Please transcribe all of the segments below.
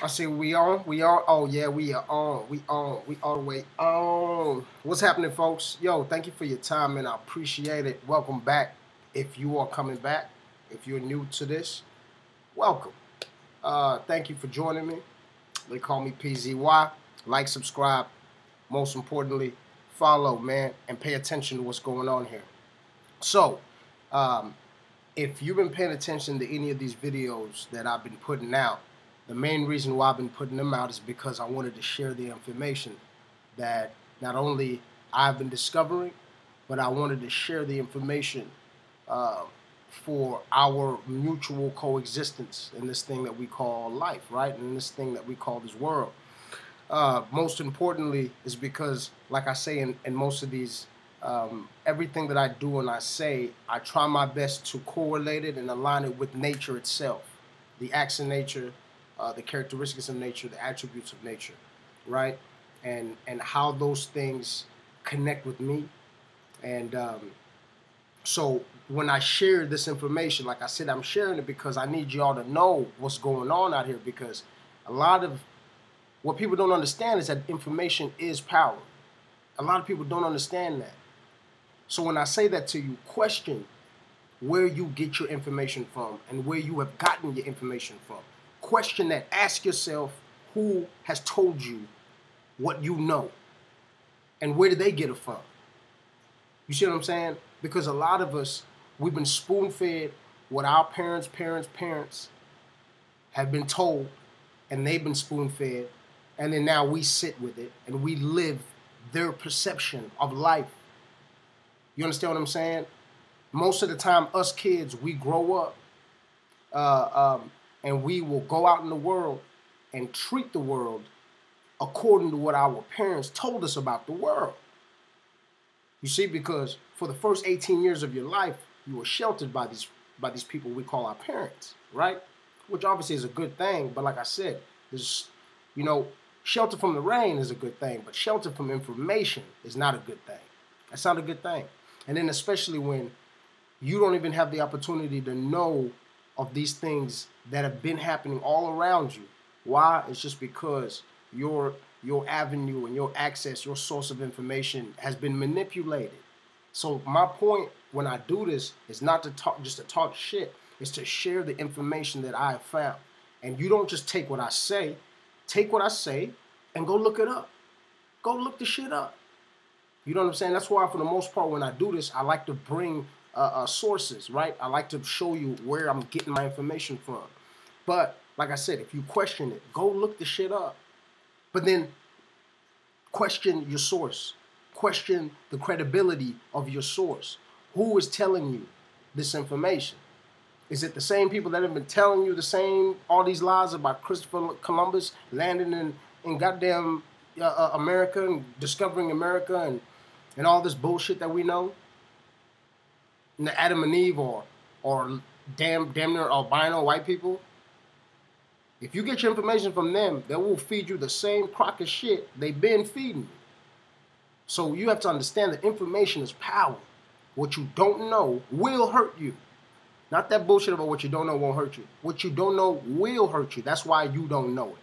I see we on. We on. Oh yeah, we are on. We on. We all the way on. What's happening, folks? Yo, thank you for your time, and I appreciate it. Welcome back. If you are coming back, if you're new to this, welcome. Thank you for joining me. They call me PZY. Like, subscribe. Most importantly, follow, man, and pay attention to what's going on here. So, um, if you've been paying attention to any of these videos that I've been putting out, the main reason why I've been putting them out is because I wanted to share the information that not only I've been discovering, but I wanted to share the information uh, for our mutual coexistence in this thing that we call life, right? And in this thing that we call this world. Most importantly is because, like I say in most of these, everything that I do and I say, I try my best to correlate it and align it with nature itself, the acts of nature, the characteristics of nature, the attributes of nature, right? And how those things connect with me. And so when I share this information, like I said, I'm sharing it because I need y'all to know what's going on out here, because a lot of what people don't understand is that information is power. A lot of people don't understand that. So when I say that to you, question where you get your information from and where you have gotten your information from. Question that. Ask yourself who has told you what you know and where did they get it from? You see what I'm saying? Because a lot of us, we've been spoon-fed what our parents have been told, and they've been spoon-fed, and then now we sit with it and we live their perception of life. You understand what I'm saying? Most of the time, us kids, we grow up and we will go out in the world and treat the world according to what our parents told us about the world. You see, because for the first 18 years of your life, you were sheltered by these people we call our parents, right? Which obviously is a good thing, but like I said, there's, shelter from the rain is a good thing, but shelter from information is not a good thing. That's not a good thing. And then especially when you don't even have the opportunity to know of these things that have been happening all around you. Why? It's just because your avenue and your access, your source of information has been manipulated. So my point when I do this is not to talk shit. It's to share the information that I have found. And you don't just take what I say. Take what I say and go look it up. Go look the shit up. You know what I'm saying? That's why, for the most part, when I do this, I like to bring sources, right? I like to show you where I'm getting my information from. But, like I said, if you question it, go look the shit up. But then question your source. Question the credibility of your source. Who is telling you this information? Is it the same people that have been telling you all these lies about Christopher Columbus landing in goddamn America and discovering America and all this bullshit that we know? And the Adam and Eve or damn near albino white people? If you get your information from them, they will feed you the same crock of shit they've been feeding you. So you have to understand that information is power. What you don't know will hurt you. Not that bullshit about what you don't know won't hurt you. What you don't know will hurt you. That's why you don't know it.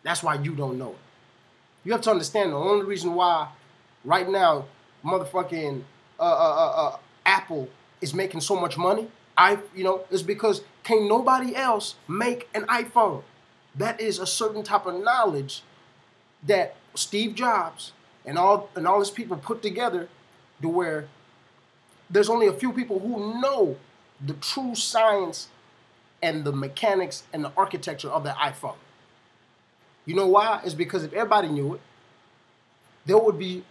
That's why you don't know it. You have to understand the only reason why right now motherfucking Apple is making so much money, is because can't nobody else make an iPhone. That is a certain type of knowledge that Steve Jobs and all his people put together to where there's only a few people who know the true science and the mechanics and the architecture of the iPhone. You know why? It's because if everybody knew it, there would be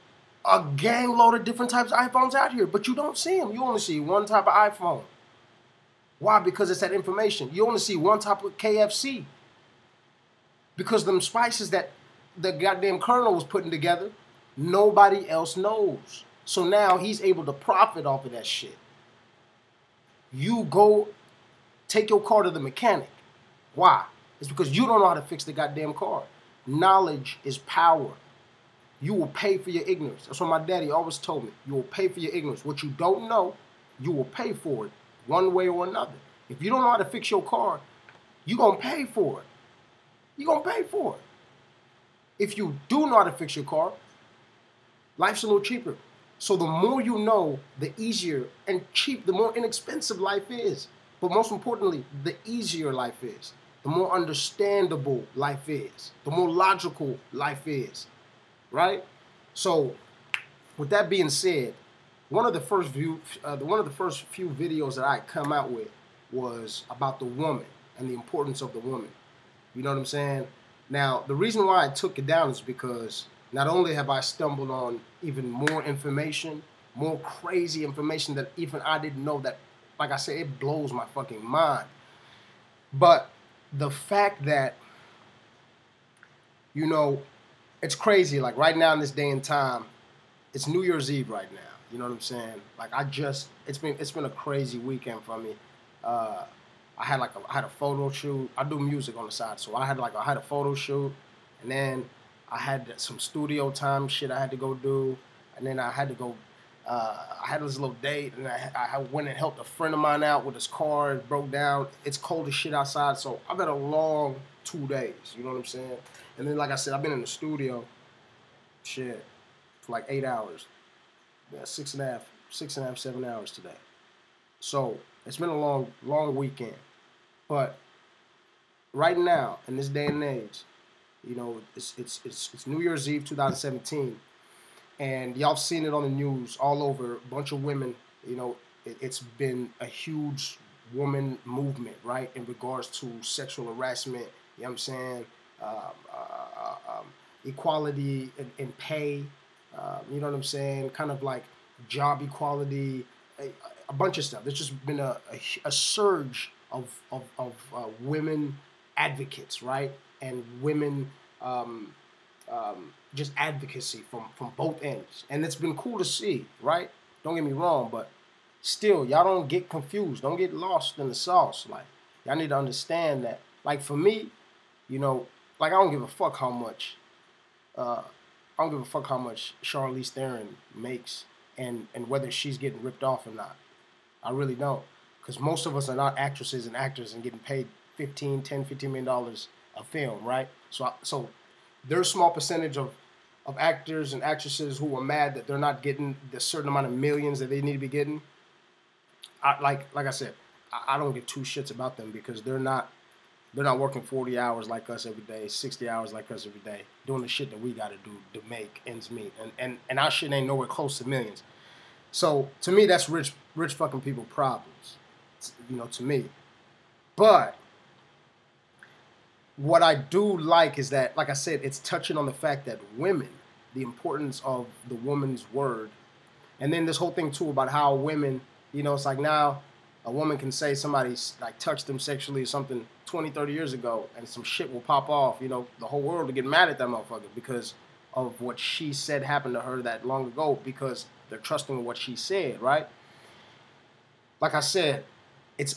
a gang load of different types of iPhones out here, but you don't see them. You only see one type of iPhone. Why? Because it's that information. You only see one type of KFC. Because them spices that the goddamn colonel was putting together, nobody else knows. So now he's able to profit off of that shit. You go take your car to the mechanic. Why? It's because you don't know how to fix the goddamn car. Knowledge is power. You will pay for your ignorance. That's what my daddy always told me. You will pay for your ignorance. What you don't know, you will pay for it one way or another. If you don't know how to fix your car, you're going to pay for it. you're going to pay for it. If you do know how to fix your car, life's a little cheaper. So the more you know, the easier and cheap, the more inexpensive life is. But most importantly, the easier life is. The more understandable life is. The more logical life is. Right? So with that being said, one of the first few videos that I come out with was about the woman and the importance of the woman. You know what I'm saying? Now, the reason why I took it down is because not only have I stumbled on even more information, more crazy information that even I didn't know, that, like I said, it blows my fucking mind. But the fact that, you know, it's crazy. Like right now in this day and time, it's New Year's Eve right now. You know what I'm saying? Like it's been a crazy weekend for me. I had a photo shoot. I do music on the side, so I had a photo shoot, and then I had some studio time shit I had to go do, and then I had to go. I had this little date, and I went and helped a friend of mine out with his car. It broke down. It's cold as shit outside, so I've had a long 2 days. You know what I'm saying? And then, like I said, I've been in the studio, shit, for like 8 hours. Yeah, 6.5, 7 hours today. So it's been a long weekend. But right now, in this day and age, you know, it's New Year's Eve 2017, and y'all seen it on the news all over. A bunch of women, you know, it's been a huge woman movement, right, in regards to sexual harassment. You know what I'm saying? Equality in pay. You know what I'm saying? Kind of like job equality, a bunch of stuff. There's just been a surge of women advocates, right? And women just advocacy from both ends. And it's been cool to see, right? Don't get me wrong, but still, y'all don't get confused. Don't get lost in the sauce. Like, y'all need to understand that. Like, for me, you know, like, I don't give a fuck how much Charlize Theron makes and whether she's getting ripped off or not. I really don't. Because most of us are not actresses and actors and getting paid $15 million a film, right? So there's a small percentage of actors and actresses who are mad that they're not getting the certain amount of millions that they need to be getting. Like I said, I don't give two shits about them because they're not working 40 hours like us every day, 60 hours like us every day, doing the shit that we got to do to make ends meet. And our shit ain't nowhere close to millions. So to me, that's rich fucking people problems, you know, to me. But what I do like is that, like I said, it's touching on the fact that women, the importance of the woman's word. And then this whole thing too about how women, you know, it's like now a woman can say somebody's like touched them sexually or something 20, 30 years ago and some shit will pop off, you know, the whole world will get mad at that motherfucker because of what she said happened to her that long ago because they're trusting what she said, right? Like I said,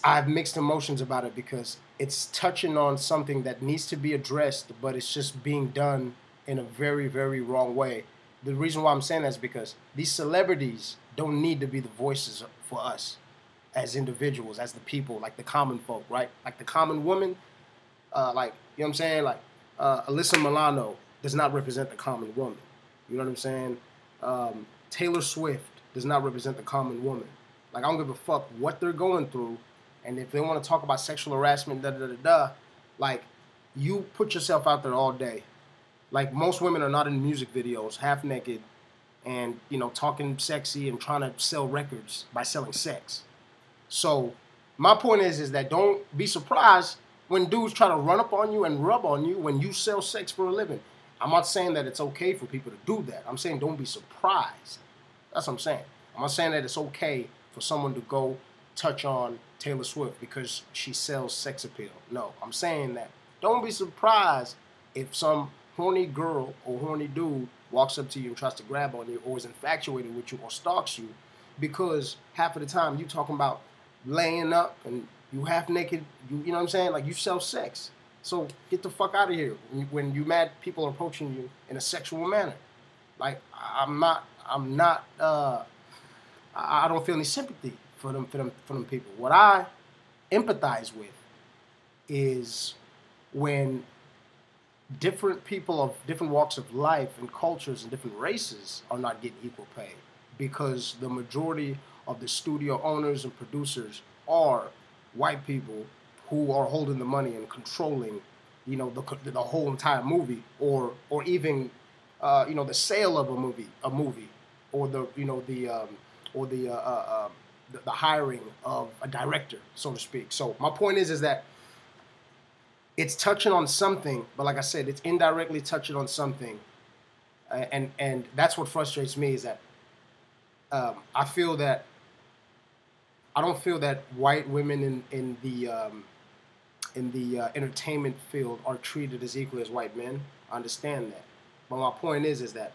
I have mixed emotions about it because it's touching on something that needs to be addressed, but it's just being done in a very, very wrong way. The reason why I'm saying that is because these celebrities don't need to be the voices for us as individuals, as the people, like the common folk, right? Like the common woman, like, you know what I'm saying? Like, Alyssa Milano does not represent the common woman. You know what I'm saying? Taylor Swift does not represent the common woman. Like, I don't give a fuck what they're going through. And if they want to talk about sexual harassment, like, you put yourself out there all day. Like, most women are not in music videos, half naked, and, you know, talking sexy and trying to sell records by selling sex. So, my point is that don't be surprised when dudes try to run up on you and rub on you when you sell sex for a living. I'm not saying that it's okay for people to do that. I'm saying don't be surprised. That's what I'm saying. I'm not saying that it's okay for someone to go touch on Taylor Swift because she sells sex appeal. No, I'm saying that don't be surprised if some horny girl or horny dude walks up to you and tries to grab on you or is infatuated with you or stalks you because half of the time you talking about laying up and you half naked, you know what I'm saying? Like, you sell sex. So get the fuck out of here when you mad people are approaching you in a sexual manner. Like, I don't feel any sympathy for them people. What I empathize with is when different people of different walks of life and cultures and different races are not getting equal pay because the majority of the studio owners and producers are white people who are holding the money and controlling, the whole entire movie, or even, the sale of a movie, or the hiring of a director, so to speak. So my point is that it's touching on something, but like I said, it's indirectly touching on something, and that's what frustrates me is that I feel that I don't feel that white women in the entertainment field are treated as equally as white men. I understand that, but my point is that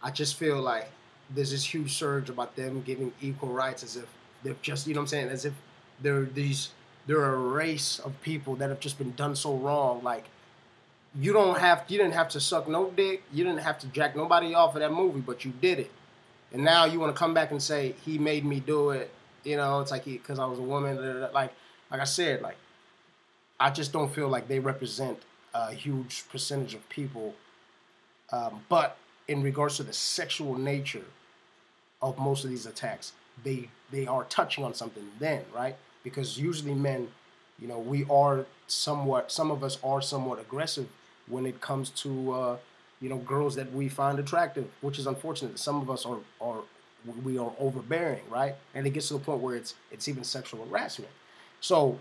I just feel like there's this huge surge about them giving equal rights as if they're just, what I'm saying, as if they're these they're a race of people that have just been done so wrong. Like you didn't have to suck no dick, you didn't have to jack nobody off of that movie, but you did it, and now you want to come back and say he made me do it. It's like because I was a woman. Like I said, like I just don't feel like they represent a huge percentage of people. But in regards to the sexual nature of most of these attacks, they are touching on something then, right? Because usually men, some of us are somewhat aggressive when it comes to girls that we find attractive, which is unfortunate. Some of us we are overbearing, right? And it gets to the point where it's even sexual harassment. So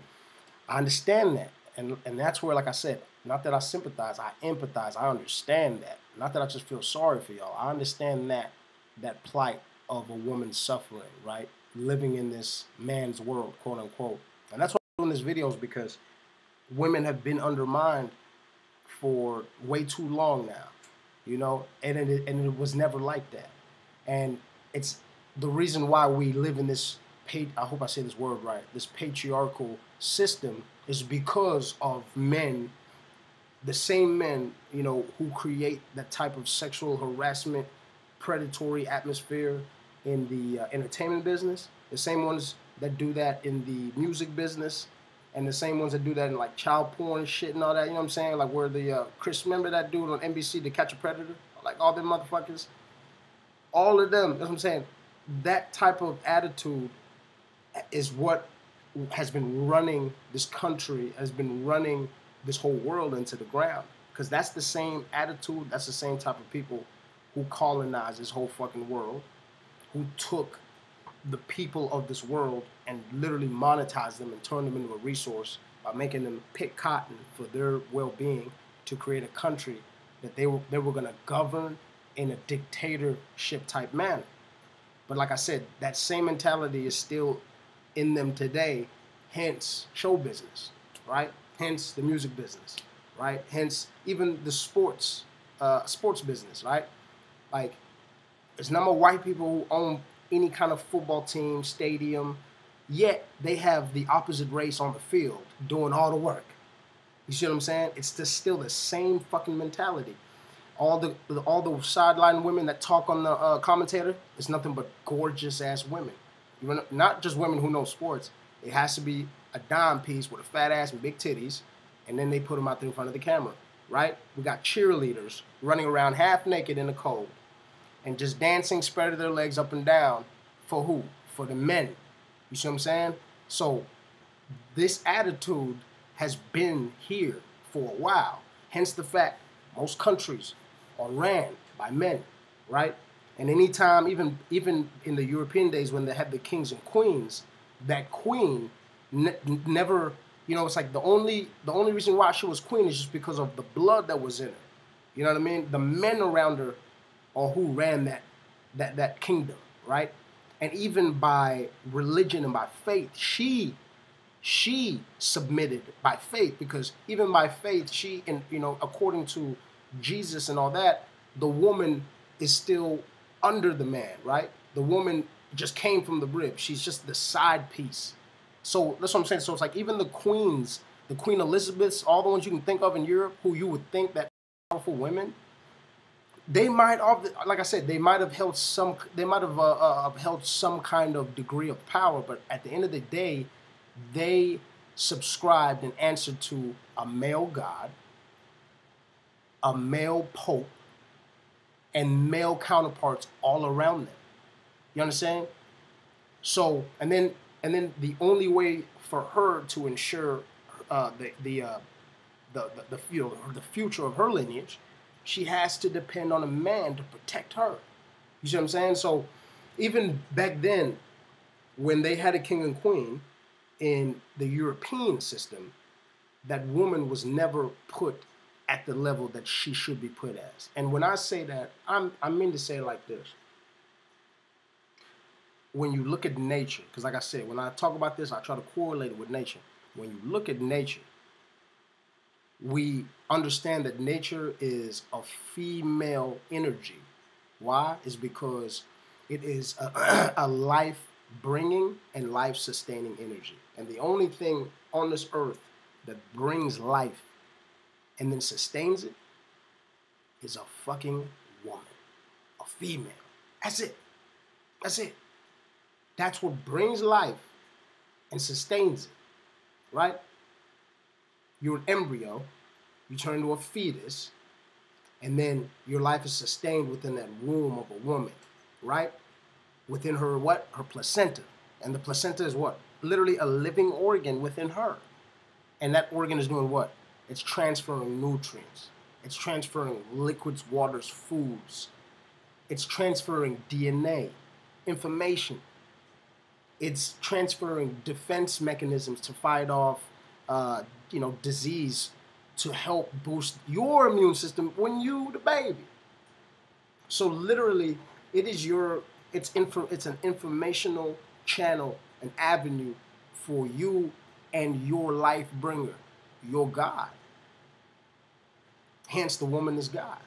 I understand that. And that's where, like I said, not that I sympathize, I empathize, I understand that. Not that I just feel sorry for y'all. I understand that plight of a woman suffering, right? Living in this man's world, quote unquote. And that's why I'm doing this video, is because women have been undermined for way too long now, and it was never like that. And it's the reason why we live in this, I hope I say this word right, this patriarchal system is because of men, the same men, who create that type of sexual harassment, predatory atmosphere in the entertainment business, the same ones that do that in the music business, and the same ones that do that in like child porn shit and all that, you know what I'm saying? Like where the remember that dude on NBC, To Catch a Predator? Like all them motherfuckers, all of them, that's what I'm saying. That type of attitude is what has been running this country, has been running this whole world into the ground. Because that's the same attitude, that's the same type of people who colonized this whole fucking world, who took the people of this world and literally monetized them and turned them into a resource by making them pick cotton for their well-being to create a country that they were going to govern in a dictatorship type manner. But like I said, that same mentality is still in them today, hence show business, right? Hence the music business, right? Hence even the sports business, right? Like, it's number of white people who own any kind of football team, stadium, yet they have the opposite race on the field doing all the work. You see what I'm saying? It's just still the same fucking mentality. All the sideline women that talk on the commentator, it's nothing but gorgeous ass women. Not just women who know sports. It has to be a dime piece with a fat ass and big titties, and then they put them out there in front of the camera, right? We got cheerleaders running around half naked in the cold and just dancing, spreading their legs up and down. For who? For the men. You see what I'm saying? So this attitude has been here for a while. Hence the fact most countries are ran by men, right? And anytime, even in the European days when they had the kings and queens, that queen never, it's like the only reason why she was queen is just because of the blood that was in her. You know what I mean? The men around her are who ran that kingdom, right? And even by religion and by faith, she submitted by faith, because even by faith, according to Jesus and all that, the woman is still under the man, right? The woman just came from the rib. She's just the side piece. So that's what I'm saying. So it's like even the queens, the Queen Elizabeths, all the ones you can think of in Europe, who you would think that powerful women, they might have, like I said, they might have held some kind of degree of power, but at the end of the day, they subscribed and answered to a male god, a male pope and male counterparts all around them. You understand? So, and then the only way for her to ensure the future of her lineage, she has to depend on a man to protect her. You see what I'm saying? So, even back then, when they had a king and queen in the European system, that woman was never put at the level that she should be put as. And when I say that, I mean to say it like this. When you look at nature, because like I said, when I talk about this, I try to correlate it with nature. When you look at nature, we understand that nature is a female energy. Why? Is because it is a life-bringing and life-sustaining energy. And the only thing on this earth that brings life and then sustains it is a fucking woman, a female. That's it. That's it. That's what brings life and sustains it, right? You're an embryo, you turn into a fetus, and then your life is sustained within that womb of a woman, right? Within her what? Her placenta. And the placenta is what? Literally a living organ within her. And that organ is doing what? It's transferring nutrients. It's transferring liquids, waters, foods. It's transferring DNA, information. It's transferring defense mechanisms to fight off, disease, to help boost your immune system when you the baby. So literally, it's an informational channel, an avenue for you and your life bringer, your God. Hence, the woman is God.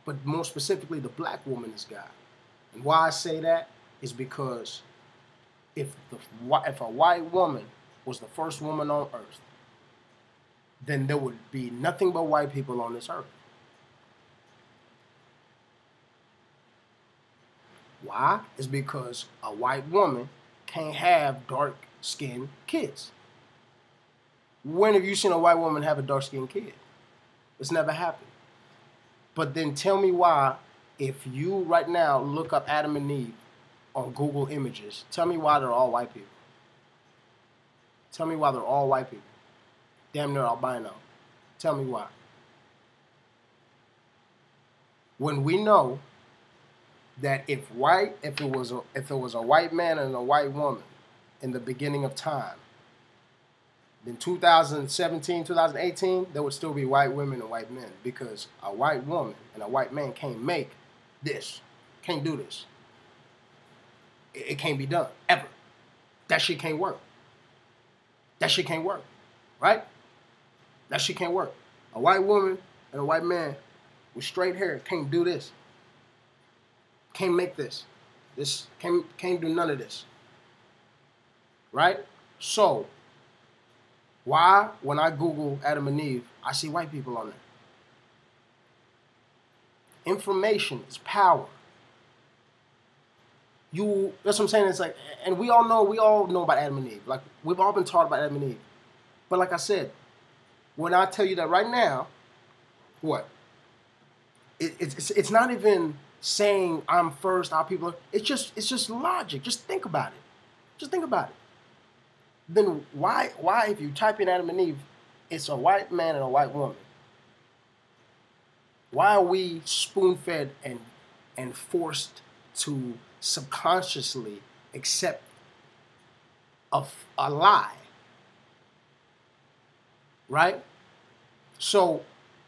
But more specifically, the black woman is God. And why I say that is because if a white woman was the first woman on earth, then there would be nothing but white people on this earth. Why? It's because a white woman can't have dark-skinned kids. When have you seen a white woman have a dark-skinned kid? It's never happened. But then tell me why, if you right now look up Adam and Eve on Google Images, tell me why they're all white people. Tell me why they're all white people. Damn near albino. Tell me why. When we know that if it was a white man and a white woman in the beginning of time, then 2017, 2018, there would still be white women and white men, because a white woman and a white man can't make this, can't do this. It can't be done, ever. That shit can't work. That shit can't work, right? That shit can't work. A white woman and a white man with straight hair can't do this. Can't make this. This can't do none of this. Right? So, why, when I Google Adam and Eve, I see white people on there? Information is power. That's what I'm saying. It's like, and we all know about Adam and Eve. Like, we've all been taught about Adam and Eve. But like I said, when I tell you that right now, what? It's not even saying I'm first, our people are, it's just logic. Just think about it. Just think about it. Then why if you type in Adam and Eve, it's a white man and a white woman? Why are we spoon-fed and forced to subconsciously accept a lie? Right? So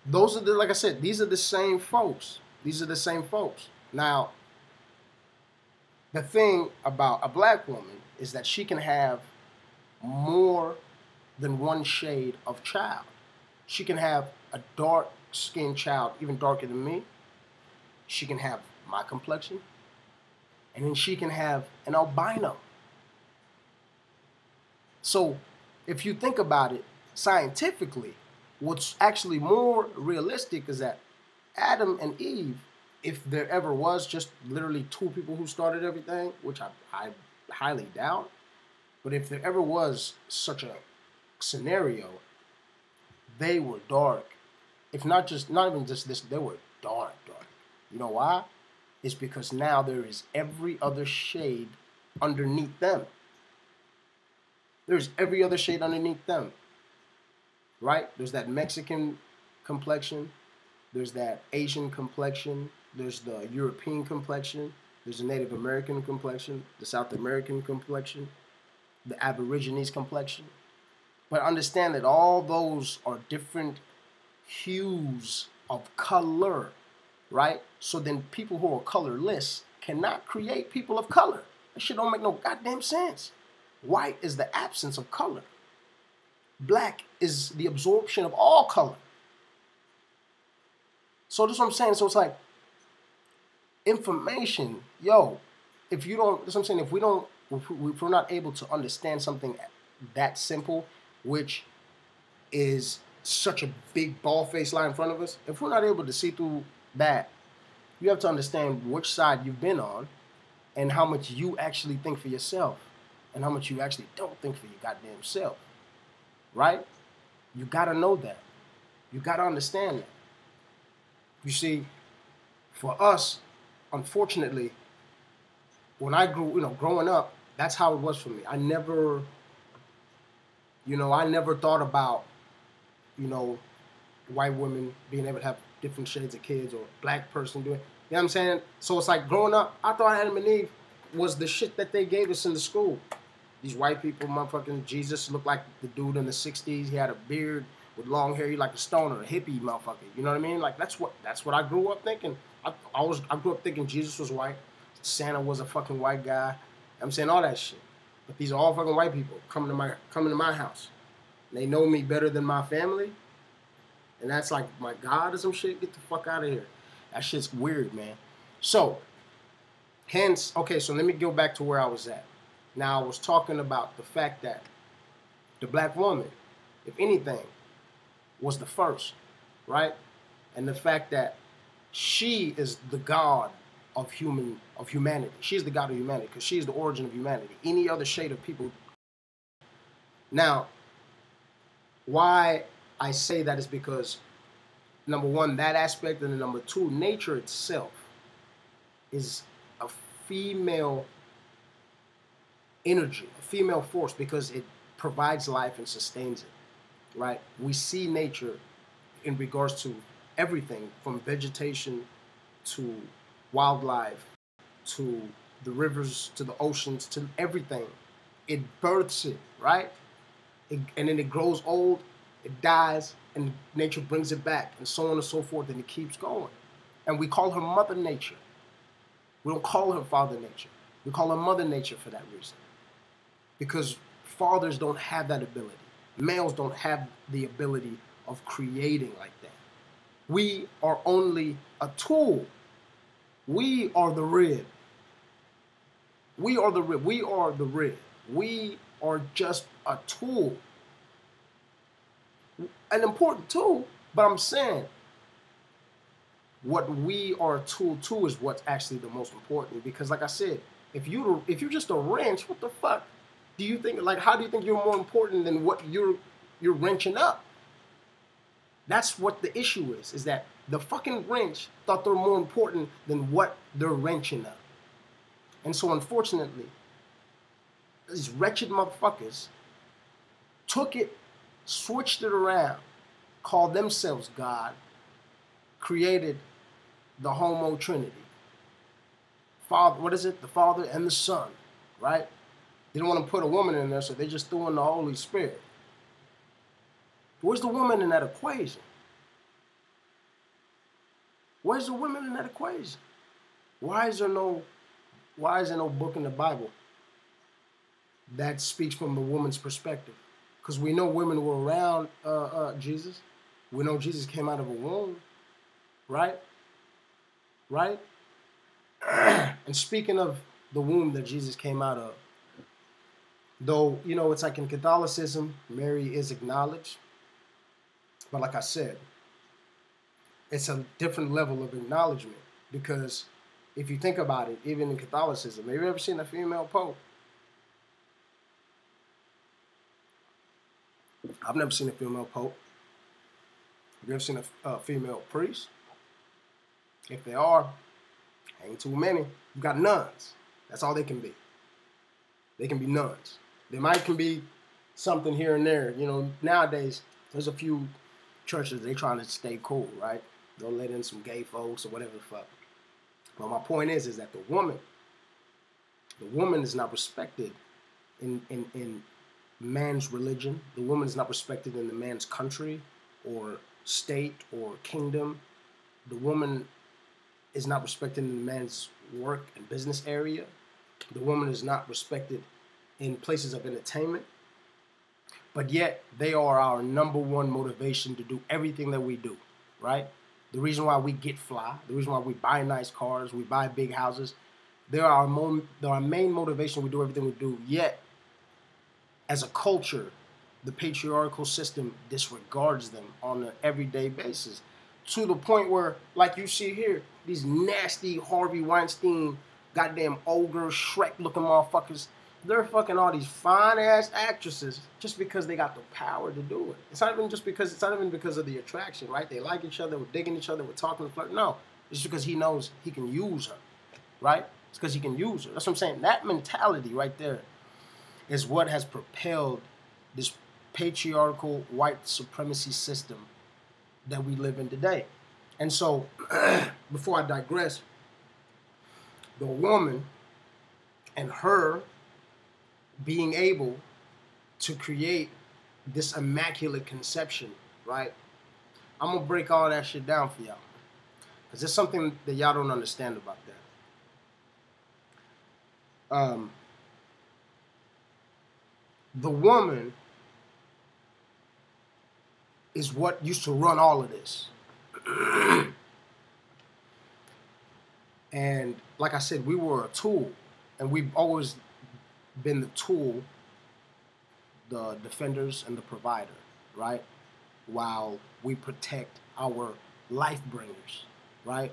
those are like I said, these are the same folks. These are the same folks. Now, the thing about a black woman is that she can have more than one shade of child. She can have a dark-skinned child, even darker than me. She can have my complexion. And then she can have an albino. So if you think about it scientifically, what's actually more realistic is that Adam and Eve, if there ever was just literally two people who started everything, which I highly doubt, but if there ever was such a scenario, they were dark if not even just this, they were dark. You know why? It's because now there is every other shade underneath them. There's every other shade underneath them, right? There's that Mexican complexion. There's that Asian complexion. There's the European complexion. There's the Native American complexion, the South American complexion, the Aborigines complexion. But understand that all those are different hues of color, right? So then people who are colorless cannot create people of color. That shit don't make no goddamn sense. White is the absence of color. Black is the absorption of all color. So that's what I'm saying. So it's like information, yo, if you don't, that's what I'm saying, if we're not able to understand something that simple, which is such a big ball-faced lie in front of us, if we're not able to see through that, you have to understand which side you've been on and how much you actually think for yourself and how much you actually don't think for your goddamn self, right? You gotta know that. You gotta understand that. You see, for us, unfortunately, when I grew, growing up, that's how it was for me. I never thought about, white women being able to have different shades of kids or black person doing, you know what I'm saying? So it's like growing up, I thought Adam and Eve was the shit that they gave us in the school. These white people, motherfucking Jesus looked like the dude in the 60s. He had a beard with long hair. He like a stoner, a hippie motherfucker. You know what I mean? Like that's what I grew up thinking. I grew up thinking Jesus was white. Santa was a fucking white guy. I'm saying all that shit. But these are all fucking white people coming to my house. They know me better than my family. And that's like my God or some shit. Get the fuck out of here. That shit's weird, man. So, hence, okay, so let me go back to where I was at. Now, I was talking about the fact that the black woman, if anything, was the first, right? And the fact that she is the God of humanity. She's the God of humanity because she's the origin of humanity. Any other shade of people. Now, why I say that is because, number one, that aspect, and then number two, nature itself is a female energy, a female force, because it provides life and sustains it, right? We see nature in regards to everything from vegetation to wildlife to the rivers to the oceans to everything. It births it, right? And then it grows old, it dies, and nature brings it back, and so on and so forth, and it keeps going. And we call her Mother Nature. We don't call her Father Nature. We call her Mother Nature for that reason. Because fathers don't have that ability. Males don't have the ability of creating like that. We are only a tool. We are the rib. We are the rib. We are the rib. We are just a tool. An important tool, but I'm saying what we are a tool to is what's actually the most important. Because like I said, if you're just a wrench, what the fuck do you think? Like, how do you think you're more important than what you're wrenching up? That's what the issue is that the fucking wrench thought they're more important than what they're wrenching up. And so unfortunately, these wretched motherfuckers took it, switched it around, called themselves God, created the Homo Trinity. Father, what is it? The Father and the Son, right? They didn't want to put a woman in there, so they just threw in the Holy Spirit. Where's the woman in that equation? Where's the woman in that equation? Why is there no book in the Bible that speaks from the woman's perspective? Because we know women were around Jesus. We know Jesus came out of a womb, right? Right? And speaking of the womb that Jesus came out of, though, it's like in Catholicism, Mary is acknowledged. But like I said, it's a different level of acknowledgement, because if you think about it, even in Catholicism, have you ever seen a female pope? I've never seen a female pope. You ever seen a female priest? If they are, ain't too many. You got nuns. That's all they can be. They can be nuns. They can be something here and there. You know, nowadays, there's a few churches, they trying to stay cool, right? They'll let in some gay folks or whatever the fuck. But my point is that the woman is not respected in man's religion. The woman is not respected in the man's country or state or kingdom. The woman is not respected in the man's work and business area. The woman is not respected in places of entertainment. But yet, they are our #1 motivation to do everything that we do, right? The reason why we get fly, the reason why we buy nice cars, we buy big houses, they're our main motivation. We do everything we do. Yet, as a culture, the patriarchal system disregards them on an everyday basis, to the point where, like you see here, these nasty Harvey Weinstein, goddamn ogre, Shrek-looking motherfuckers, they're fucking all these fine-ass actresses just because they got the power to do it. It's not even because of the attraction, right? They like each other, we're digging each other, we're talking, flirting. No, it's just because he knows he can use her, right? It's because he can use her. That's what I'm saying. That mentality right there is what has propelled this patriarchal white supremacy system that we live in today. And so, before I digress, the woman and her being able to create this immaculate conception, right? I'm going to break all that shit down for y'all, because there's something that y'all don't understand about that. The woman is what used to run all of this. And like I said, we were a tool, and we've always been the tool, the defenders and the provider, right? While we protect our life bringers, right?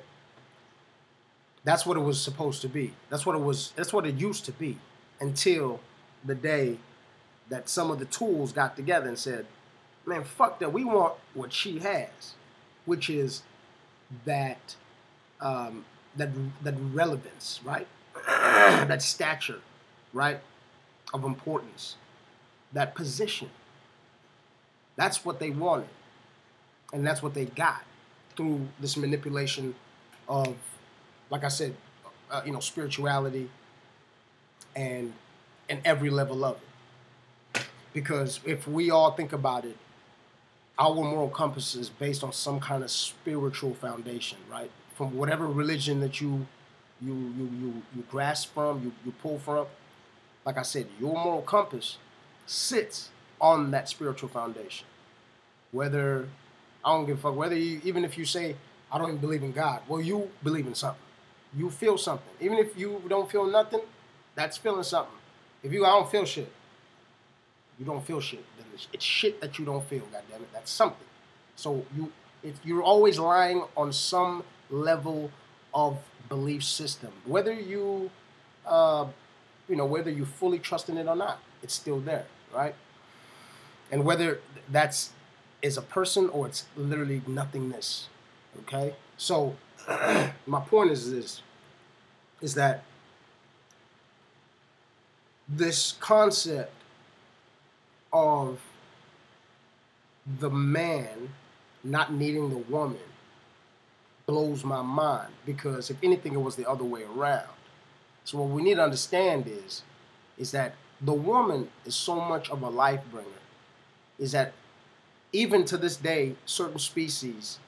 That's what it was supposed to be. That's what it used to be, until the day that some of the tools got together and said, man, fuck that. We want what she has, which is that that relevance, right? That stature, right, of importance, that position. That's what they wanted, and that's what they got through this manipulation of, like I said, spirituality and every level of it. Because if we all think about it, our moral compass is based on some kind of spiritual foundation, right? From whatever religion that you grasp from, you pull from. Like I said, your moral compass sits on that spiritual foundation. Whether, I don't give a fuck, whether you, even if you say, I don't even believe in God, well, you believe in something. You feel something. Even if you don't feel nothing, that's feeling something. If I don't feel shit, you don't feel shit. Then it's shit that you don't feel, goddammit. That's something. So you're always lying on some level of belief system. Whether you whether you fully trust in it or not, it's still there, right? And whether is a person or it's literally nothingness, okay? So my point is that this concept of the man not needing the woman blows my mind, because if anything, it was the other way around. So what we need to understand is that the woman is so much of a life bringer, is that even to this day, certain species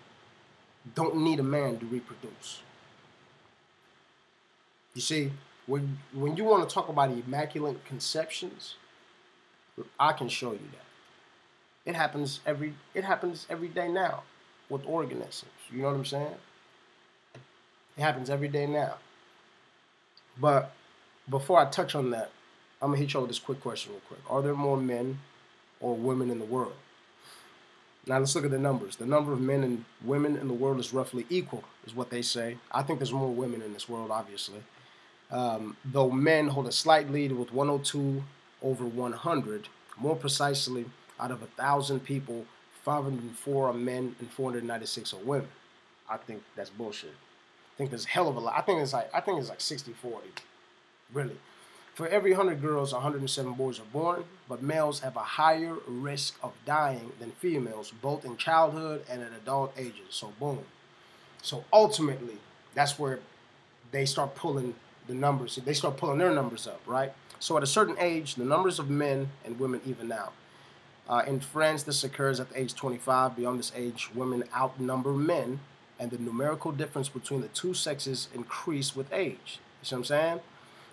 don't need a man to reproduce. You see, when you want to talk about immaculate conceptions, I can show you that. It happens every day now with organisms. You know what I'm saying? It happens every day now. But before I touch on that, I'm going to hit you with this quick question real quick. Are there more men or women in the world? Now let's look at the numbers. The number of men and women in the world is roughly equal, is what they say. I think there's more women in this world, obviously. Though men hold a slight lead with 102 over 100. More precisely, out of 1,000 people, 504 are men and 496 are women. I think that's bullshit. I think there's a hell of a lot. I think it's like 60-40. Really. For every 100 girls, 107 boys are born, but males have a higher risk of dying than females, both in childhood and at adult ages. So boom. So ultimately, that's where they start pulling the numbers. They start pulling their numbers up, right? So at a certain age, the numbers of men and women even out. In France, this occurs at the age 25. Beyond this age, women outnumber men, and the numerical difference between the two sexes increase with age. You see what I'm saying?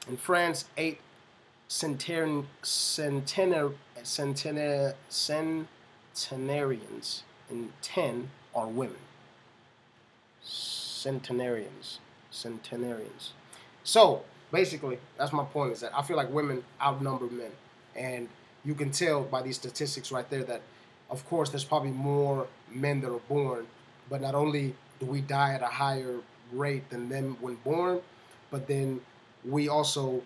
In France, 8 centenarians in 10 are women. Centenarians. So basically, that's my point, is that I feel like women outnumber men. And you can tell by these statistics right there that, of course, there's probably more men that are born, but not only do we die at a higher rate than them when born, but then we also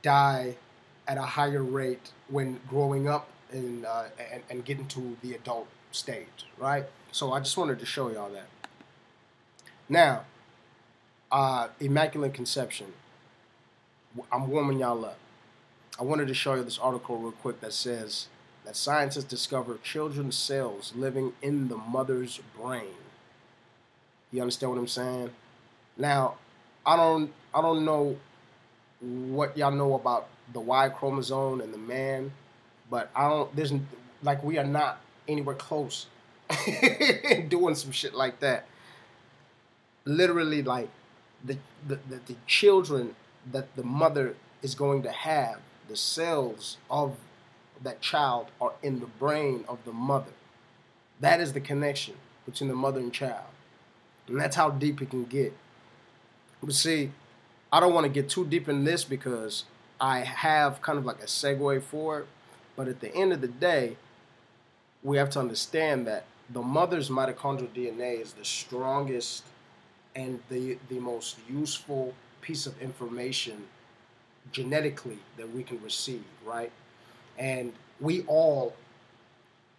die at a higher rate when growing up and getting to the adult stage, right? So I just wanted to show y'all that. Now, immaculate conception. I'm warming y'all up. I wanted to show you this article real quick that says that scientists discover children's cells living in the mother's brain. You understand what I'm saying? Now, I don't know what y'all know about the Y chromosome and the man, but we are not anywhere close doing some shit like that. Literally, like the children that the mother is going to have, the cells of that child are in the brain of the mother. That is the connection between the mother and child. And that's how deep it can get. But see, I don't want to get too deep in this because I have kind of like a segue for it. But at the end of the day, we have to understand that the mother's mitochondrial DNA is the strongest and the most useful piece of information genetically that we can receive, right? And we all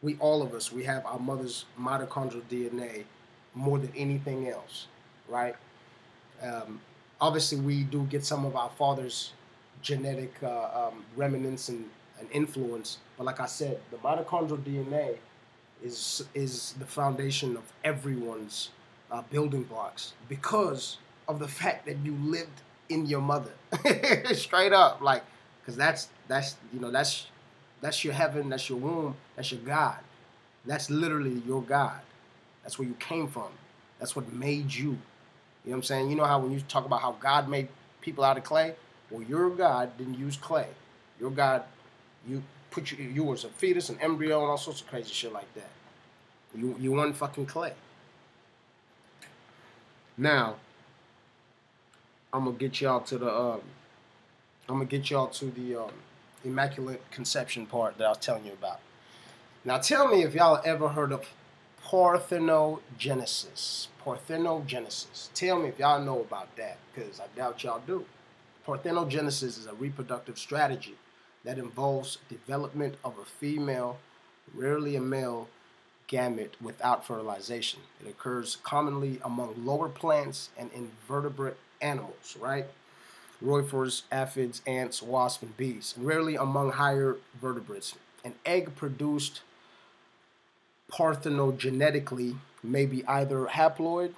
of us, we have our mother's mitochondrial DNA more than anything else, right? Obviously, we do get some of our father's genetic remnants and influence, but like I said, the mitochondrial DNA is the foundation of everyone's building blocks because of the fact that you lived in your mother, straight up, like, because that's your heaven, that's your womb, that's your God, that's literally your God, that's where you came from, that's what made you. You know what I'm saying? You know how when you talk about how God made people out of clay, well, your God didn't use clay. Your God, you was a fetus, an embryo, and all sorts of crazy shit like that. You weren't fucking clay. Now, I'm gonna get y'all to the immaculate conception part that I was telling you about. Now, tell me if y'all ever heard of parthenogenesis. Parthenogenesis. Tell me if y'all know about that, because I doubt y'all do. Parthenogenesis is a reproductive strategy that involves development of a female, rarely a male, gamete without fertilization. It occurs commonly among lower plants and invertebrate animals, right? Roifers, aphids, ants, wasps, and bees, and rarely among higher vertebrates. An egg produced parthenogenetically may be either haploid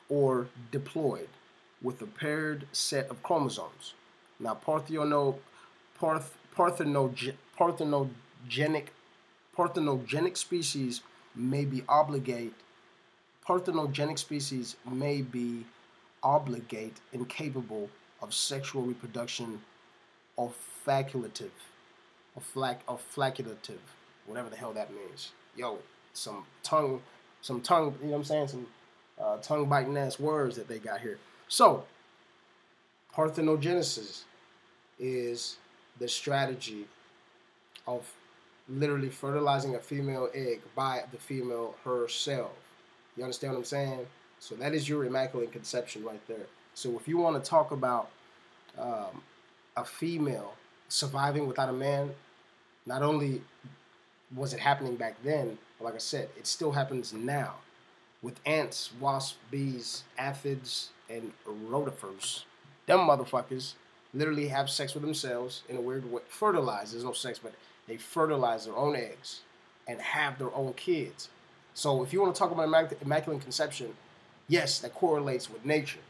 or diploid with a paired set of chromosomes. Now, parthenogenetic species may be obligate incapable of sexual reproduction or facultative, whatever the hell that means. Yo, some tongue, you know what I'm saying? Some tongue biting ass words that they got here. So, parthenogenesis is the strategy of literally fertilizing a female egg by the female herself. You understand what I'm saying? So that is your immaculate conception right there. So if you want to talk about a female surviving without a man, not only was it happening back then? Like I said, it still happens now with ants, wasps, bees, aphids, and rotifers. Them motherfuckers literally have sex with themselves in a weird way. Fertilize. There's no sex, but they fertilize their own eggs and have their own kids. So if you want to talk about immaculate conception, yes, that correlates with nature.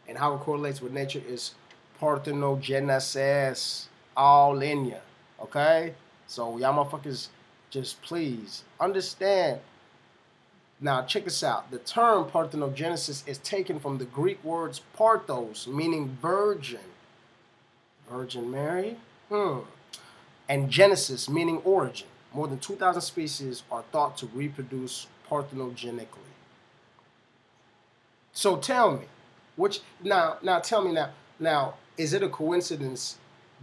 And how it correlates with nature is parthenogenesis, all in ya. Okay? So y'all motherfuckers, just please understand. Now check this out. The term parthenogenesis is taken from the Greek words parthos, meaning virgin. Virgin Mary? And genesis, meaning origin. More than 2,000 species are thought to reproduce parthenogenically. So tell me, tell me now, is it a coincidence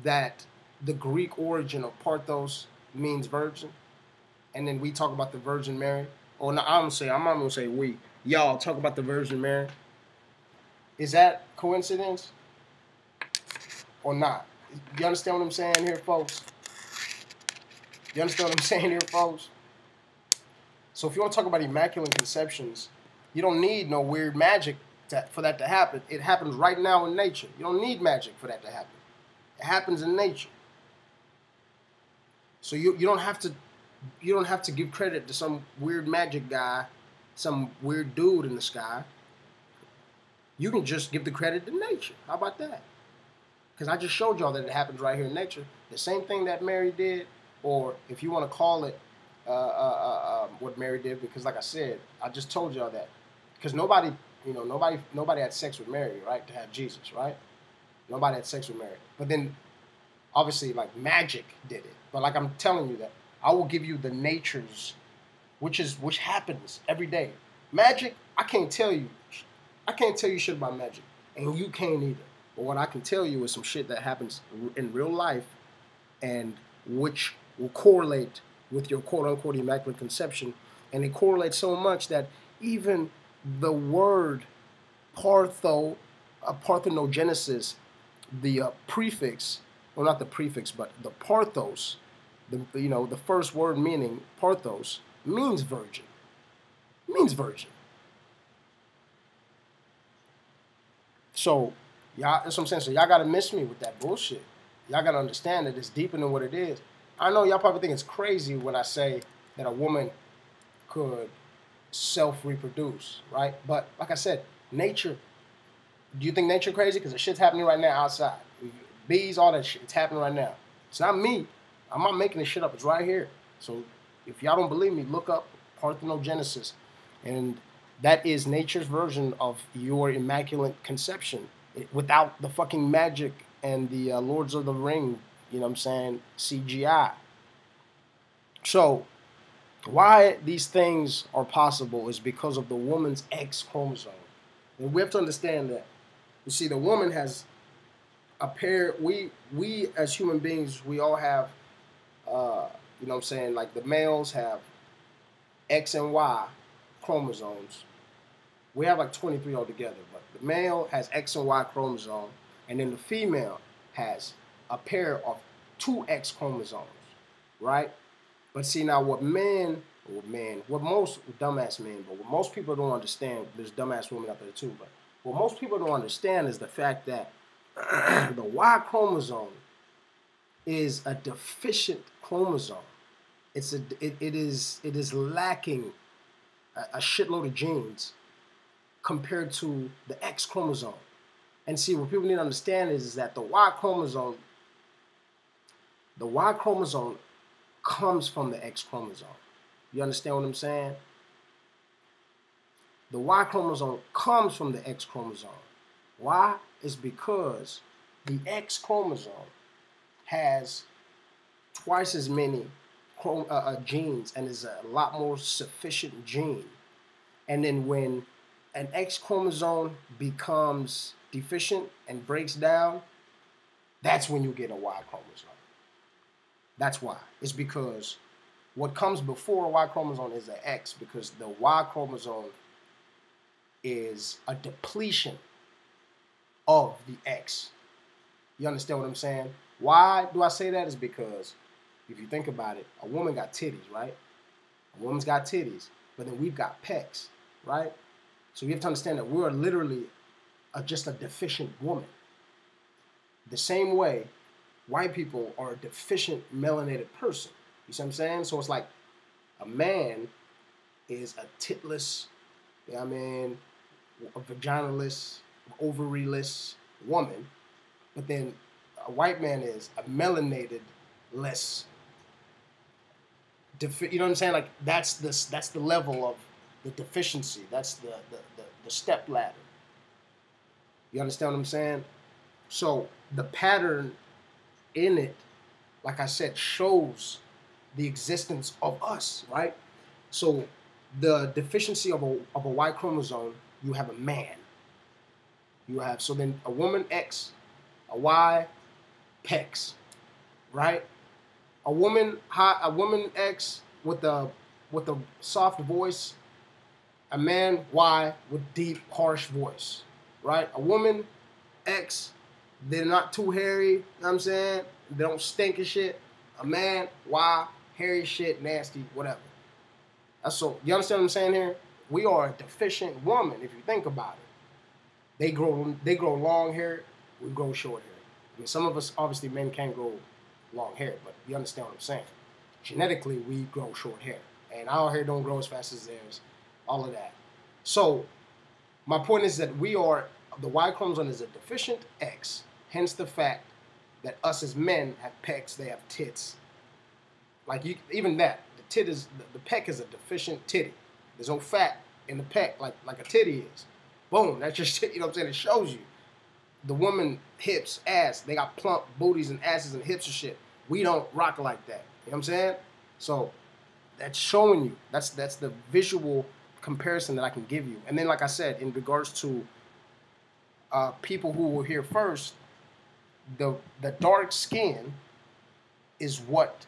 that the Greek origin of parthos means virgin, and then we talk about the Virgin Mary? Or no, I'm not gonna say we. Y'all talk about the Virgin Mary. Is that coincidence or not? You understand what I'm saying here, folks? You understand what I'm saying here, folks? So if you want to talk about immaculate conceptions, you don't need no weird magic for that to happen. It happens right now in nature. You don't need magic for that to happen. It happens in nature. So you don't have to give credit to some weird magic guy, some weird dude in the sky. You can just give the credit to nature. How about that? Because I just showed y'all that it happens right here in nature. The same thing that Mary did, or if you want to call it what Mary did, because like I said, I just told y'all that. Because nobody had sex with Mary, right, to have Jesus, right? Nobody had sex with Mary. But then, obviously, like magic did it. But like I'm telling you that, I will give you the natures, which happens every day. Magic, I can't tell you shit about magic, and you can't either. But what I can tell you is some shit that happens in real life, and which will correlate with your quote-unquote immaculate conception, and it correlates so much that even the word parthenogenesis, the prefix, well, not the prefix, but the parthos, the first word meaning parthos means virgin. Means virgin. So, y'all, that's what I'm saying. So y'all gotta miss me with that bullshit. Y'all gotta understand that it's deeper than what it is. I know y'all probably think it's crazy when I say that a woman could self-reproduce, right? But like I said, nature. Do you think nature crazy? Because the shit's happening right now outside. Bees, all that shit. It's happening right now. It's not me. I'm not making this shit up. It's right here. So if y'all don't believe me, look up parthenogenesis. And that is nature's version of your immaculate conception without the fucking magic and the Lords of the Ring, you know what I'm saying, CGI. So why these things are possible is because of the woman's X chromosome. And we have to understand that. You see, the woman has a pair, we as human beings, we all have, you know what I'm saying, like the males have X and Y chromosomes. We have like 23 altogether, but the male has X and Y chromosome, and then the female has a pair of 2 X chromosomes, right? But see, now what most dumbass men, but what most people don't understand, there's dumbass women out there too, but what most people don't understand is the fact that the Y chromosome is a deficient chromosome. It is lacking a shitload of genes compared to the X chromosome. And see, what people need to understand is that the Y chromosome comes from the X chromosome. You understand what I'm saying? The Y chromosome comes from the X chromosome. Why? It's because the X chromosome has twice as many genes and is a lot more sufficient gene. And then when an X chromosome becomes deficient and breaks down, that's when you get a Y chromosome. That's why. It's because what comes before a Y chromosome is an X, because the Y chromosome is a depletion of the X. You understand what I'm saying? Why do I say that? Is because If you think about it, a woman got titties, right? A woman's got titties, but then we've got pecs, right? So you have to understand that we're literally just a deficient woman. The same way white people are a deficient melanated person. You see what I'm saying? So it's like a man is a titless, you know what I mean, a vaginalist, ovaryless woman, but then a white man is a melanated less. You know what I'm saying? Like that's the level of the deficiency. That's the step ladder. You understand what I'm saying? So the pattern in it, like I said, shows the existence of us, right? So the deficiency of a Y chromosome, you have a man. You have, so then a woman X, a Y, pecs, right? A woman X with a soft voice, a man Y with deep, harsh voice, right? A woman X, they're not too hairy, you know what I'm saying? They don't stink and shit. A man Y, hairy shit, nasty, whatever. That's so, you understand what I'm saying here? We are a deficient woman if you think about it. They grow long hair, we grow short hair. I mean, some of us, obviously men can't grow long hair, but you understand what I'm saying. Genetically, we grow short hair. And our hair don't grow as fast as theirs, all of that. So my point is that the Y chromosome is a deficient X, hence the fact that us as men have pecs, they have tits. Like even that, the pec is a deficient titty. There's no fat in the pec like a titty is. Boom, that's just, you know what I'm saying? It shows you. The woman hips, ass, they got plump booties and asses and hips and shit. We don't rock like that. You know what I'm saying? So that's showing you. That's the visual comparison that I can give you. And then, like I said, in regards to people who were here first, the dark skin is what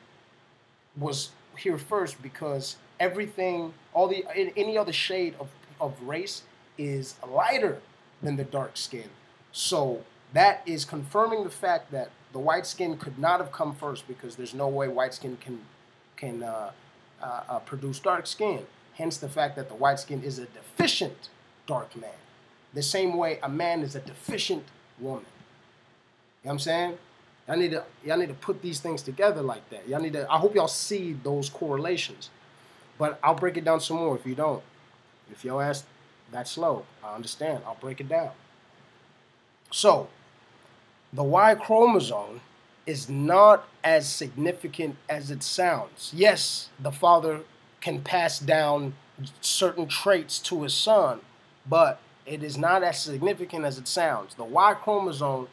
was here first, because everything, any other shade of race is lighter than the dark skin. So that is confirming the fact that the white skin could not have come first, because there's no way white skin can produce dark skin. Hence the fact that the white skin is a deficient dark man. The same way a man is a deficient woman. You know what I'm saying? Y'all need to put these things together like that. I hope y'all see those correlations. But I'll break it down some more if you don't. If your ass that slow, I understand. I'll break it down. So, the Y chromosome is not as significant as it sounds. Yes, the father can pass down certain traits to his son, but it is not as significant as it sounds. The Y chromosome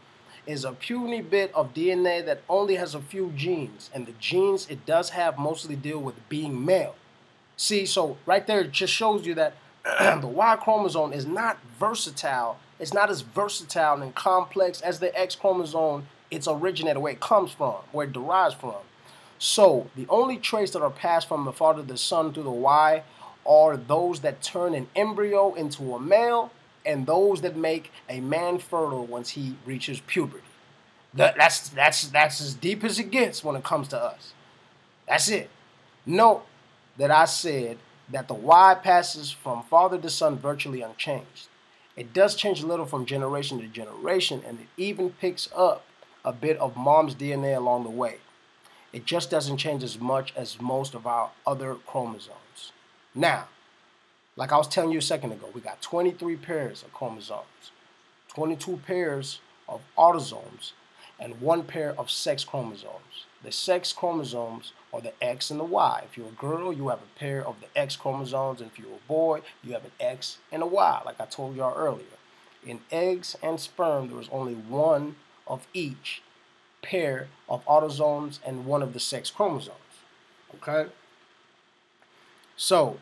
is a puny bit of DNA that only has a few genes, and the genes it does have mostly deal with being male. See, so right there it just shows you that the Y chromosome is not versatile. It's not as versatile and complex as the X chromosome. It's originated where it comes from, where it derives from. So the only traits that are passed from the father to the son through the Y are those that turn an embryo into a male, and those that make a man fertile once he reaches puberty. That's as deep as it gets when it comes to us. That's it. Note that I said that the Y passes from father to son virtually unchanged. It does change a little from generation to generation, and it even picks up a bit of mom's DNA along the way. It just doesn't change as much as most of our other chromosomes. Now, like I was telling you a second ago, we got 23 pairs of chromosomes, 22 pairs of autosomes, and 1 pair of sex chromosomes. The sex chromosomes are the X and the Y. If you're a girl, you have a pair of the X chromosomes, and if you're a boy, you have an X and a Y, like I told y'all earlier. In eggs and sperm, there is only 1 of each pair of autosomes and 1 of the sex chromosomes. Okay? So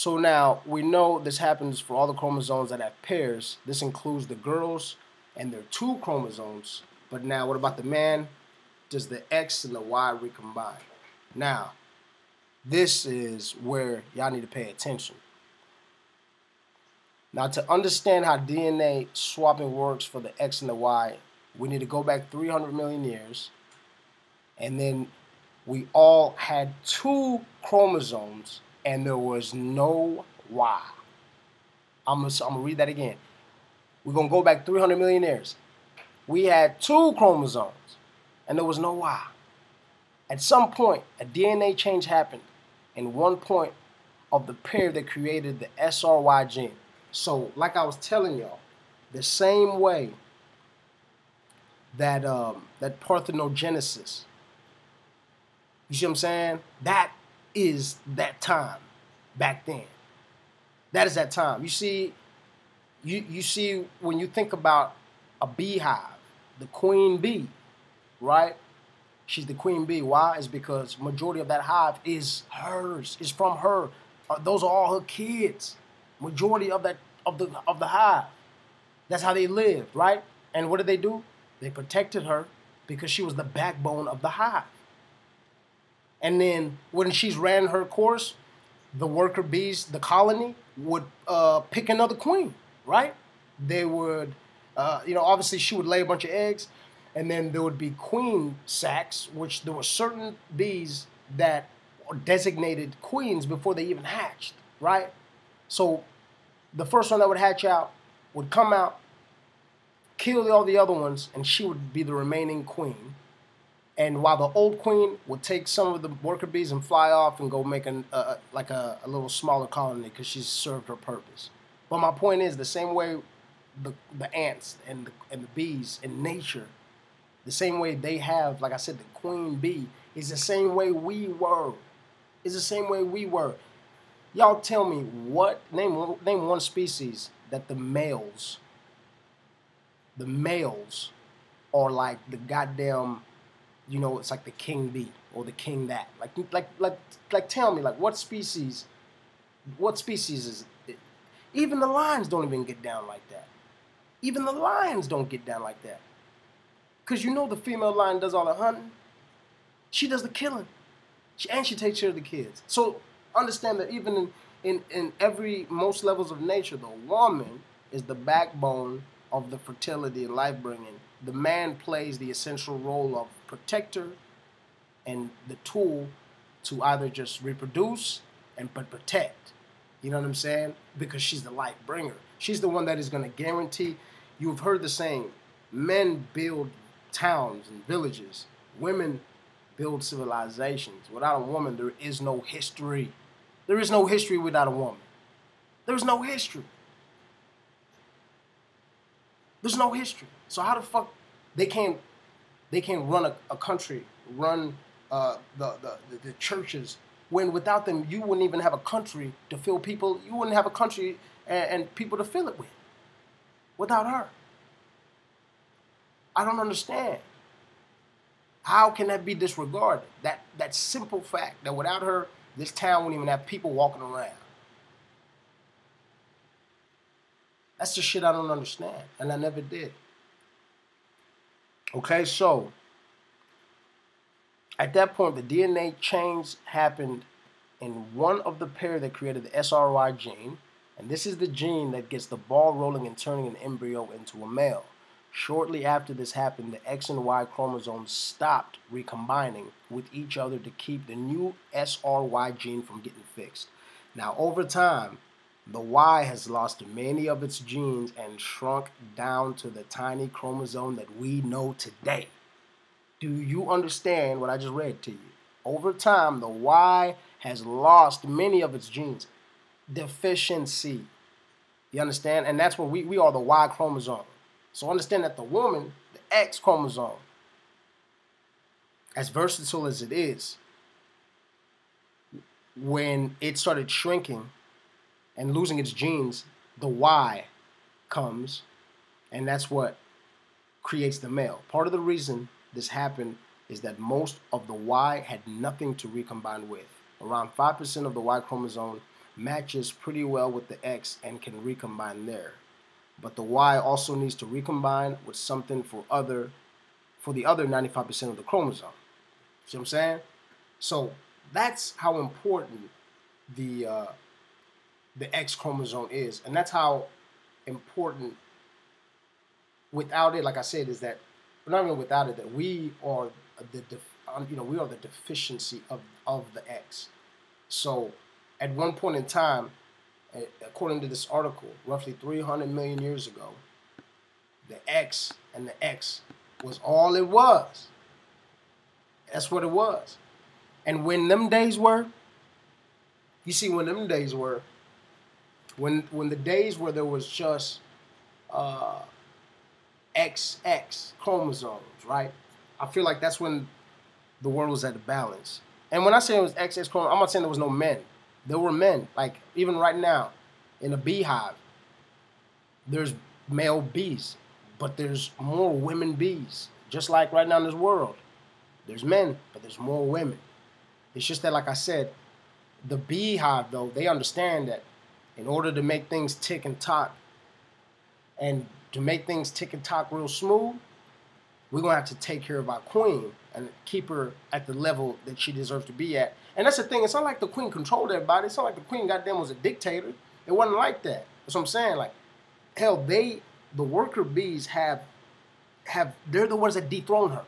now we know this happens for all the chromosomes that have pairs. This includes the girls and their 2 chromosomes. But now what about the man? Does the X and the Y recombine? Now, this is where y'all need to pay attention. Now, to understand how DNA swapping works for the X and the Y, we need to go back 300 million years And then we all had 2 chromosomes, and there was no Y. I'm gonna read that again. We're gonna go back 300 million years. We had 2 chromosomes, and there was no Y. At some point, a DNA change happened in one point of the pair that created the SRY gene. So, like I was telling y'all, the same way that that parthenogenesis, you see what I'm saying? That is that time back then. That is that time. You see, you see when you think about a beehive, the queen bee, right? She's the queen bee. Why? Is because majority of that hive is hers, is from her. Those are all her kids. Majority of the hive. That's how they lived, right? And what did they do? They protected her because she was the backbone of the hive. And then when she's ran her course, the worker bees, the colony, would pick another queen, right? They would, obviously she would lay a bunch of eggs, and then there would be queen sacs, which there were certain bees that are designated queens before they even hatched, right? So the first one that would hatch out would come out, kill all the other ones, and she would be the remaining queen. And while the old queen would take some of the worker bees and fly off and go make a little smaller colony because she's served her purpose. But my point is, the same way the ants and the bees in nature, the same way they have, like I said, the queen bee, is the same way we were. It's the same way we were. Y'all tell me name one species that the males are like the goddamn, it's like the king bee or the king that. Like tell me, like what species is it? Even the lions don't even get down like that. Even the lions don't get down like that. Because the female lion does all the hunting. She does the killing. She takes care of the kids. So understand that even in most levels of nature, the woman is the backbone of the fertility and life bringing. The man plays the essential role of protector and the tool to either just reproduce but protect. You know what I'm saying? Because she's the life bringer. She's the one that is going to guarantee. You've heard the saying, men build towns and villages. Women build civilizations. Without a woman, there is no history. There is no history without a woman. There's no history. There's no history. So how the fuck they can't run a country, run the churches, when without them you wouldn't even have a country to fill people. You wouldn't have a country and people to fill it with. Without her, I don't understand. How can that be disregarded? That simple fact that without her, this town wouldn't even have people walking around. That's the shit I don't understand, and I never did. Okay, so at that point, the DNA change happened in one of the pair that created the SRY gene, and this is the gene that gets the ball rolling and turning an embryo into a male. Shortly after this happened, the X and Y chromosomes stopped recombining with each other to keep the new SRY gene from getting fixed. Now, over time, the Y has lost many of its genes and shrunk down to the tiny chromosome that we know today. Do you understand what I just read to you? Over time, the Y has lost many of its genes. Deficiency. You understand? And that's what we are, the Y chromosome. So understand that the woman, the X chromosome, as versatile as it is, when it started shrinking and losing its genes, the Y comes, and that's what creates the male. Part of the reason this happened is that most of the Y had nothing to recombine with. Around 5% of the Y chromosome matches pretty well with the X and can recombine there. But the Y also needs to recombine with something for the other 95% of the chromosome. See what I'm saying? So that's how important the X chromosome is, and that's how important. Without it, like I said, is that not even without it, that we are we are the deficiency of the X. So at one point in time, according to this article, roughly 300 million years ago, the X and the X was all it was. That's what it was. And when them days were, you see, when them days were, when the days where there was just XX chromosomes, right? I feel like that's when the world was at a balance. And when I say it was XX chromosomes, I'm not saying there was no men. There were men. Like even right now, in a beehive, there's male bees, but there's more women bees. Just like right now in this world, there's men, but there's more women. It's just that, like I said, the beehive, though, they understand that in order to make things tick and tock, and to make things tick and tock real smooth, we're going to have to take care of our queen and keep her at the level that she deserves to be at. And that's the thing. It's not like the queen controlled everybody. It's not like the queen goddamn was a dictator. It wasn't like that. That's what I'm saying. Like, hell, the worker bees they're the ones that dethrone her.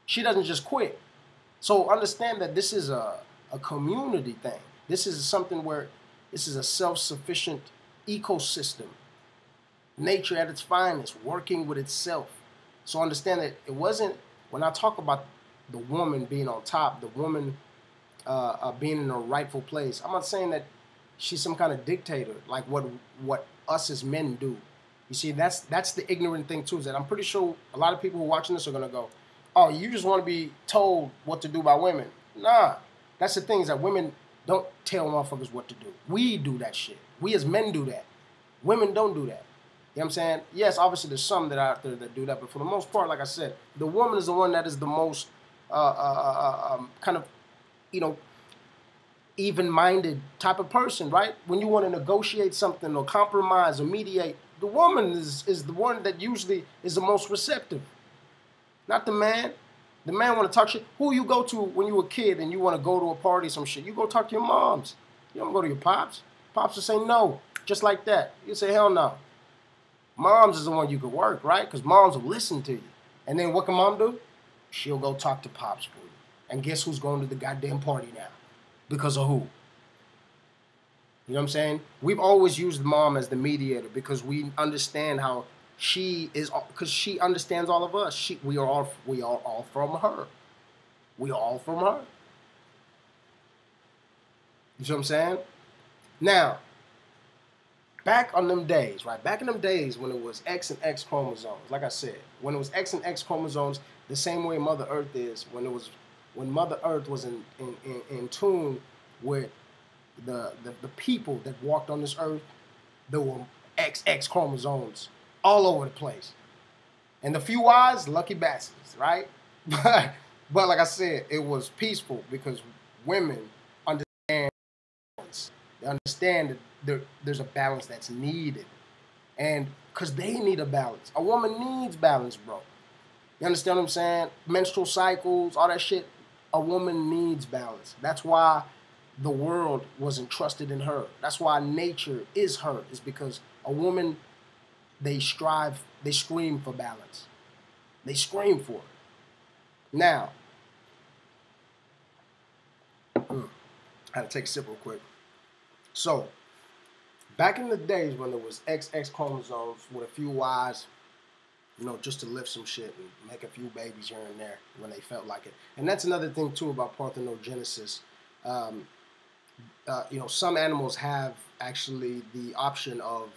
She doesn't just quit. So understand that this is a community thing. This is something where this is a self-sufficient ecosystem. Nature at its finest, working with itself. So understand that it wasn't, when I talk about the woman being on top, the woman being in her rightful place, I'm not saying that she's some kind of dictator, like what us as men do. You see, that's the ignorant thing too, is that I'm pretty sure a lot of people who are watching this are going to go, oh, you just want to be told what to do by women. Nah, that's the thing, is that women don't tell motherfuckers what to do. We do that shit. We as men do that. Women don't do that. You know what I'm saying? Yes, obviously there's some that are out there that do that, but for the most part, like I said, the woman is the one that is the most kind of, even-minded type of person, right? When you want to negotiate something or compromise or mediate, the woman is the one that usually is the most receptive, not the man. The man want to talk shit. Who you go to when you were a kid and you want to go to a party or some shit? You go talk to your moms. You don't go to your pops. Pops will say no, just like that. You say hell no. Moms is the one you could work, right? Because moms will listen to you. And then what can mom do? She'll go talk to pops for you. And guess who's going to the goddamn party now? Because of who? You know what I'm saying? We've always used mom as the mediator because we understand how she is, because she understands all of us. We are all from her. We are all from her. You see what I'm saying? Now, back on them days, right? Back in them days when it was X and X chromosomes, like I said, when it was X and X chromosomes, the same way Mother Earth is, when Mother Earth was in tune with the people that walked on this earth, there were XX chromosomes all over the place. And the few eyes, lucky bastards, right? But like I said, it was peaceful because women understand balance. They understand that there's a balance that's needed. And because they need a balance. A woman needs balance, bro. You understand what I'm saying? Menstrual cycles, all that shit. A woman needs balance. That's why the world was entrusted in her. That's why nature is her. It's because a woman, they scream for balance. They scream for it. Now, I had to take a sip real quick. So, back in the days when there was XX chromosomes with a few Ys, just to lift some shit and make a few babies here and there when they felt like it. And that's another thing too about parthenogenesis. Some animals have actually the option of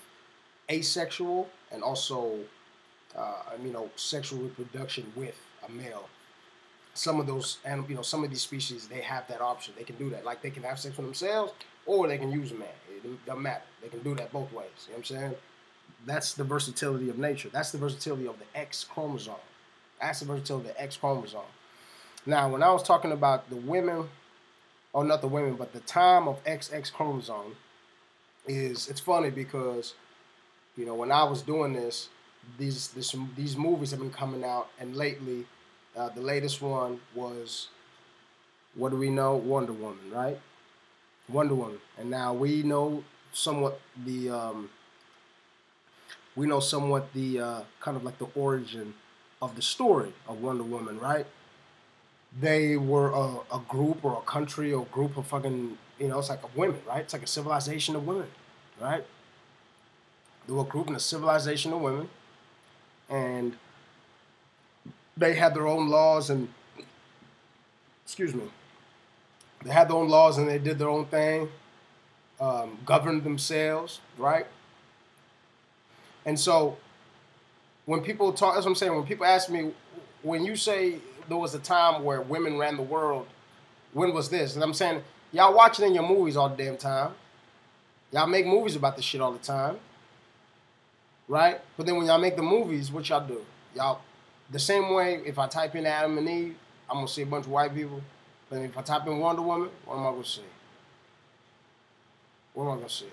asexual and also, sexual reproduction with a male. Some of those animals, some of these species, they have that option. They can do that. Like they can have sex with themselves or they can use a man. It doesn't matter. They can do that both ways. You know what I'm saying? That's the versatility of nature. That's the versatility of the X chromosome. That's the versatility of the X chromosome. Now, when I was talking about the women, or not the women, but the time of XX chromosome, it's funny because, when I was doing this, these movies have been coming out, and lately, the latest one was, what do we know? Wonder Woman, right? Wonder Woman. And now we know somewhat the kind of like the origin of the story of Wonder Woman, right? they were a group or a country or a group of fucking, you know, it's like a women, right? It's like a civilization of women, right? They were a group and a civilization of women, and they had their own laws and, excuse me, they had their own laws and they did their own thing, governed themselves, right? And so when people talk, that's what I'm saying, when people ask me, when you say there was a time where women ran the world, when was this? And I'm saying, y'all watch it in your movies all the damn time. Y'all make movies about this shit all the time, right? But then when y'all make the movies, what y'all do? Y'all, the same way, if I type in Adam and Eve, I'm going to see a bunch of white people. But if I type in Wonder Woman, what am I going to see? What am I going to see?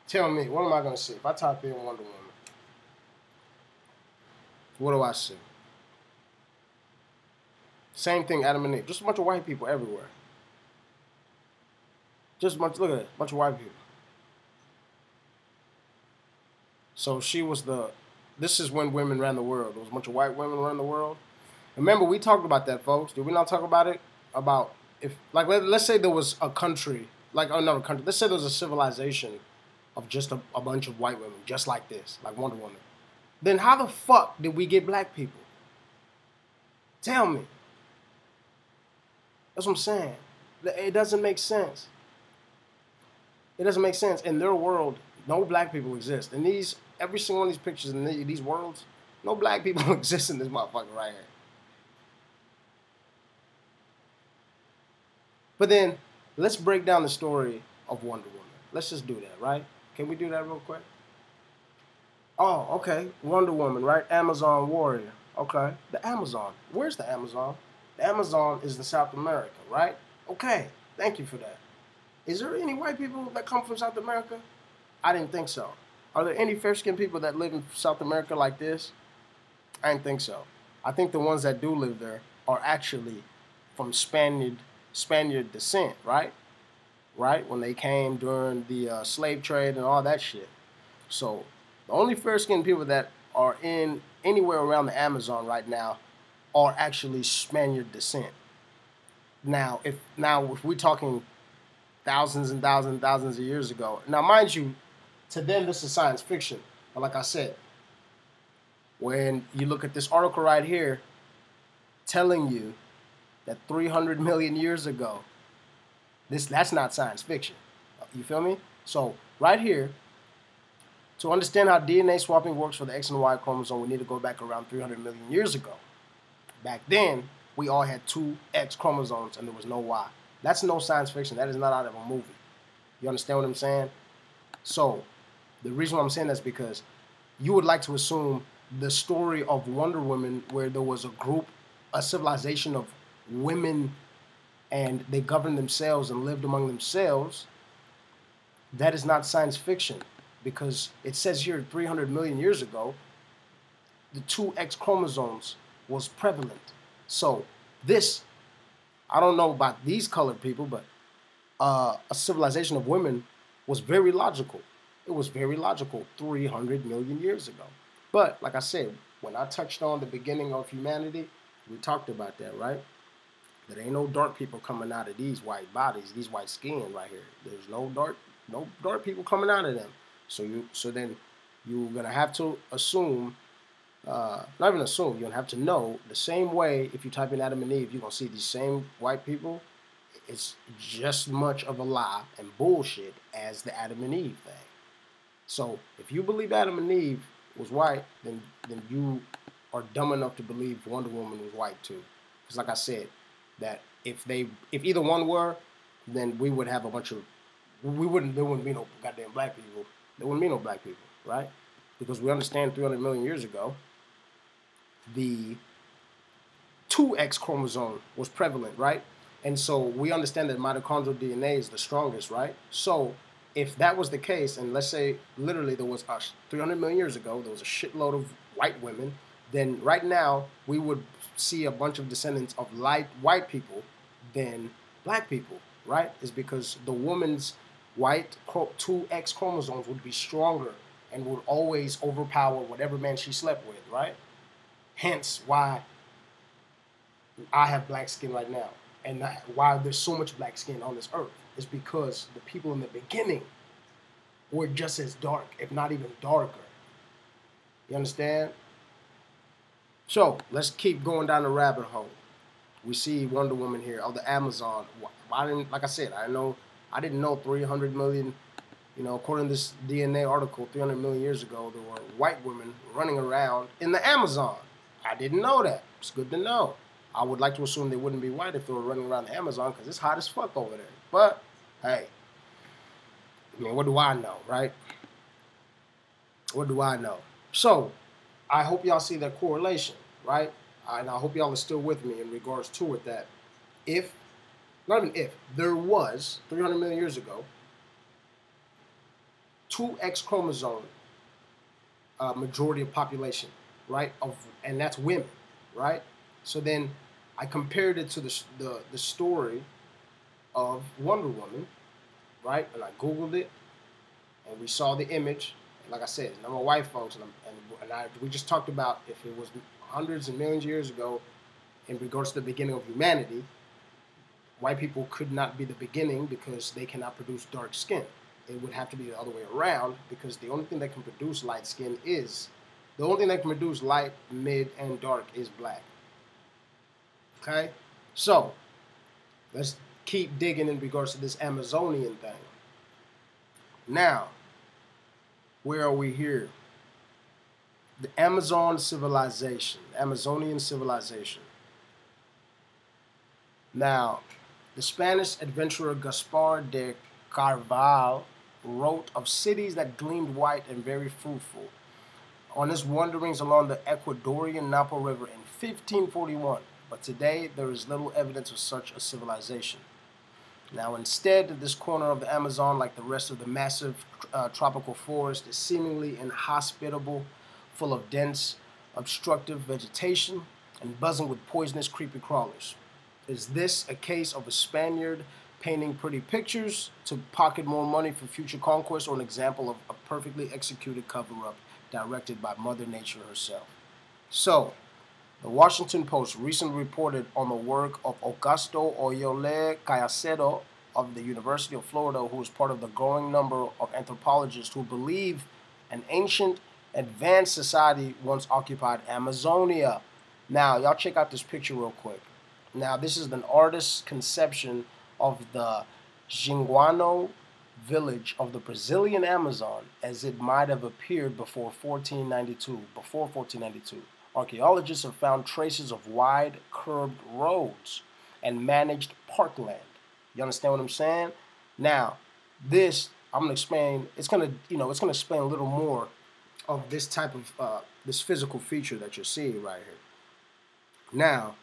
Tell me, what am I going to see? If I type in Wonder Woman, what do I see? Same thing, Adam and Eve. Just a bunch of white people everywhere. Just a bunch, look at it, a bunch of white people. So she was this is when women ran the world. There was a bunch of white women ran the world. Remember, we talked about that, folks. Did we not talk about it? About if, like, let's say there was a country, like another country. Let's say there was a civilization of just a bunch of white women, just like this, like Wonder Woman. Then how the fuck did we get black people? Tell me. That's what I'm saying. It doesn't make sense. It doesn't make sense. In their world, no black people exist. In every single one of these pictures in these worlds, no black people exist in this motherfucker right here. But then, let's break down the story of Wonder Woman. Let's just do that, right? Can we do that real quick? Oh, okay. Wonder Woman, right? Amazon warrior. Okay. The Amazon. Where's the Amazon? The Amazon is in South America, right? Okay. Thank you for that. Is there any white people that come from South America? I didn't think so. Are there any fair-skinned people that live in South America like this? I didn't think so. I think the ones that do live there are actually from Spaniard descent, right? Right? When they came during the slave trade and all that shit. So the only fair-skinned people that are in anywhere around the Amazon right now are actually Spaniard descent. Now, if we're talking thousands and thousands and thousands of years ago, now mind you, to them this is science fiction. But like I said, when you look at this article right here, telling you that 300 million years ago, that's not science fiction. You feel me? So right here, to understand how DNA swapping works for the X and Y chromosome, we need to go back around 300 million years ago. Back then, we all had two X chromosomes and there was no Y. That's no science fiction. That is not out of a movie. You understand what I'm saying? So the reason why I'm saying that is because you would like to assume the story of Wonder Woman, where there was a group, a civilization of women, and they governed themselves and lived among themselves. That is not science fiction, because it says here 300 million years ago, the two X chromosomes was prevalent. So this, I don't know about these colored people, but a civilization of women was very logical. It was very logical 300 million years ago. But like I said, when I touched on the beginning of humanity, we talked about that, right? There ain't no dark people coming out of these white bodies, these white skin right here. There's no dark people coming out of them. So then you're gonna have to assume, not even assume, you're gonna have to know the same way. If you type in Adam and Eve, you're gonna see these same white people. It's just much of a lie and bullshit as the Adam and Eve thing. So if you believe Adam and Eve was white, then you are dumb enough to believe Wonder Woman was white too. Because like I said, that if either one were, then we would have a bunch of, there wouldn't be no goddamn black people. There wouldn't be no black people, right? Because we understand 300 million years ago, the 2X chromosome was prevalent, right? And so we understand that mitochondrial DNA is the strongest, right? So if that was the case, and let's say literally there was 300 million years ago, there was a shitload of white women, then right now we would see a bunch of descendants of white people than black people, right? Is because the woman's white 2X chromosomes would be stronger and would always overpower whatever man she slept with, right? Hence why I have black skin right now. And why there's so much black skin on this earth is because the people in the beginning were just as dark, if not even darker. You understand? So let's keep going down the rabbit hole. We see Wonder Woman here, the Amazon. I didn't, like I said, I didn't know 300 million. You know, according to this DNA article, 300 million years ago, there were white women running around in the Amazon. I didn't know that. It's good to know. I would like to assume they wouldn't be white if they were running around the Amazon because it's hot as fuck over there. But, hey, I mean, what do I know, right? What do I know? So, I hope y'all see that correlation, right? And I hope y'all are still with me in regards to it that if, not even if, there was 300 million years ago, two X chromosome majority of population, right? And that's women, right? So then I compared it to the story of Wonder Woman, right? And I Googled it, and we saw the image. Like I said, number of white folks, we just talked about if it was hundreds and millions of years ago, in regards to the beginning of humanity, white people could not be the beginning because they cannot produce dark skin. It would have to be the other way around because the only thing that can produce light skin is, the only thing that can produce light, mid, and dark is black. Okay? So, let's keep digging in regards to this Amazonian thing. Now, where are we here? The Amazon civilization, Amazonian civilization. Now, the Spanish adventurer Gaspar de Carval wrote of cities that gleamed white and very fruitful on his wanderings along the Ecuadorian Napo River in 1541. But today, there is little evidence of such a civilization. Now, instead, this corner of the Amazon, like the rest of the massive tropical forest, is seemingly inhospitable, full of dense, obstructive vegetation, and buzzing with poisonous creepy crawlers. Is this a case of a Spaniard painting pretty pictures to pocket more money for future conquest, or an example of a perfectly executed cover-up directed by Mother Nature herself? So, the Washington Post recently reported on the work of Augusto Oyole Caicedo of the University of Florida, who is part of the growing number of anthropologists who believe an ancient, advanced society once occupied Amazonia. Now, y'all check out this picture real quick. Now, this is an artist's conception of the Jinguano village of the Brazilian Amazon as it might have appeared before 1492. Archaeologists have found traces of wide, curved roads and managed parkland. You understand what I'm saying? Now, this I'm gonna explain. It's gonna explain a little more of this type of this physical feature that you're seeing right here. Now,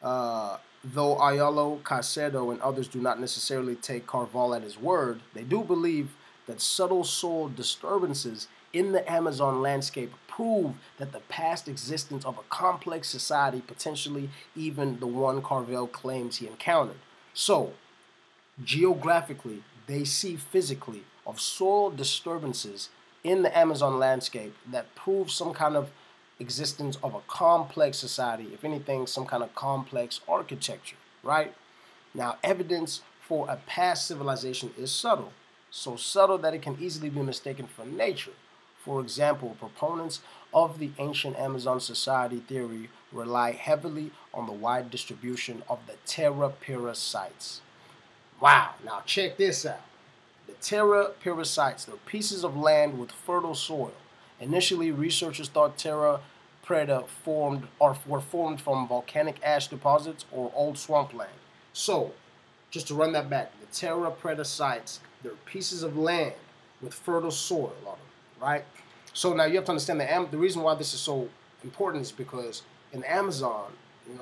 though Ayalo Caicedo and others do not necessarily take Carval at his word, they do believe that subtle soil disturbances in the Amazon landscape prove that the past existence of a complex society, potentially even the one Carvel claims he encountered. So, geographically, they see physically of soil disturbances in the Amazon landscape that prove some kind of existence of a complex society, if anything, some kind of complex architecture, right? Now, evidence for a past civilization is subtle, so subtle that it can easily be mistaken for nature. For example, proponents of the ancient Amazon society theory rely heavily on the wide distribution of the Terra Pura sites. Wow, now check this out. The Terra Pura sites, they're pieces of land with fertile soil. Initially, researchers thought Terra Pura were formed from volcanic ash deposits or old swampland. So, just to run that back, the Terra Pura sites, they're pieces of land with fertile soil on them, right? So now you have to understand the reason why this is so important is because in the Amazon,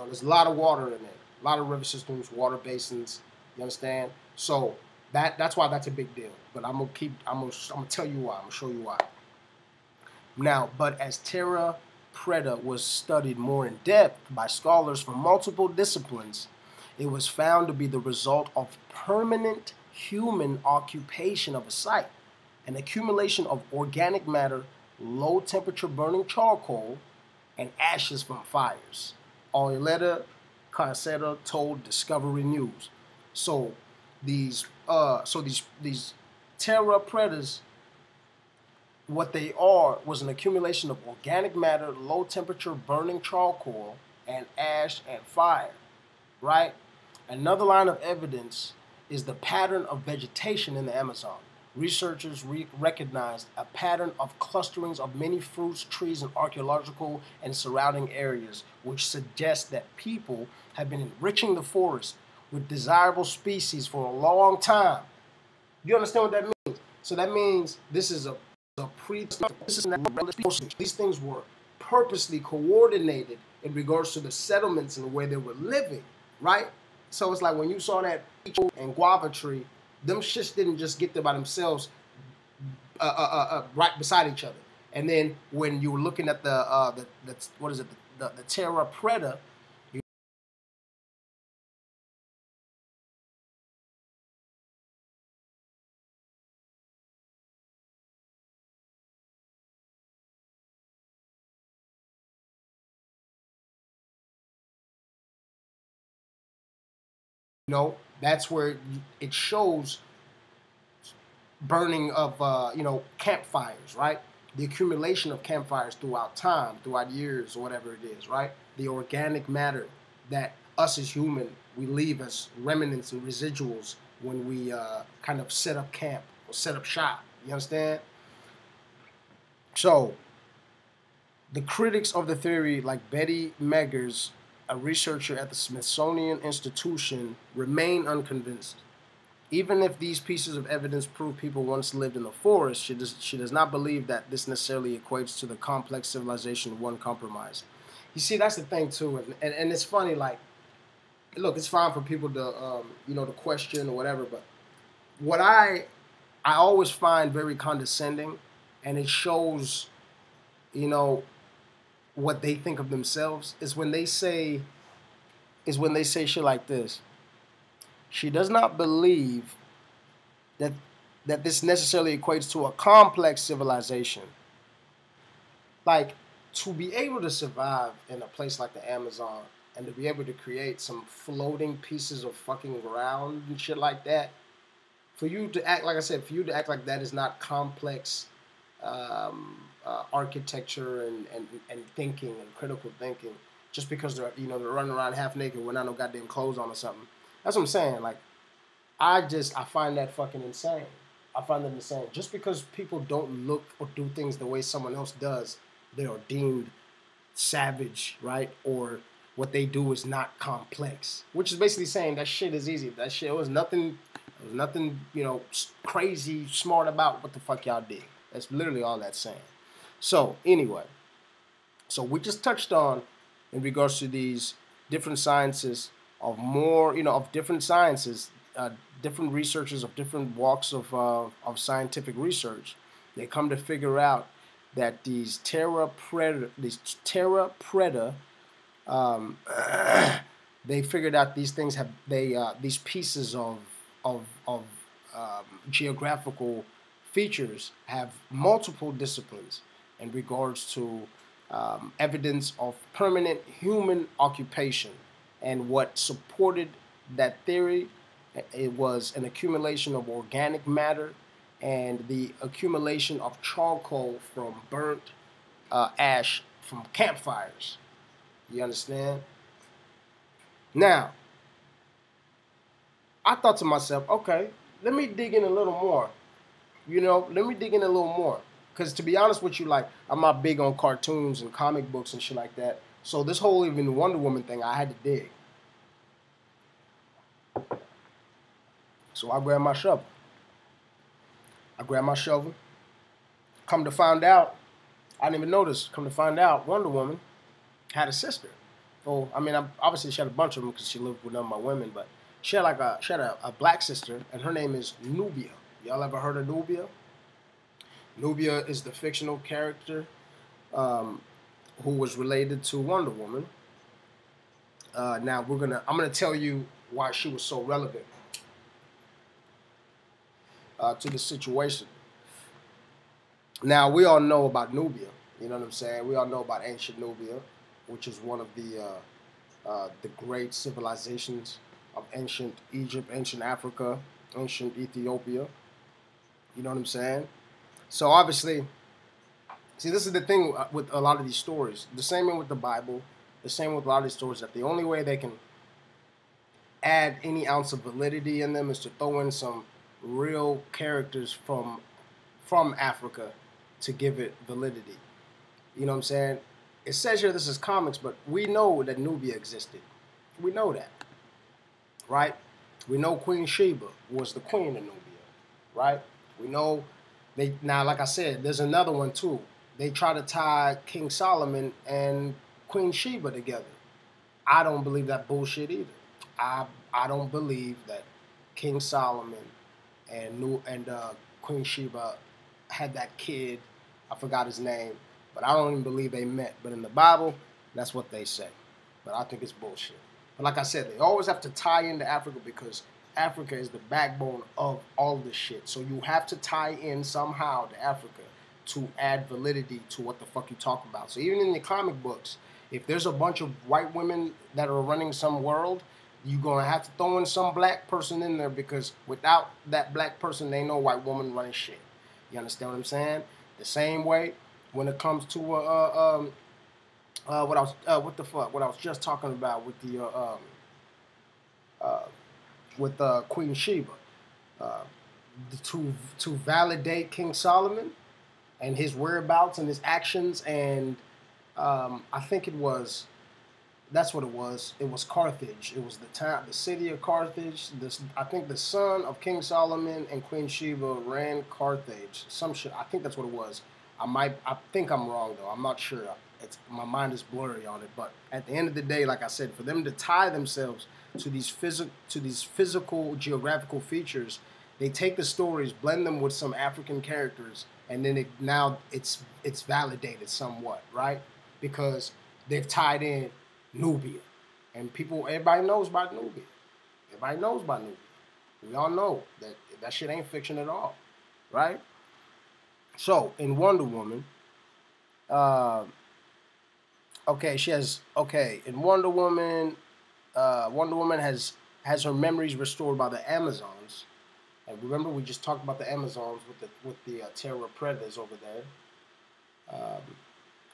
there's a lot of water in there, a lot of river systems, water basins. You understand? So that's why that's a big deal. But I'm gonna tell you why. I'm gonna show you why. Now, but as Terra Pura was studied more in depth by scholars from multiple disciplines, it was found to be the result of permanent human occupation of a site, an accumulation of organic matter, low temperature burning charcoal, and ashes from fires. Oyoleta Carceta told Discovery News. So these terra predators, what they are was an accumulation of organic matter, low temperature burning charcoal, and ash and fire, right? Another line of evidence is the pattern of vegetation in the Amazon. Researchers recognized a pattern of clusterings of many fruits, trees, and archaeological and surrounding areas, which suggests that people have been enriching the forest with desirable species for a long time. You understand what that means? So that means this is these things were purposely coordinated in regards to the settlements and where they were living, right? So it's like when you saw that peach and guava tree, them shits didn't just get there by themselves, right beside each other. And then when you were looking at the what is it, the terra preta, that's where it shows burning of campfires, right? The accumulation of campfires throughout time, throughout years, or whatever it is, right? The organic matter that us as human we leave as remnants and residuals when we kind of set up camp or set up shop. You understand? So the critics of the theory, like Betty Meggers, a researcher at the Smithsonian Institution, remain unconvinced. Even if these pieces of evidence prove people once lived in the forest, she does not believe that this necessarily equates to the complex civilization one compromised. You see, that's the thing too, and it's funny. Like, look, it's fine for people to to question or whatever, but what I always find very condescending, and it shows, what they think of themselves is when they say shit like this. She does not believe that this necessarily equates to a complex civilization. Like, to be able to survive in a place like the Amazon and to be able to create some floating pieces of fucking ground and shit like that, for you to act, like I said, for you to act like that is not complex architecture and thinking and critical thinking, just because they're running around half naked with not no goddamn clothes on or something. That's what I'm saying. Like, I find that fucking insane. I find that insane. Just because people don't look or do things the way someone else does, they are deemed savage, right? Or what they do is not complex, which is basically saying that shit is easy. That shit was nothing. There was nothing, crazy smart about what the fuck y'all did. That's literally all that's saying. So anyway, so we just touched on in regards to these different sciences of different sciences, different researchers of different walks of scientific research. They come to figure out that these terra preta, they figured out these things have these pieces of geographical features have multiple disciplines in regards to evidence of permanent human occupation. And what supported that theory, it was an accumulation of organic matter and the accumulation of charcoal from burnt ash from campfires. You understand? Now, I thought to myself, okay, let me dig in a little more. Let me dig in a little more. Because to be honest with you, like, I'm not big on cartoons and comic books and shit like that. So this whole even Wonder Woman thing, I had to dig. So I grabbed my shovel. Come to find out, I didn't even notice. Come to find out, Wonder Woman had a sister. Well, I mean, obviously she had a bunch of them because she lived with none of my women, but she had a black sister, and her name is Nubia. Y'all ever heard of Nubia? Nubia is the fictional character who was related to Wonder Woman. Now I'm gonna tell you why she was so relevant to the situation. Now, we all know about Nubia. You know what I'm saying? We all know about ancient Nubia, which is one of the the great civilizations of ancient Egypt, ancient Africa, ancient Ethiopia. You know what I'm saying? So obviously, see, this is the thing with a lot of these stories. The same way with the Bible, the same with a lot of these stories, that the only way they can add any ounce of validity in them is to throw in some real characters from Africa to give it validity. You know what I'm saying? It says here this is comics, but we know that Nubia existed. We know that, right? We know Queen Sheba was the queen of Nubia, right? We know they now, like I said, there's another one too. They try to tie King Solomon and Queen Sheba together. I don't believe that bullshit either. I don't believe that King Solomon and Queen Sheba had that kid. I forgot his name, but I don't even believe they met. But in the Bible, that's what they say. But I think it's bullshit. But like I said, they always have to tie into Africa because Africa is the backbone of all this shit. So you have to tie in somehow to Africa to add validity to what the fuck you talk about. So even in the comic books, if there's a bunch of white women that are running some world, you're going to have to throw in some black person in there because without that black person, there ain't no white woman running shit. You understand what I'm saying? The same way when it comes to what I was just talking about with Queen Sheba, uh, to validate King Solomon and his whereabouts and his actions, and I think that's what it was. It was Carthage. It was the city of Carthage. I think the son of King Solomon and Queen Sheba ran Carthage. Some shit. I think that's what it was. I think I'm wrong though. I'm not sure. My mind is blurry on it. But at the end of the day, like I said, for them to tie themselves to these physical geographical features, they take the stories, blend them with some African characters, and then it's validated somewhat, right? Because they've tied in Nubia, and everybody knows about Nubia. Everybody knows about Nubia. We all know that shit ain't fiction at all, right? So in Wonder Woman, in Wonder Woman, Wonder Woman has her memories restored by the Amazons. And remember, we just talked about the Amazons with the terror predators over there.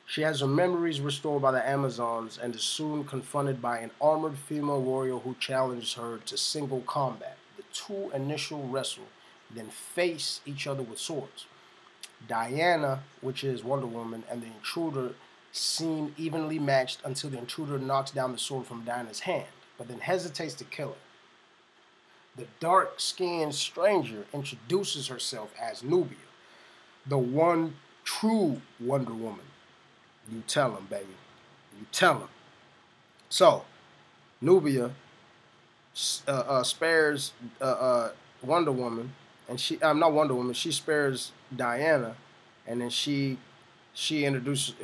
She has her memories restored by the Amazons and is soon confronted by an armored female warrior who challenges her to single combat. The two initial wrestle, then face each other with swords. Diana, which is Wonder Woman, and the intruder seem evenly matched until the intruder knocks down the sword from Diana's hand, but then hesitates to kill her. The dark-skinned stranger introduces herself as Nubia, the one true Wonder Woman. You tell him, baby. You tell him. So, Nubia spares Wonder Woman, and not Wonder Woman. She spares Diana, and then she introduces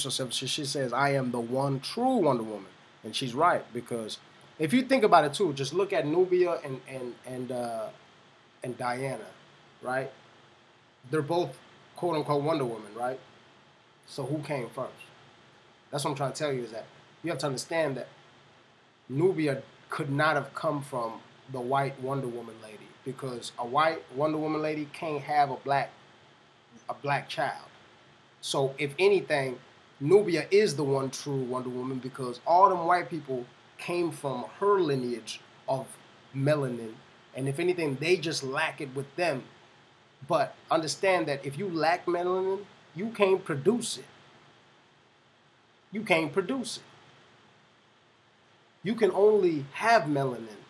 herself. She says, "I am the one true Wonder Woman," and she's right, because if you think about it too, just look at Nubia and Diana, right? They're both quote unquote Wonder Woman, right? So who came first? That's what I'm trying to tell you, is that you have to understand that Nubia could not have come from the white Wonder Woman lady, because a white Wonder Woman lady can't have a black child. So if anything, Nubia is the one true Wonder Woman, because all them white people came from her lineage of melanin, and if anything, they just lack it with them. But understand that if you lack melanin, you can't produce it. You can't produce it. You can only have melanin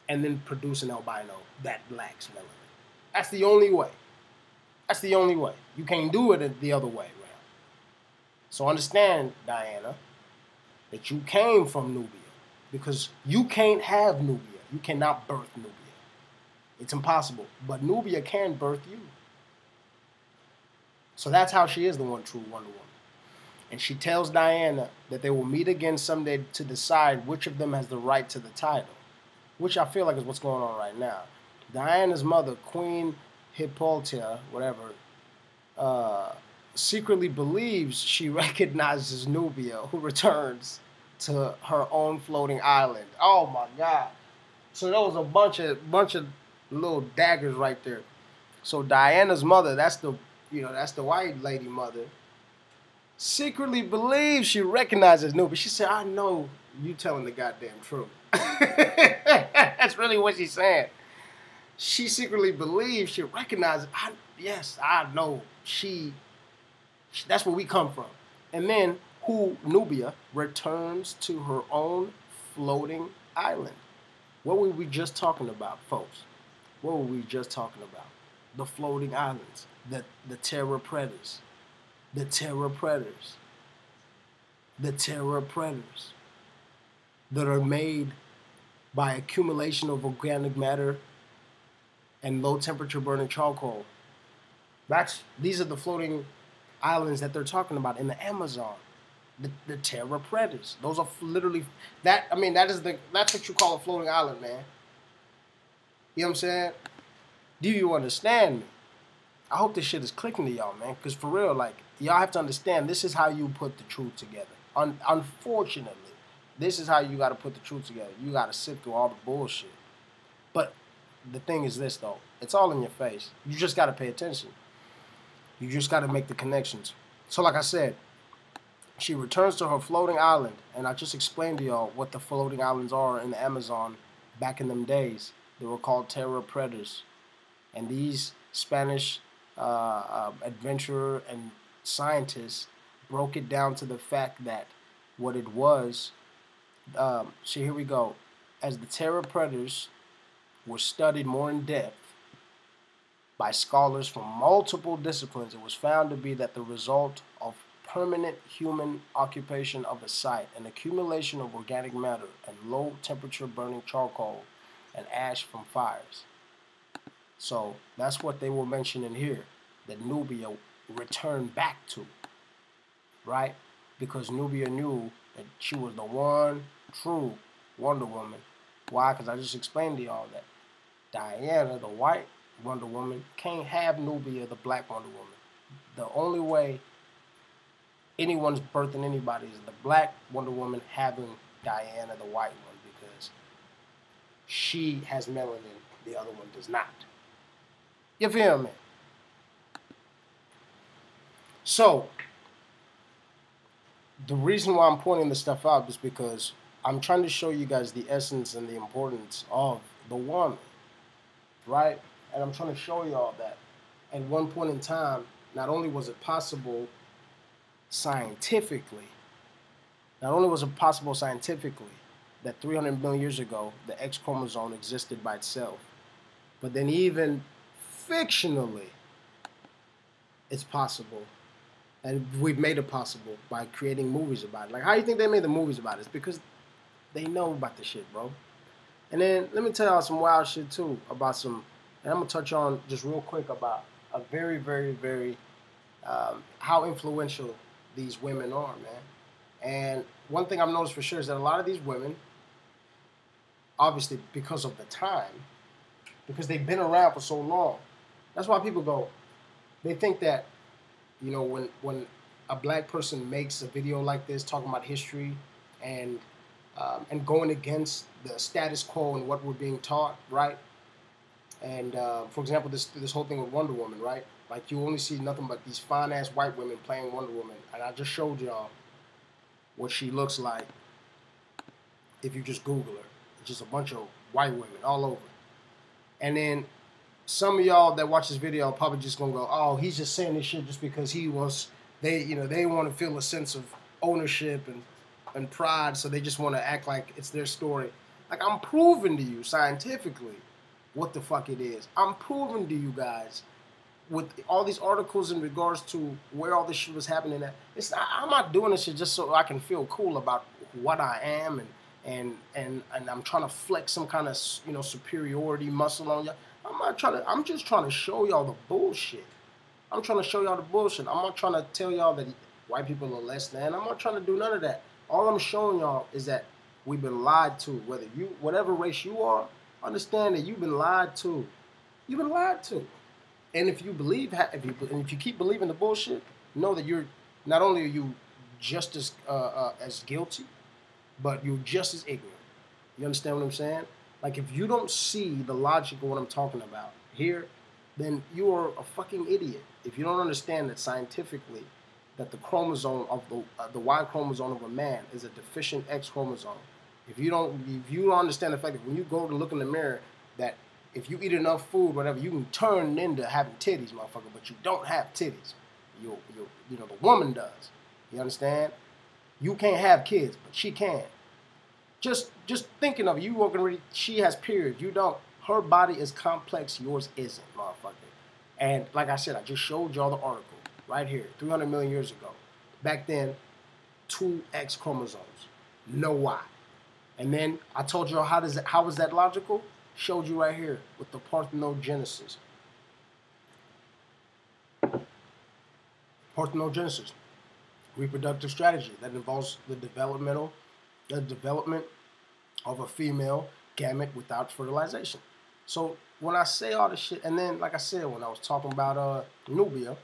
and then produce an albino that lacks melanin. That's the only way. That's the only way. You can't do it the other way around. So understand, Diana, that you came from Nubia, because you can't have Nubia. You cannot birth Nubia. It's impossible. But Nubia can birth you. So that's how she is the one true Wonder Woman. And she tells Diana that they will meet again someday to decide which of them has the right to the title, which I feel like is what's going on right now. Diana's mother, Queen Hippolyta, whatever, secretly believes she recognizes Nubia, who returns to her own floating island. Oh my God. So there was a bunch of little daggers right there. So Diana's mother, that's the white lady mother, secretly believes she recognizes Nubia. She said, I know you telling the goddamn truth. That's really what she's saying. She secretly believes she recognizes, yes, I know that's where we come from. And then Nubia returns to her own floating island. What were we just talking about, folks? What were we just talking about? The floating islands, the terror predators. The terror predators. The terror predators that are made by accumulation of organic matter and low temperature burning charcoal. These are the floating islands that they're talking about in the Amazon. The terror predators. Those are literally that's what you call a floating island, man. You know what I'm saying? Do you understand me? I hope this shit is clicking to y'all, man. Because for real, like, y'all have to understand, this is how you put the truth together. Unfortunately, this is how you got to put the truth together. You got to sift through all the bullshit. But the thing is this, though. It's all in your face. You just got to pay attention. You just got to make the connections. So like I said, she returns to her floating island. And I just explained to y'all what the floating islands are in the Amazon back in them days. They were called terror predators. And these Spanish adventurer and scientists broke it down to the fact that what it was, so here we go, as the terror predators were studied more in depth by scholars from multiple disciplines, it was found to be that the result of permanent human occupation of a site, an accumulation of organic matter and low temperature burning charcoal and ash from fires. So that's what they were mentioning here, that Nubia returned back to, right? Because Nubia knew that she was the one true Wonder Woman. Why? Because I just explained to y'all that Diana, the white Wonder Woman, can't have Nubia, the black Wonder Woman. The only way anyone's birthing anybody is the black Wonder Woman having Diana, the white one, because she has melanin, the other one does not. You feel me? So, the reason why I'm pointing this stuff out is because I'm trying to show you guys the essence and the importance of the woman, right? And I'm trying to show y'all that at one point in time, not only was it possible scientifically, that 300 million years ago, the X chromosome existed by itself, but then even fictionally, it's possible. And we've made it possible by creating movies about it. Like, how do you think they made the movies about it? It's because they know about the shit, bro. And then, let me tell y'all some wild shit, too, about some, and I'm going to touch on just real quick about a very, very, very, how influential these women are, man. And one thing I've noticed for sure is that a lot of these women, obviously because of the time, because they've been around for so long, that's why people go, they think that, you know, when a black person makes a video like this talking about history and going against the status quo and what we're being taught, right? And for example, this whole thing with Wonder Woman, right? Like, you only see nothing but these fine ass white women playing Wonder Woman, and I just showed y'all what she looks like if you just Google her. It's just a bunch of white women all over. And then some of y'all that watch this video are probably just gonna go, oh, he's just saying this shit just because he wants, they want to feel a sense of ownership and pride, so they just want to act like it's their story. Like, I'm proving to you scientifically what the fuck it is. I'm proving to you guys with all these articles in regards to where all this shit was happening at. I'm not doing this shit just so I can feel cool about what I am and I'm trying to flex some kind of, superiority muscle on y'all. I'm just trying to show y'all the bullshit. I'm trying to show y'all the bullshit. I'm not trying to tell y'all that white people are less than. I'm not trying to do none of that. All I'm showing y'all is that we've been lied to. Whatever race you are, understand that you've been lied to. You've been lied to. And if you keep believing the bullshit, know that you're not only are you just as guilty, but you're just as ignorant. You understand what I'm saying? Like, if you don't see the logic of what I'm talking about here, then you are a fucking idiot. If you don't understand that scientifically, that the chromosome of the Y chromosome of a man is a deficient X chromosome. If you don't understand the fact that when you go to look in the mirror, that if you eat enough food, whatever, you can turn into having titties, motherfucker, but you don't have titties. You know, the woman does. You understand? You can't have kids, but she can. Just thinking of it, you walking already, she has periods. You don't. Her body is complex, yours isn't, motherfucker. And like I said, I just showed y'all the article right here, 300 million years ago. Back then, 2 X chromosomes, no Y. And then I told y'all how is that logical? Showed you right here with the parthenogenesis. Parthenogenesis, reproductive strategy that involves the development of a female gamete without fertilization. So when I say all this shit, and then like I said, when I was talking about Nubia,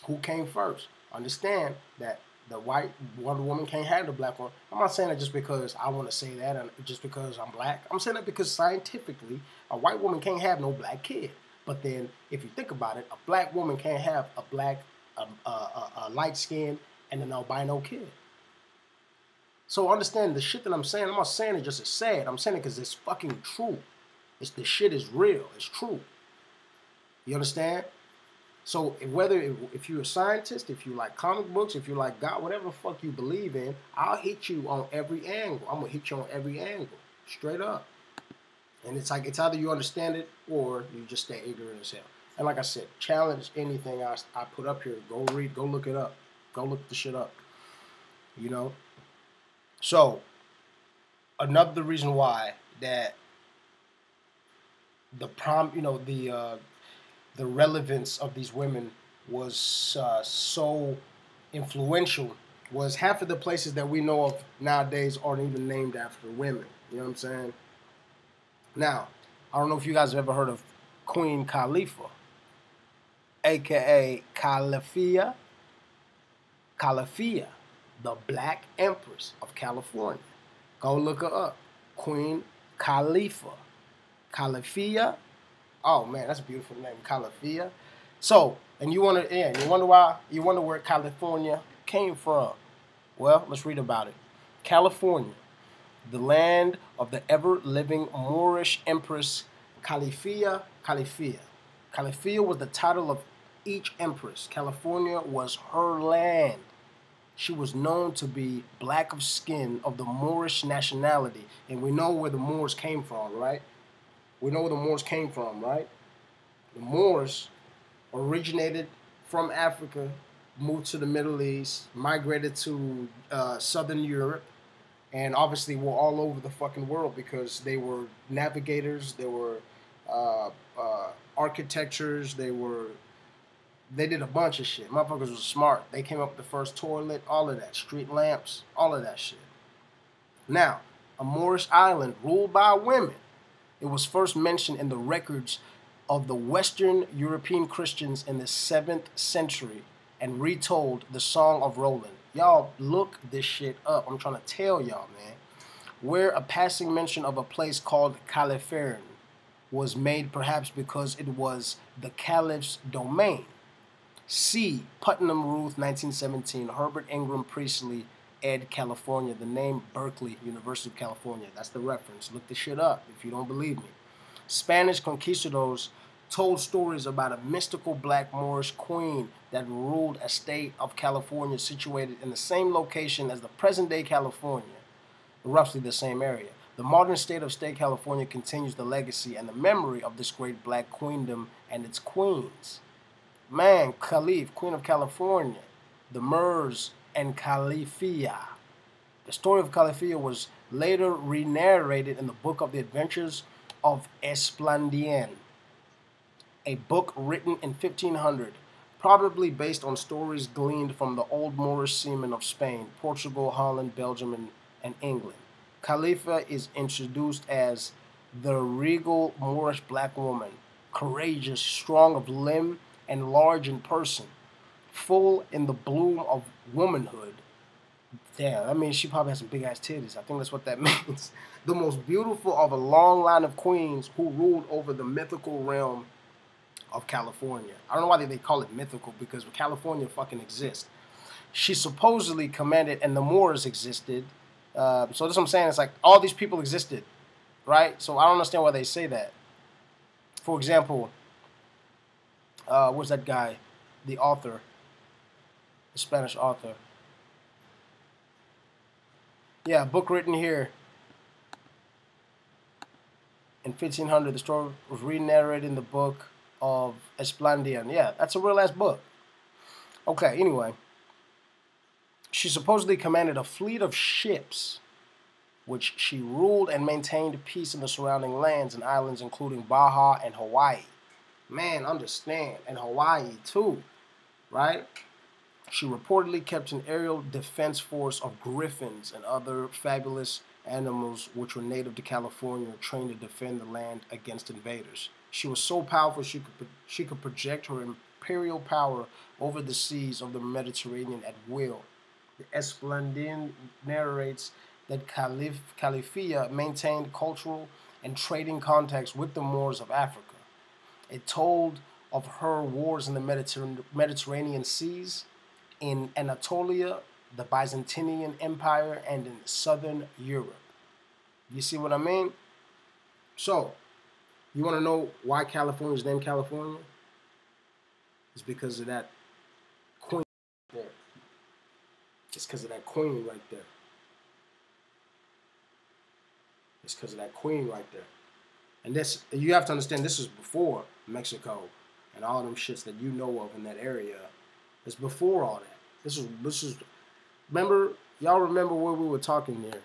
who came first, understand that the white woman can't have the black one. I'm not saying that just because I want to say that and just because I'm black. I'm saying that because scientifically, a white woman can't have no black kid. But then, if you think about it, a black woman can't have a light skin and an albino kid. So understand the shit that I'm saying. I'm not saying it just as sad. I'm saying it because it's fucking true. The shit is real. It's true. You understand? So if you're a scientist, if you like comic books, if you like God, whatever the fuck you believe in, I'll hit you on every angle. I'm gonna hit you on every angle, straight up. And it's like, it's either you understand it or you just stay ignorant as hell. And like I said, challenge anything I put up here. Go read, go look it up. Go look the shit up. You know? So, another reason why that the relevance of these women was so influential was half of the places that we know of nowadays aren't even named after women. You know what I'm saying? Now, I don't know if you guys have ever heard of Queen Khalifa, aka Califia, the Black Empress of California. Go look her up. Queen Califia. Oh man, that's a beautiful name, Califia. So, and you wonder where California came from. Well, let's read about it. California, the land of the ever-living Moorish Empress Califia. Califia was the title of each empress. California was her land. She was known to be black of skin, of the Moorish nationality. And we know where the Moors came from, right? We know where the Moors came from, right? The Moors originated from Africa, moved to the Middle East, migrated to Southern Europe, and obviously were all over the fucking world because they were navigators, they were architectures, they did a bunch of shit. Motherfuckers was smart. They came up with the first toilet, all of that, street lamps, all of that shit. Now, a Moorish island ruled by women. It was first mentioned in the records of the Western European Christians in the 7th century and retold the Song of Roland. Y'all look this shit up. I'm trying to tell y'all, man. Where a passing mention of a place called Califerne was made, perhaps because it was the caliph's domain. See Putnam Ruth, 1917, Herbert Ingram Priestley, ed. California, the name Berkeley, University of California. That's the reference. Look this shit up if you don't believe me. Spanish conquistadors told stories about a mystical black Moorish queen that ruled a state of California situated in the same location as the present-day California, roughly the same area. The modern state of California continues the legacy and the memory of this great black queendom and its queens. Man, Caliph, Queen of California, the Moors, and Califia. The story of Califia was later re-narrated in the book of the Adventures of Esplandian, a book written in 1500, probably based on stories gleaned from the old Moorish seamen of Spain, Portugal, Holland, Belgium, and England. Khalifa is introduced as the regal Moorish black woman, courageous, strong of limb, and large in person, full in the bloom of womanhood, Damn, I mean, she probably has some big ass titties. I think that's what that means. The most beautiful of a long line of queens who ruled over the mythical realm of California. I don't know why they call it mythical, because California fucking exists. She supposedly commanded, and the Moors existed. So that's what I'm saying. It's like all these people existed, right? So I don't understand why they say that. For example, what's that guy? The author, the Spanish author. Yeah, a book written here in 1500. The story was re-narrated in the book of Esplandian. Yeah, that's a real ass book. Okay, anyway. She supposedly commanded a fleet of ships, which she ruled and maintained peace in the surrounding lands and islands, including Baja and Hawaii. Man, understand, and Hawaii too, right? She reportedly kept an aerial defense force of griffins and other fabulous animals which were native to California, trained to defend the land against invaders. She was so powerful she could project her imperial power over the seas of the Mediterranean at will. The Esplandian narrates that Califia maintained cultural and trading contacts with the Moors of Africa. It told of her wars in the Mediterranean seas, in Anatolia, the Byzantine Empire, and in southern Europe. You see what I mean? So, you want to know why California is named California? It's because of that queen there. It's because of that queen right there. It's because of that queen right there. And this, you have to understand, this is before Mexico and all them shits that you know of in that area. It's before all that. This is. Y'all remember where we were talking here?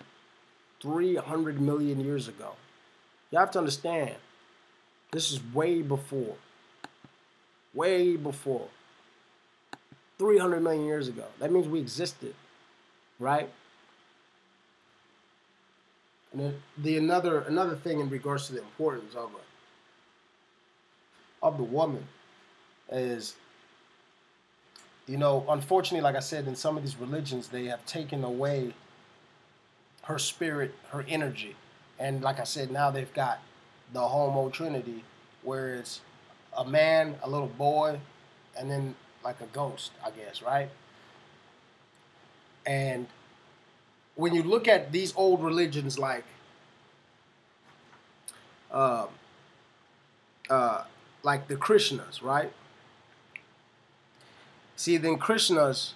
300 million years ago. You have to understand, this is way before. Way before. 300 million years ago. That means we existed, right? And another thing in regards to the importance of the woman is, you know, unfortunately, like I said, in some of these religions, they have taken away her spirit, her energy. And like I said, now they've got the homo trinity, where it's a man, a little boy, and then like a ghost, I guess, right? And when you look at these old religions like the Krishnas, right? See, then Krishnas,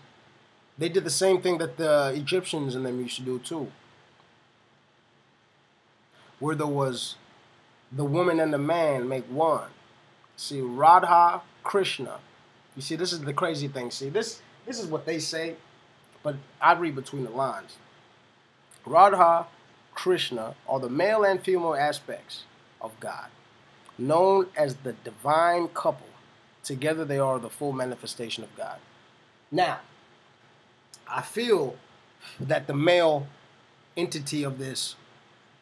they did the same thing that the Egyptians and them used to do too, where there was the woman and the man make one. See, Radha, Krishna. You see, this is the crazy thing. See, this is what they say, but I read between the lines. Radha, Krishna are the male and female aspects of God, known as the divine couple. Together they are the full manifestation of God. Now, I feel that the male entity of this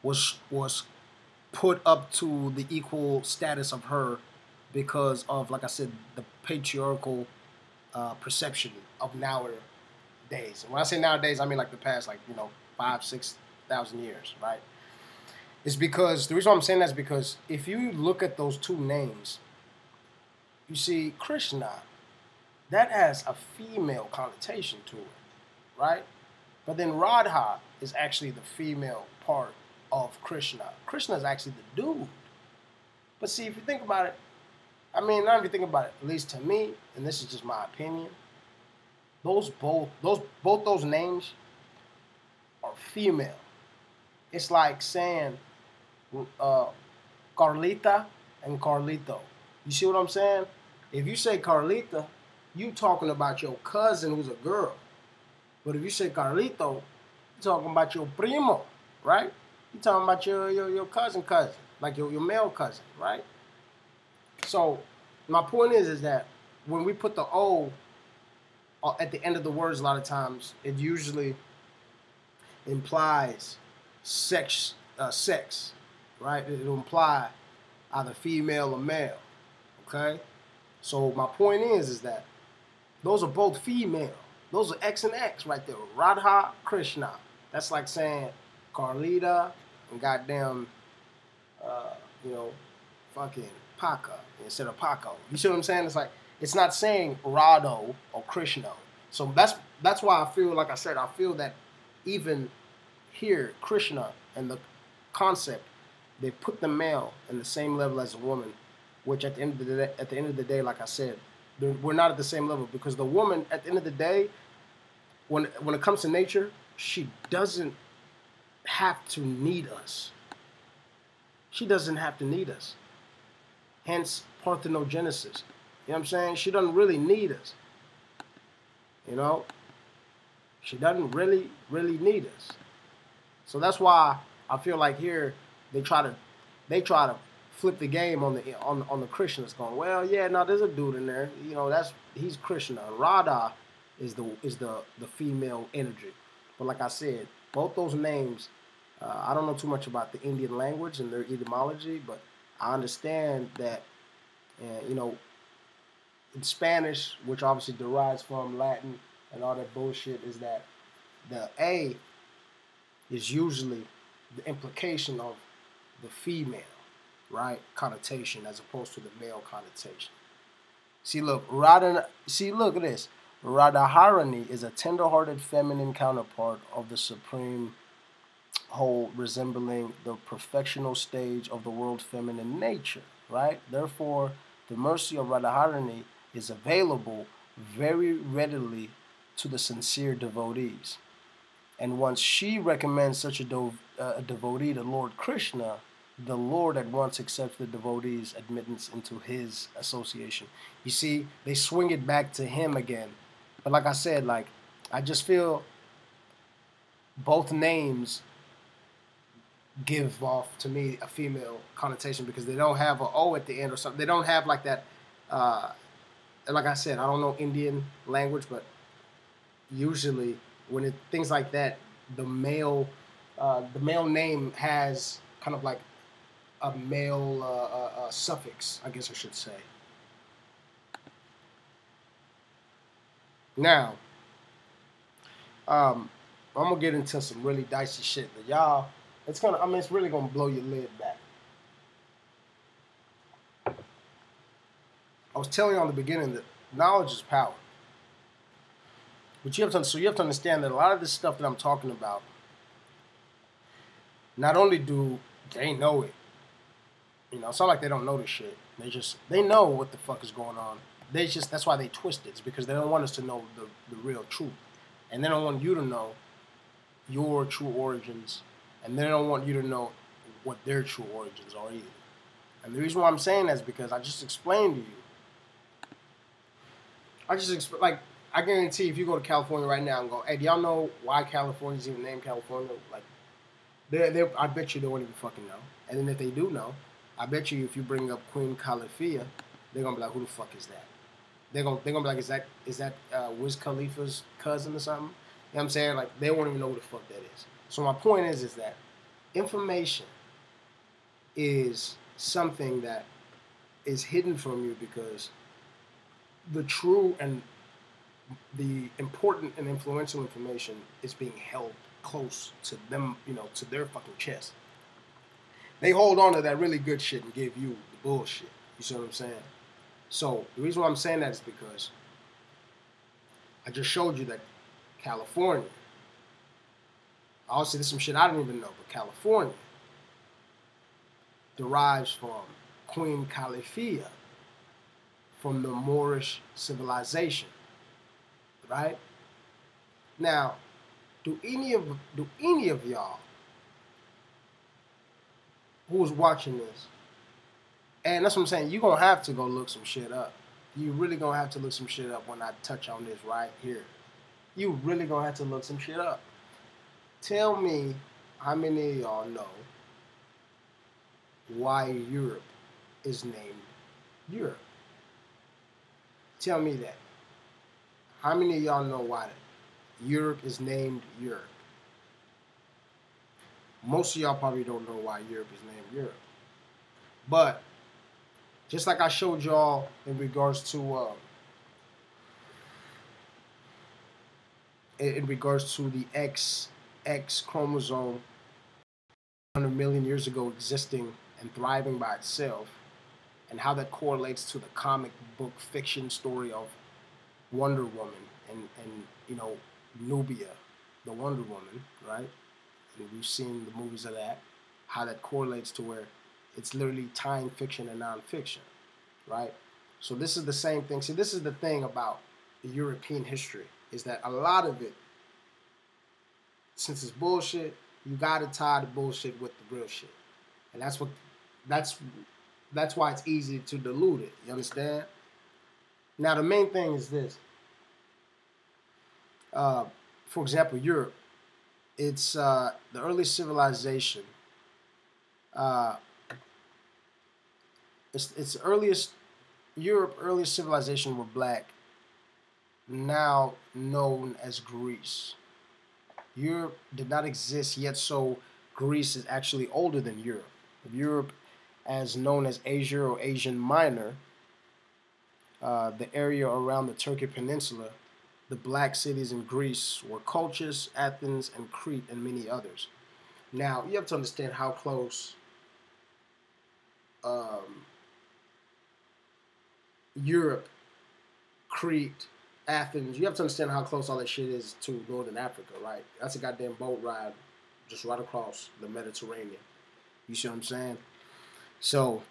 was put up to the equal status of her because of, like I said, the patriarchal perception of nowadays. And when I say nowadays, I mean like the past, 5,000-6,000 years, right? It's because, the reason why I'm saying that is because if you look at those two names, you see Krishna, that has a female connotation to it, right? But then Radha is actually the female part of Krishna. Krishna is actually the dude. But see, if you think about it, I mean, not if you think about it, at least to me, and this is just my opinion, both those names are female. It's like saying Carlita and Carlito. You see what I'm saying? If you say Carlita, you talking about your cousin who's a girl. But if you say Carlito, you're talking about your primo, right? You're talking about your cousin, like your male cousin, right? So my point is that when we put the O at the end of the words, a lot of times it usually implies sex, right? It'll imply either female or male, okay? So my point is that those are both female. Those are X and X right there. Radha, Krishna. That's like saying Carlita and goddamn, you know, fucking Paca instead of Paco. You see what I'm saying? It's like, it's not saying Rado or Krishna. So that's why I feel, like I said, I feel that even here, Krishna and the concept, they put the male in the same level as a woman, which at the end of the day, like I said, we're not at the same level, because the woman, at the end of the day, when it comes to nature, she doesn't have to need us. She doesn't have to need us. Hence parthenogenesis. You know what I'm saying? She doesn't really need us. You know? She doesn't really need us. So that's why I feel like here they try to flip the game on the Christians, going, well, yeah, no, there's a dude in there. You know, he's Krishna. Radha is the female energy. But like I said, both those names, I don't know too much about the Indian language and their etymology, but I understand that, you know, in Spanish, which obviously derives from Latin and all that bullshit, is that the A is usually the implication of the female, right, connotation, as opposed to the male connotation. See, look, look at this. Radharani is a tender-hearted feminine counterpart of the supreme whole, resembling the perfectional stage of the world feminine nature, right? Therefore, the mercy of Radharani is available very readily to the sincere devotees. And once she recommends such a devotee to Lord Krishna, the Lord at once accepts the devotee's admittance into his association. You see, they swing it back to him again. But like I said, like, I just feel both names give off, to me, a female connotation, because they don't have an O at the end or something. They don't have like that, like I said, I don't know Indian language, but usually when things like that, the male name has kind of like a male suffix, I guess I should say. Now, I'm gonna get into some really dicey shit that y'all, it's really gonna blow your lid back. I was telling you on the beginning that knowledge is power. But you have to understand that a lot of this stuff that I'm talking about, not only do they know it, you know, it's not like they don't know this shit. They know what the fuck is going on. That's why they twist it. It's because they don't want us to know the real truth. And they don't want you to know your true origins. And they don't want you to know what their true origins are either. And the reason why I'm saying that is because I just explained to you. I guarantee if you go to California right now and go, hey, do y'all know why California's even named California? Like, I bet you they won't even fucking know. And then if they do know, I bet you if you bring up Queen Califia, they're gonna be like, who the fuck is that? They're gonna be like, is that Wiz Khalifa's cousin or something? You know what I'm saying? Like, they won't even know who the fuck that is. So my point is that information is something that is hidden from you, because the true and the important and influential information is being held close to them, you know, to their fucking chest. They hold on to that really good shit and give you the bullshit. You see what I'm saying? So the reason why I'm saying that is because I just showed you that California, obviously there's some shit I didn't even know, but California derives from Queen Califia, from the Moorish civilization, right? Now, do any of y'all who's watching this, and that's what I'm saying, you're going to have to go look some shit up. You really going to have to look some shit up when I touch on this right here. You really going to have to look some shit up. Tell me how many of y'all know why Europe is named Europe. Tell me that. How many of y'all know why Europe is named Europe? Most of y'all probably don't know why Europe is named Europe. But just like I showed y'all in regards to in regards to the X chromosome 100 million years ago existing and thriving by itself, and how that correlates to the comic book fiction story of Wonder Woman and you know, Nubia, the Wonder Woman, right? And we've seen the movies of that, how that correlates to where it's literally tying fiction and nonfiction, right? So this is the same thing. See, this is the thing about the European history, is that a lot of it, since it's bullshit, you gotta tie the bullshit with the real shit, and that's why it's easy to dilute it. You understand? Now the main thing is this. For example, Europe. It's the earliest civilization. It's earliest Europe earliest civilization were black, now known as Greece. Europe did not exist yet, so Greece is actually older than Europe. Europe, as known as Asia or Asian Minor, the area around the Turkey Peninsula, the black cities in Greece were Colchis, Athens, and Crete, and many others. Now, you have to understand how close Europe, Crete, Athens, you have to understand how close all that shit is to Northern Africa, right? That's a goddamn boat ride just right across the Mediterranean. You see what I'm saying? So,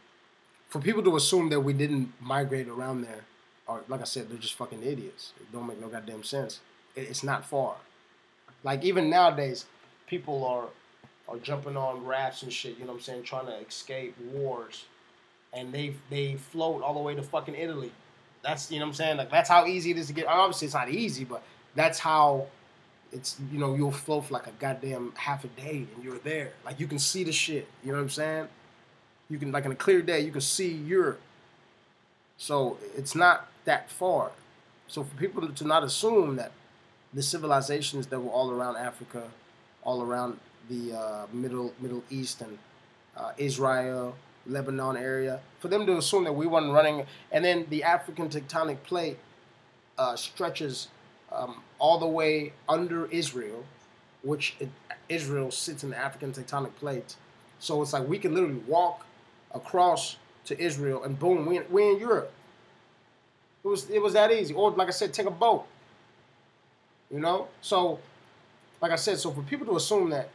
for people to assume that we didn't migrate around there, or like I said, they're just fucking idiots. It don't make no goddamn sense. It's not far. Like, even nowadays, people are jumping on rafts and shit, you know what I'm saying, trying to escape wars. And they float all the way to fucking Italy. That's, you know what I'm saying? Like, that's how easy it is to get. Obviously, it's not easy, but that's how it's, you know, you'll float for like a goddamn half a day and you're there. Like, you can see the shit. You know what I'm saying? You can, like, in a clear day, you can see Europe. So, it's not that far. So, for people to not assume that the civilizations that were all around Africa, all around the Middle East and Israel, Lebanon area, for them to assume that we weren't running, and then the African tectonic plate stretches all the way under Israel, which Israel sits in the African tectonic plate. So it's like we can literally walk across to Israel and boom, we're in Europe. It was that easy. Or like I said, take a boat. You know? So, like I said, so for people to assume that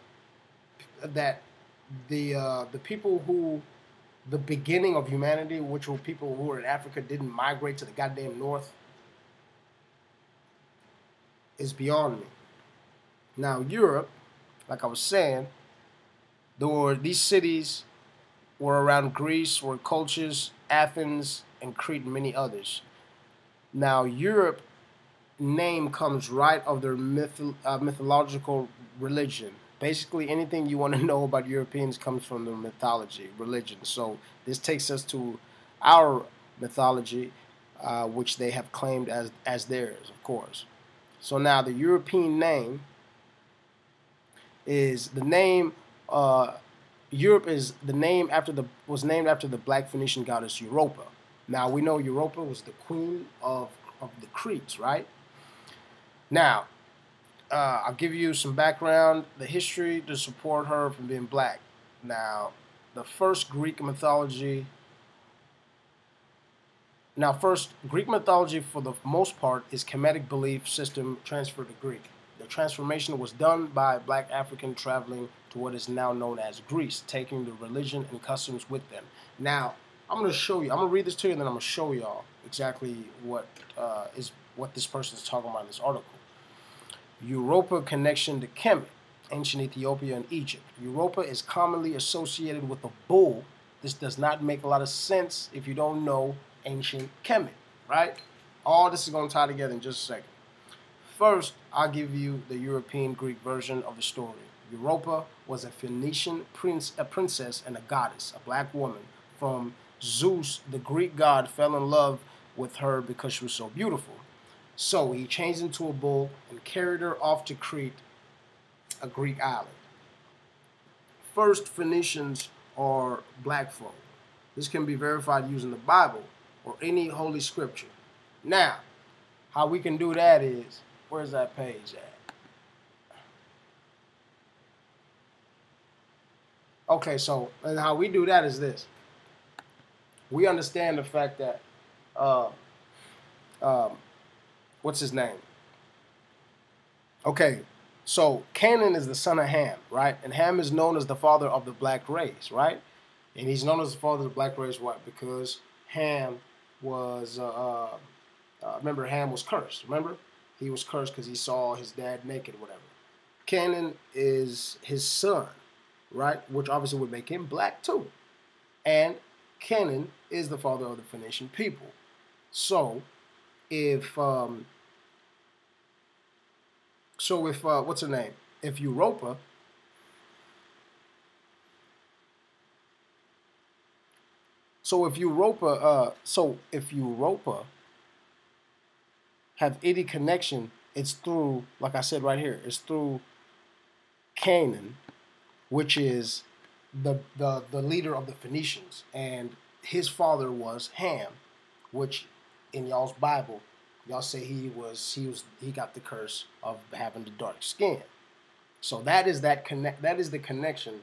the people who, the beginning of humanity, which were people who were in Africa, didn't migrate to the goddamn north, is beyond me. Now, Europe, like I was saying, these cities were around Greece, were Colchis, Athens, and Crete, and many others. Now, Europe name comes right of their mythological religion. Basically, anything you want to know about Europeans comes from their mythology, religion. So this takes us to our mythology, which they have claimed as theirs, of course. So now the European name is the name. Europe is the name was named after the Black Phoenician goddess Europa. Now we know Europa was the queen of the Cretes, right? Now, I'll give you some background, the history to support her from being black. Now, first Greek mythology for the most part is Kemetic belief system transferred to Greek. The transformation was done by black African traveling to what is now known as Greece, taking the religion and customs with them. Now, I'm going to show you, I'm going to read this to you and then I'm going to show y'all exactly what this person is talking about in this article. Europa connection to Kemet, ancient Ethiopia and Egypt. Europa is commonly associated with a bull. This does not make a lot of sense if you don't know ancient Kemet, right? All this is going to tie together in just a second. First, I'll give you the European Greek version of the story. Europa was a Phoenician princess and a goddess, a black woman. From Zeus, the Greek god, fell in love with her because she was so beautiful. So he changed into a bull and carried her off to Crete, a Greek island. First, Phoenicians are black folk. This can be verified using the Bible or any holy scripture. Now, how we can do that is, where's that page at? Okay, so and how we do that is this. We understand the fact that uh, um, what's his name? Okay, so Canaan is the son of Ham, right? And Ham is known as the father of the black race, right? And he's known as the father of the black race, what? Because Ham was, remember, Ham was cursed. Remember, he was cursed because he saw his dad naked, whatever. Canaan is his son, right? Which obviously would make him black too. And Canaan is the father of the Phoenician people. So if what's her name? If Europa, if Europa have any connection, it's through, like I said right here, it's through Canaan, which is the leader of the Phoenicians, and his father was Ham, which in y'all's Bible, y'all say he got the curse of having the dark skin. So that is the connection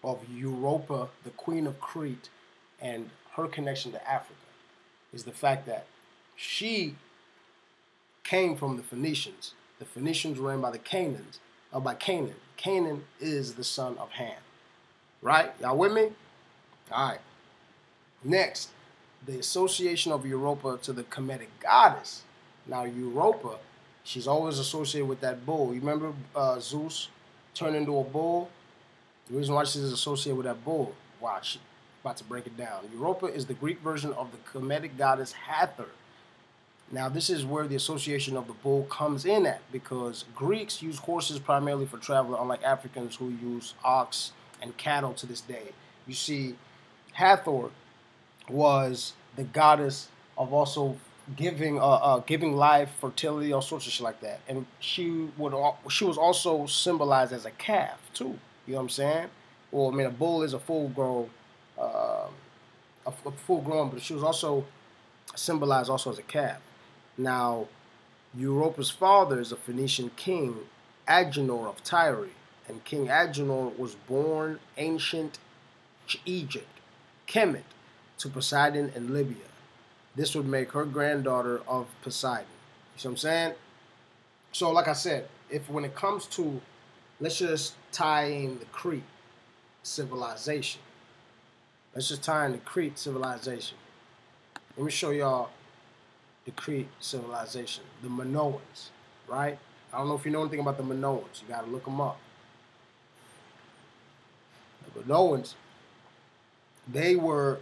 of Europa, the queen of Crete, and her connection to Africa is the fact that she came from the Phoenicians. The Phoenicians ran by the Canaans, or by Canaan. Canaan is the son of Ham. Right? Y'all with me? All right. Next, the association of Europa to the Kemetic goddess. Now, Europa, she's always associated with that bull. You remember Zeus turned into a bull? The reason why she's associated with that bull, watch, about to break it down. Europa is the Greek version of the Kemetic goddess Hathor. Now, this is where the association of the bull comes in at, because Greeks use horses primarily for travel, unlike Africans who use ox and cattle to this day. You see, Hathor was the goddess of also giving life, fertility, all sorts of shit like that, and she was also symbolized as a calf too. You know what I'm saying? Well, I mean, a bull is a full grown, but she was also symbolized also as a calf. Now, Europa's father is a Phoenician king, Agenor of Tyre, and King Agenor was born ancient Egypt, Kemet, to Poseidon in Libya. This would make her granddaughter of Poseidon. You see what I'm saying? So, like I said, if when it comes to, let's just tie in the Crete civilization. Let's just tie in the Crete civilization. Let me show y'all the Crete civilization, the Minoans, right? I don't know if you know anything about the Minoans. You got to look them up. The Minoans, they were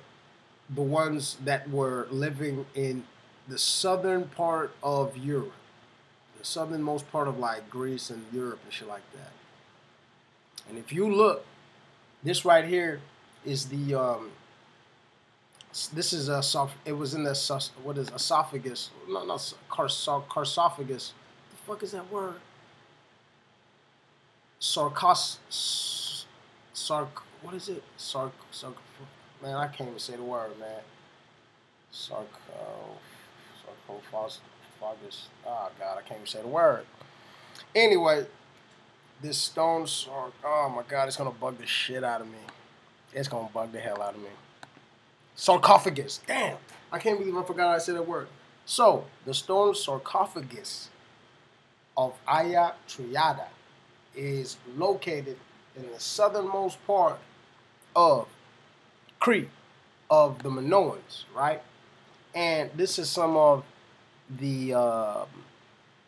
the ones that were living in the southern part of Europe, the southernmost part of like Greece and Europe and shit like that. And if you look, this right here is the this is a it was in the what is esophagus? No, carsophagus. The fuck is that word? What is it? Man, I can't even say the word, man. Sarcophagus. Oh God, I can't even say the word. Anyway, this stone oh my God, it's gonna bug the shit out of me. It's gonna bug the hell out of me. Sarcophagus. Damn, I can't believe I forgot I said that word. So the stone sarcophagus of Aya Triada is located in the southernmost part of Crete, of the Minoans, right? And this is some of the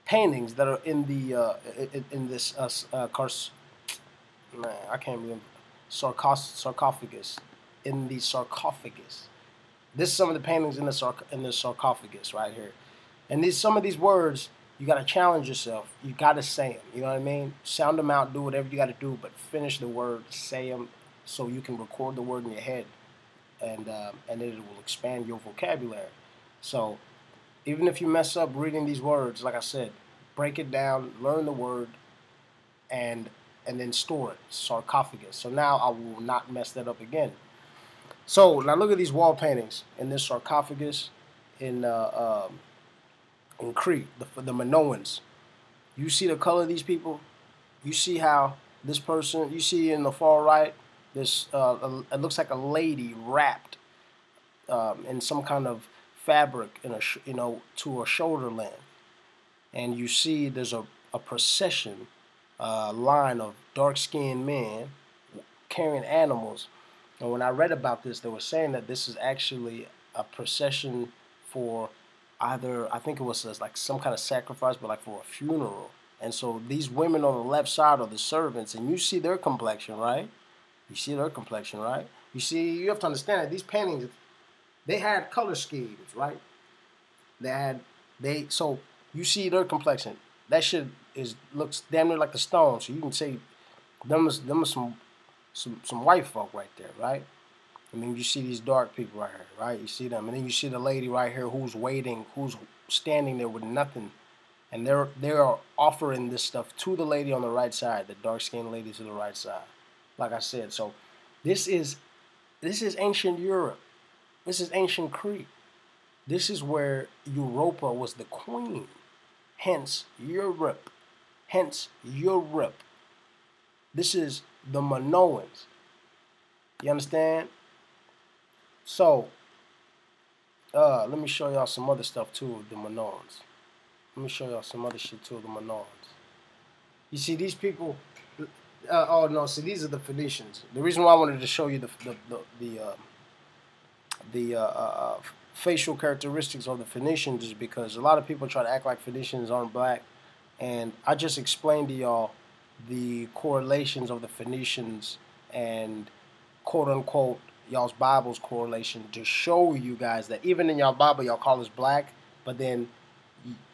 paintings that are in the in this man, I can't believe sarcophagus, in the sarcophagus. This is some of the paintings in the sarcophagus right here, and some of these words you got to challenge yourself. You got to say them. You know what I mean? Sound them out. Do whatever you got to do, but finish the word. Say them so you can record the word in your head, and it will expand your vocabulary. So even if you mess up reading these words, like I said, break it down, learn the word, and then store it. Sarcophagus. So now I will not mess that up again. So now look at these wall paintings in this sarcophagus in Crete, the Minoans. You see the color of these people? You see how this person, you see in the far right, This it looks like a lady wrapped in some kind of fabric in to a shoulder length, and you see there's a procession line of dark-skinned men carrying animals. And when I read about this, they were saying that this is actually a procession for either, I think it was like some kind of sacrifice, but like for a funeral. And so these women on the left side are the servants, and you see their complexion, right? You see their complexion, right? You see, you have to understand that these paintings, they had color schemes, right? So you see their complexion. That shit looks damn near like the stone. So you can say them are some white folk right there, right? I mean, you see these dark people right here, right? You see them, and then you see the lady right here who's waiting, who's standing there with nothing, and they're offering this stuff to the lady on the right side, the dark-skinned lady to the right side. Like I said, so this is ancient Europe. This is ancient Crete. This is where Europa was the queen. Hence Europe. Hence Europe. This is the Minoans. You understand? So, let me show y'all some other stuff too of the Minoans. Let me show y'all some other shit too of the Minoans. You see these people. Oh no! See, these are the Phoenicians. The reason why I wanted to show you the facial characteristics of the Phoenicians is because a lot of people try to act like Phoenicians aren't black, and I just explained to y'all the correlations of the Phoenicians and quote unquote y'all's Bible's correlation to show you guys that even in y'all Bible y'all call us black, but then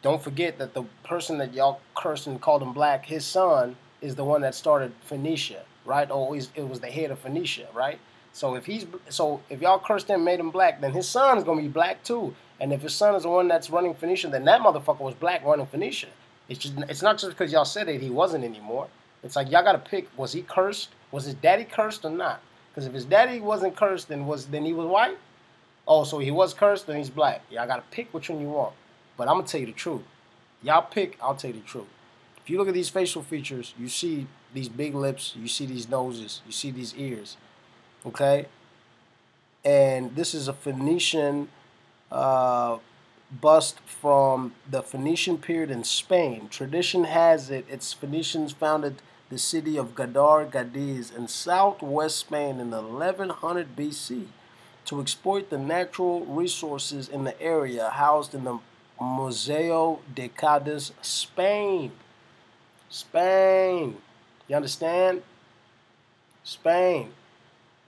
don't forget that the person that y'all cursed and called him black, his son is the one that started Phoenicia, right? Or it was the head of Phoenicia, right? So if y'all cursed him, made him black, then his son is gonna be black too. And if his son is the one that's running Phoenicia, then that motherfucker was black running Phoenicia. It's not just because y'all said it, he wasn't anymore. It's like y'all gotta pick: was he cursed? Was his daddy cursed or not? Because if his daddy wasn't cursed, then he was white. Oh, so he was cursed, then he's black. Y'all gotta pick which one you want. But I'm gonna tell you the truth. Y'all pick, I'll tell you the truth. If you look at these facial features, you see these big lips, you see these noses, you see these ears. Okay? And this is a Phoenician bust from the Phoenician period in Spain. Tradition has its Phoenicians founded the city of Gadar in southwest Spain in 1100 BC to exploit the natural resources in the area, housed in the Museo de Cádiz, Spain. Spain. You understand? Spain.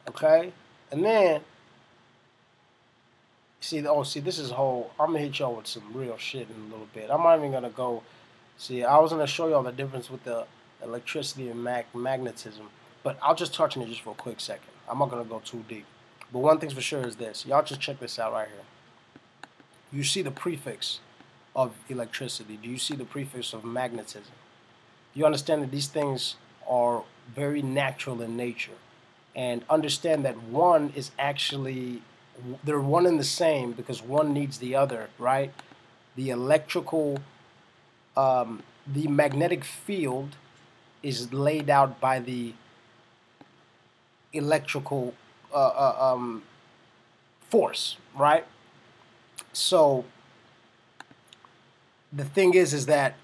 Okay? And then, see, this is whole, I'm going to hit y'all with some real shit in a little bit. I'm not even going to go, see, I was going to show y'all the difference with the electricity and magnetism, but I'll just touch on it just for a quick second. I'm not going to go too deep. But one thing's for sure is this. Y'all just check this out right here. You see the prefix of electricity. Do you see the prefix of magnetism? You understand that these things are very natural in nature. And understand that one is actually, they're one and the same because one needs the other, right? The electrical, the magnetic field is laid out by the electrical force, right? So the thing is that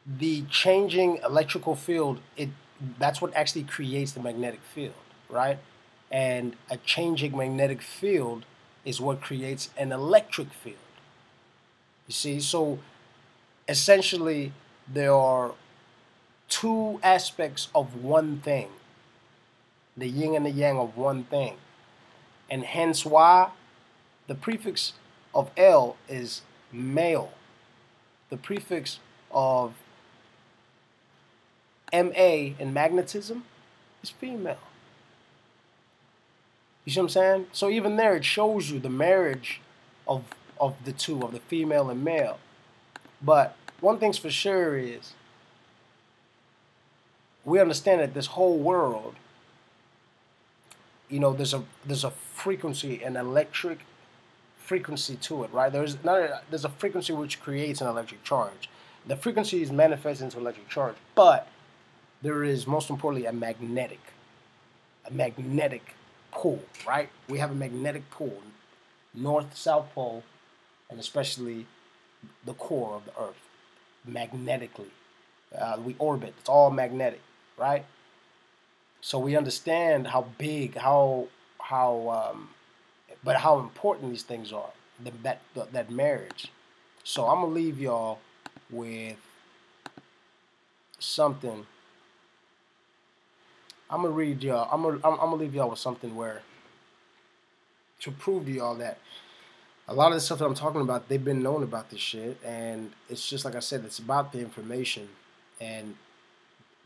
the changing electrical field, that's what actually creates the magnetic field, right? And a changing magnetic field is what creates an electric field. You see, so essentially there are two aspects of one thing, the yin and the yang of one thing, and hence why the prefix of L is male. The prefix of MA in magnetism is female. You see what I'm saying? So even there it shows you the marriage of the two, of the female and male. But one thing's for sure is we understand that this whole world, you know, there's a frequency, an electric frequency to it, right? There's a frequency which creates an electric charge. The frequency is manifested into electric charge, but there is, most importantly, a magnetic a magnetic pull, right? We have a magnetic pull, north, south pole, and especially the core of the Earth, magnetically. We orbit, it's all magnetic, right? So we understand how big, but how important these things are, that marriage. So I'm gonna leave y'all with something. I'm gonna read y'all. I'm gonna leave y'all with something where to prove to y'all that a lot of the stuff that I'm talking about, they've been known about this shit, and it's just like I said, it's about the information and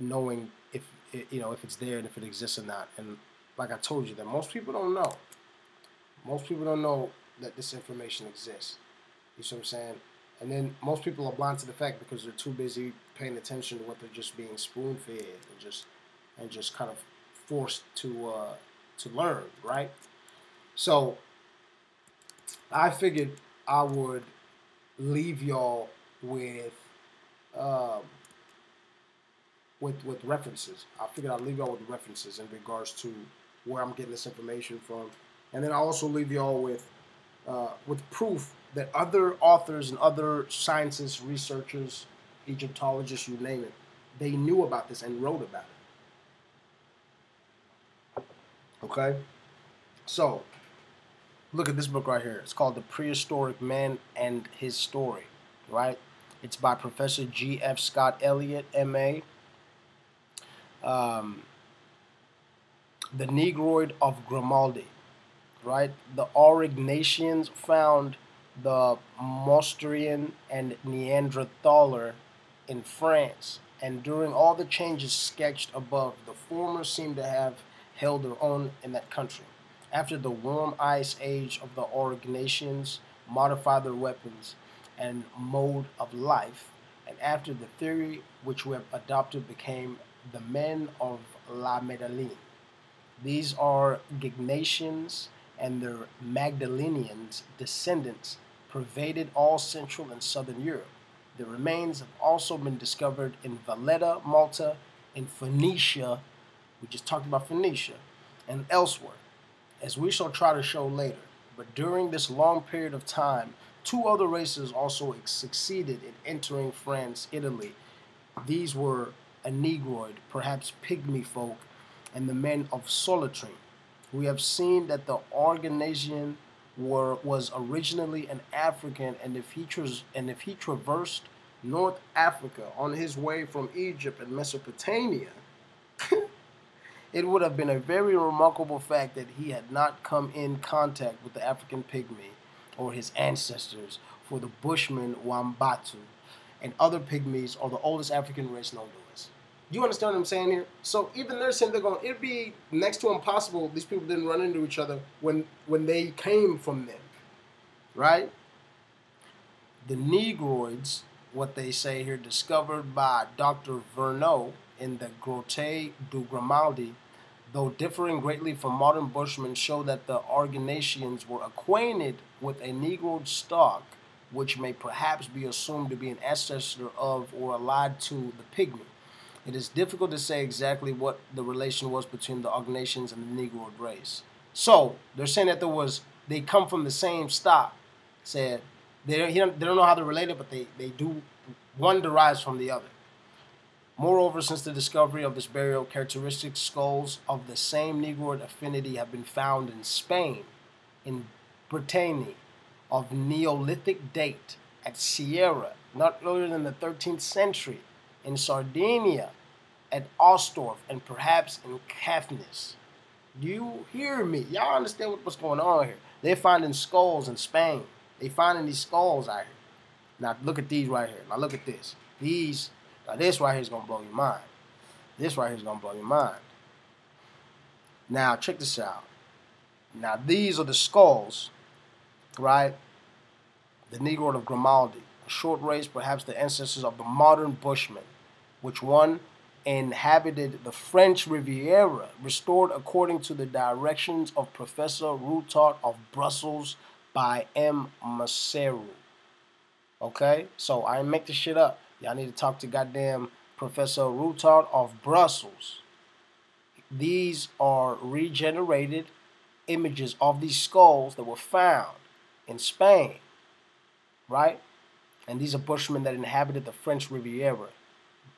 knowing if if it's there and if it exists or not. And like I told you, that most people don't know. Most people don't know that this information exists. You see what I'm saying? And then most people are blind to the fact because they're too busy paying attention to what they're just being spoon fed and just kind of forced to learn, right? So I figured I would leave y'all um, with references. I figured I'd leave y'all with references in regards to where I'm getting this information from, and then I also leave y'all with proof that other authors and other scientists, researchers, Egyptologists, you name it, they knew about this and wrote about it. Okay, so look at this book right here. It's called The Prehistoric Man and His Story, right? It's by Professor G.F. Scott Elliott, M.A. The Negroid of Grimaldi, right? The Aurignacians found the Mostrian and Neanderthaler in France, and during all the changes sketched above, the former seem to have held their own in that country. After the warm ice age of the Aurignacians modified their weapons and mode of life, and after the theory which we have adopted became the men of La Medellin. These are Gignatians and their Magdalenians descendants pervaded all Central and Southern Europe. The remains have also been discovered in Valletta, Malta, in Phoenicia, we just talked about Phoenicia, and elsewhere, as we shall try to show later. But during this long period of time, two other races also succeeded in entering France, Italy. These were a Negroid, perhaps pygmy folk, and the men of Solitry. We have seen that the Aurignacian was originally an African, and if he traversed North Africa on his way from Egypt and Mesopotamia, it would have been a very remarkable fact that he had not come in contact with the African pygmy or his ancestors, for the Bushmen, Wambatu, and other pygmies are the oldest African race known to us. You understand what I'm saying here? So even they're saying it'd be next to impossible these people didn't run into each other when they came from them, right? The Negroids, what they say here, discovered by Dr. Verneau in the Grotte du Grimaldi, though differing greatly from modern Bushmen, show that the Aurignacians were acquainted with a Negroid stock, which may perhaps be assumed to be an ancestor of or allied to the Pygmy. It is difficult to say exactly what the relation was between the Aurignacians and the Negroid race. So they're saying that they come from the same stock. Said they don't know how they're related, but they do. One derives from the other. Moreover, since the discovery of this burial, characteristic skulls of the same Negroid affinity have been found in Spain, in Brittany, of Neolithic date, at Sierra, not earlier than the 13th century, in Sardinia, at Ostorf, and perhaps in Caithness. Do you hear me? Y'all understand what's going on here? They're finding skulls in Spain. They're finding these skulls out here. Now look at these right here. Now look at this. Now this right here is going to blow your mind. This right here is going to blow your mind. Now check this out. Now these are the skulls, right? The Negroid of Grimaldi, a short race, perhaps the ancestors of the modern Bushmen, which one inhabited the French Riviera, restored according to the directions of Professor Routard of Brussels by M. Maseru. Okay? So I ain't make this shit up. Y'all need to talk to goddamn Professor Routard of Brussels. These are regenerated images of these skulls that were found in Spain, right? And these are Bushmen that inhabited the French Riviera.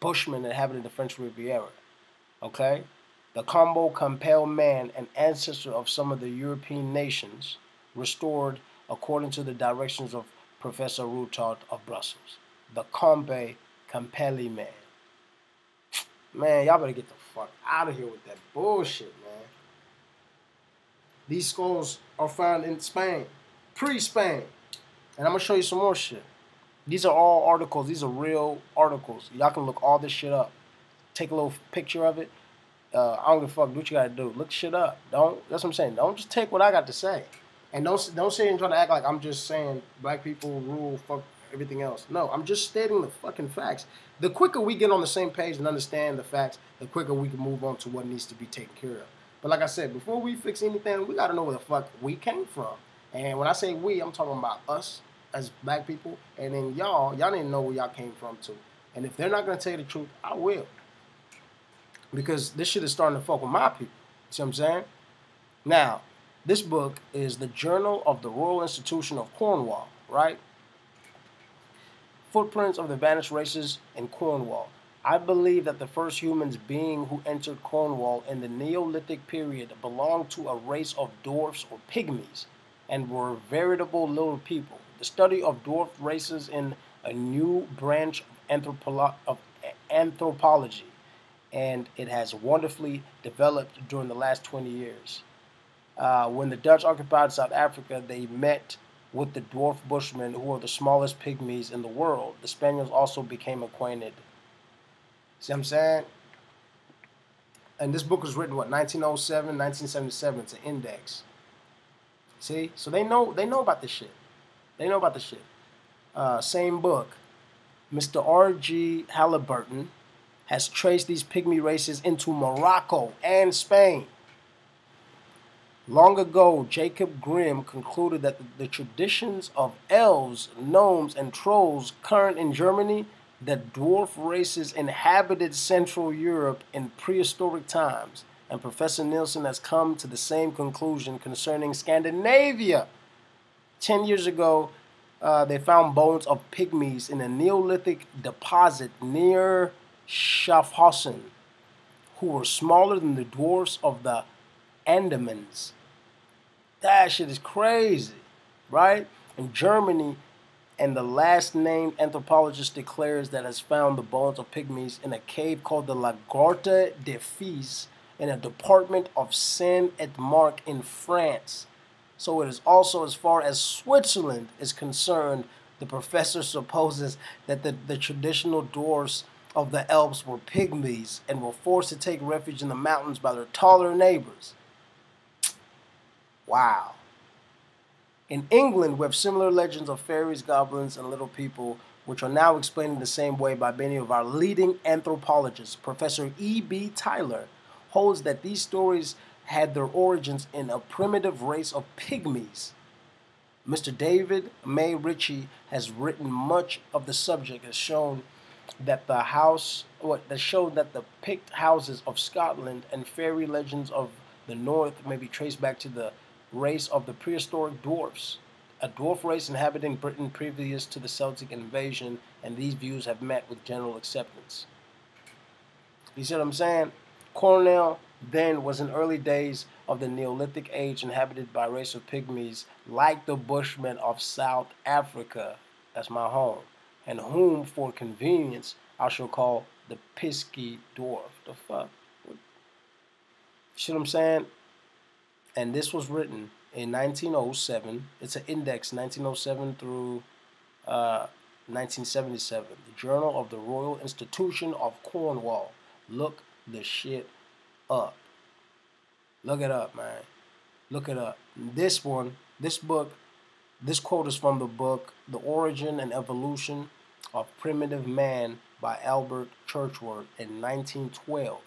Bushmen that inhabited the French Riviera, okay? The Combo Campbell man, an ancestor of some of the European nations, restored according to the directions of Professor Routard of Brussels. The Combe Campelli man. Man, y'all better get the fuck out of here with that bullshit, man. These skulls are found in Spain, pre-Spain. And I'm going to show you some more shit. These are all articles. These are real articles. Y'all can look all this shit up. Take a little picture of it. I don't give a fuck. Do what you gotta do. Look shit up. That's what I'm saying. Don't just take what I got to say. And don't sit and try to act like I'm just saying black people rule, fuck everything else. No, I'm just stating the fucking facts. The quicker we get on the same page and understand the facts, the quicker we can move on to what needs to be taken care of. But like I said, before we fix anything, we gotta know where the fuck we came from. And when I say we, I'm talking about us as black people, and then y'all didn't know where y'all came from too. And if they're not gonna tell you the truth, I will. Because this shit is starting to fuck with my people. See what I'm saying? Now, this book is the Journal of the Royal Institution of Cornwall, right? Footprints of the Vanished Races in Cornwall. I believe that the first humans being who entered Cornwall in the Neolithic period belonged to a race of dwarfs or pygmies and were veritable little people. The study of dwarf races in a new branch of anthropology, and it has wonderfully developed during the last 20 years. When the Dutch occupied South Africa, they met with the dwarf Bushmen, who are the smallest pygmies in the world. The Spaniards also became acquainted. See what I'm saying? And this book was written, what, 1907, 1977. It's an index. See? So they know about this shit. They know about this shit. Same book. Mr. R.G. Halliburton has traced these pygmy races into Morocco and Spain. Long ago, Jacob Grimm concluded that the traditions of elves, gnomes, and trolls current in Germany, that dwarf races inhabited Central Europe in prehistoric times, and Professor Nielsen has come to the same conclusion concerning Scandinavia. 10 years ago, they found bones of pygmies in a Neolithic deposit near Schaffhausen, who were smaller than the dwarfs of the Andamans. That shit is crazy, right? In Germany, and the last named anthropologist declares that has found the bones of pygmies in a cave called the La Grotte des Fils in a department of Seine-et-Marne in France. So it is also, as far as Switzerland is concerned, the professor supposes that the traditional dwarfs of the Alps were pygmies and were forced to take refuge in the mountains by their taller neighbors. Wow. In England, we have similar legends of fairies, goblins, and little people, which are now explained in the same way by many of our leading anthropologists. Professor E.B. Tyler holds that these stories had their origins in a primitive race of pygmies. Mr. David May Ritchie has written much of the subject, has shown that the Pict houses of Scotland and fairy legends of the North may be traced back to the race of the prehistoric dwarfs, a dwarf race inhabiting Britain previous to the Celtic invasion, and these views have met with general acceptance. You see what I'm saying? Cornwall then was in early days of the Neolithic age inhabited by a race of pygmies like the Bushmen of South Africa, that's my home, and whom for convenience I shall call the Pisky dwarf. The fuck? You see what I'm saying? And this was written in 1907. It's an index, 1907 through 1977. The Journal of the Royal Institution of Cornwall. Look the shit up. Look it up, man. Look it up. This book, this quote is from the book The Origin and Evolution of Primitive Man by Albert Churchward in 1912.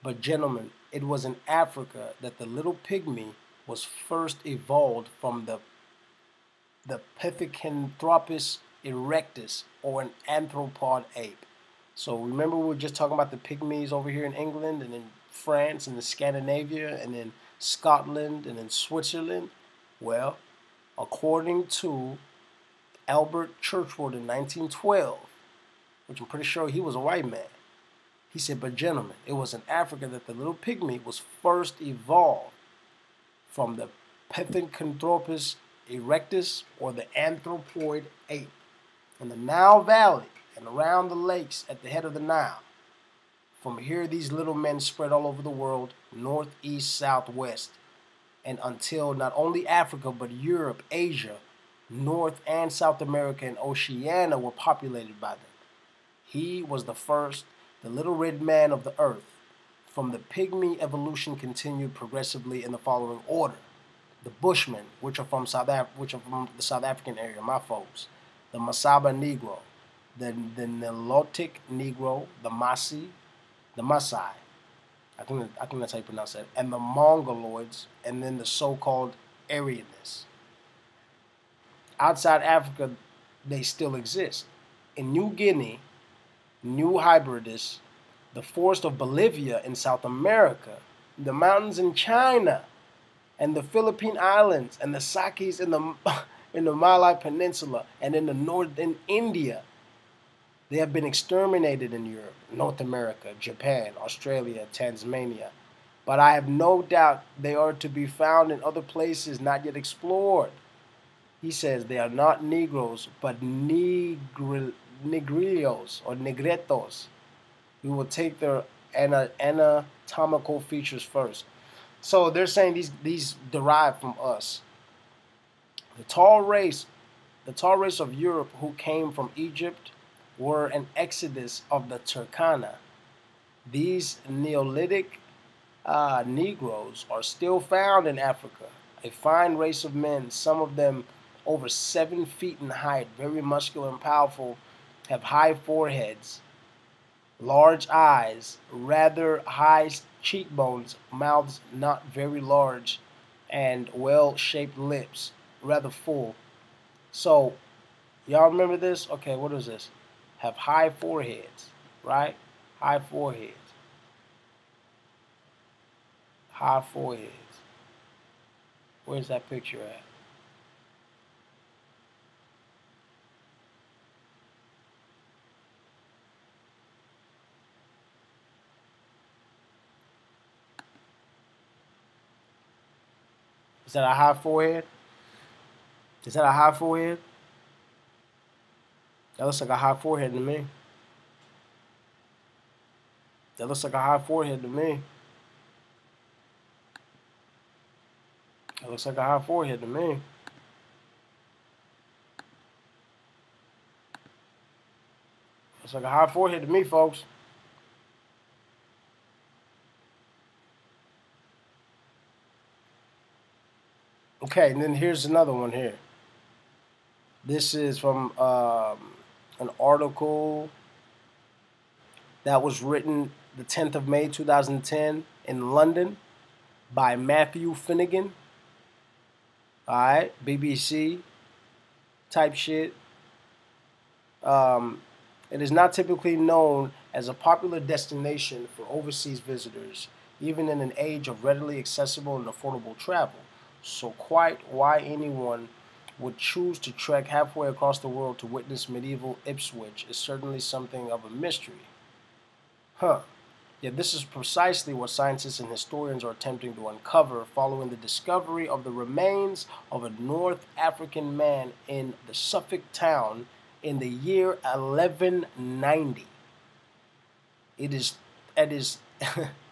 But gentlemen, it was in Africa that the little pygmy was first evolved from the Pithecanthropus erectus, or an anthropod ape. So remember we were just talking about the pygmies over here in England and in France and then Scandinavia and then Scotland and then Switzerland? Well, according to Albert Churchward in 1912, which I'm pretty sure he was a white man, he said, but gentlemen, it was in Africa that the little pygmy was first evolved from the Pithecanthropus erectus, or the anthropoid ape, in the Nile Valley and around the lakes at the head of the Nile. From here, these little men spread all over the world, north, east, south, west, and until not only Africa, but Europe, Asia, North and South America, and Oceania were populated by them. He was the first, the little red man of the earth. From the pygmy, evolution continued progressively in the following order: the Bushmen, which are from the South African area, my folks; the Masaba Negro, the Nilotic Negro, the Maasai, I think that's how you pronounce it, and the Mongoloids, and then the so-called Aryanists. Outside Africa, they still exist. In New Guinea, New Hybridus, the forest of Bolivia in South America, the mountains in China, and the Philippine Islands, and the Sakis in the Malay Peninsula, and in the northern India. They have been exterminated in Europe, North America, Japan, Australia, Tasmania. But I have no doubt they are to be found in other places not yet explored. He says they are not Negroes, but Negrillos or Negretos. We will take their anatomical features first. So they're saying these derive from us. The tall race of Europe who came from Egypt were an exodus of the Turkana. These Neolithic Negroes are still found in Africa, a fine race of men, some of them over 7 feet in height, very muscular and powerful, have high foreheads, large eyes, rather high cheekbones, mouths not very large, and well-shaped lips, rather full. So, y'all remember this? Okay, what is this? Have high foreheads, right? High foreheads. High foreheads. Where's that picture at? Is that a high forehead? Is that a high forehead? That looks like a high forehead to me. That looks like a high forehead to me. That looks like a high forehead to me. Looks like a high forehead to me, folks. Okay, and then here's another one here. This is from an article that was written the 10th of May 2010 in London by Matthew Finnegan. Alright, BBC type shit. It is not typically known as a popular destination for overseas visitors, even in an age of readily accessible and affordable travel. So quite why anyone would choose to trek halfway across the world to witness medieval Ipswich is certainly something of a mystery. Yet this is precisely what scientists and historians are attempting to uncover following the discovery of the remains of a North African man in the Suffolk town in the year 1190. It is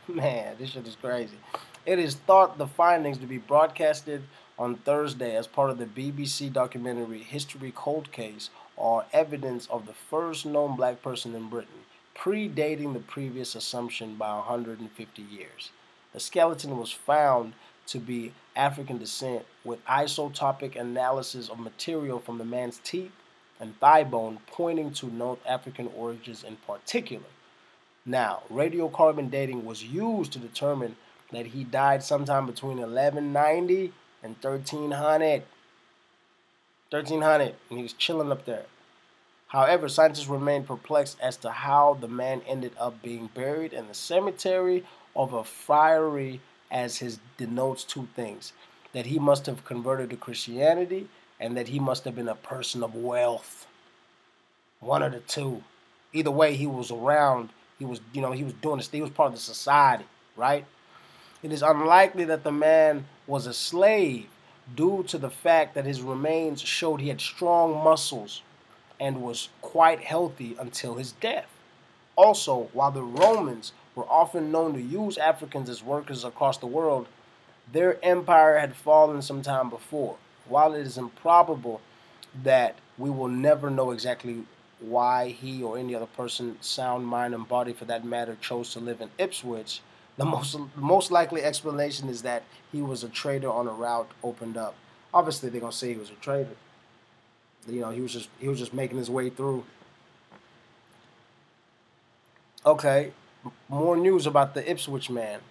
man, this shit is crazy. It is thought the findings to be broadcasted on Thursday as part of the BBC documentary History Cold Case are evidence of the first known black person in Britain, predating the previous assumption by 150 years. The skeleton was found to be African descent with isotopic analysis of material from the man's teeth and thigh bone pointing to North African origins in particular. Now, radiocarbon dating was used to determine that he died sometime between 1190 and 1300. 1300, and he was chilling up there. However, scientists remain perplexed as to how the man ended up being buried in the cemetery of a friary as his denotes two things: that he must have converted to Christianity and that he must have been a person of wealth. One of the two. Either way, he was around. He was, he was doing this. He was part of the society, right? It is unlikely that the man was a slave due to the fact that his remains showed he had strong muscles and was quite healthy until his death. Also, while the Romans were often known to use Africans as workers across the world, their empire had fallen some time before. While it is improbable that we will never know exactly why he or any other person, sound mind and body for that matter, chose to live in Ipswich, the most likely explanation is that he was a trader on a route opened up. Obviously, they're gonna say he was a trader. He was just making his way through. Okay, more news about the Ipswich man.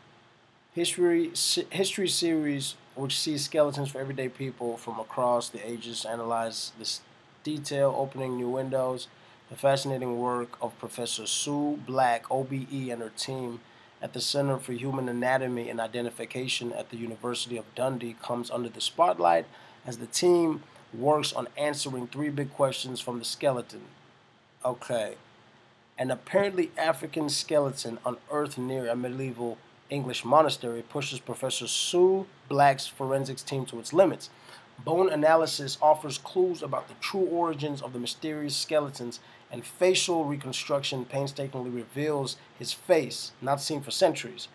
History series, which sees skeletons for everyday people from across the ages, analyze this detail, opening new windows. The fascinating work of Professor Sue Black, OBE, and her team at the Center for Human Anatomy and Identification at the University of Dundee comes under the spotlight as the team works on answering three big questions from the skeleton. Okay. An apparently African skeleton unearthed near a medieval English monastery pushes Professor Sue Black's forensics team to its limits. Bone analysis offers clues about the true origins of the mysterious skeletons, and facial reconstruction painstakingly reveals his face, not seen for centuries.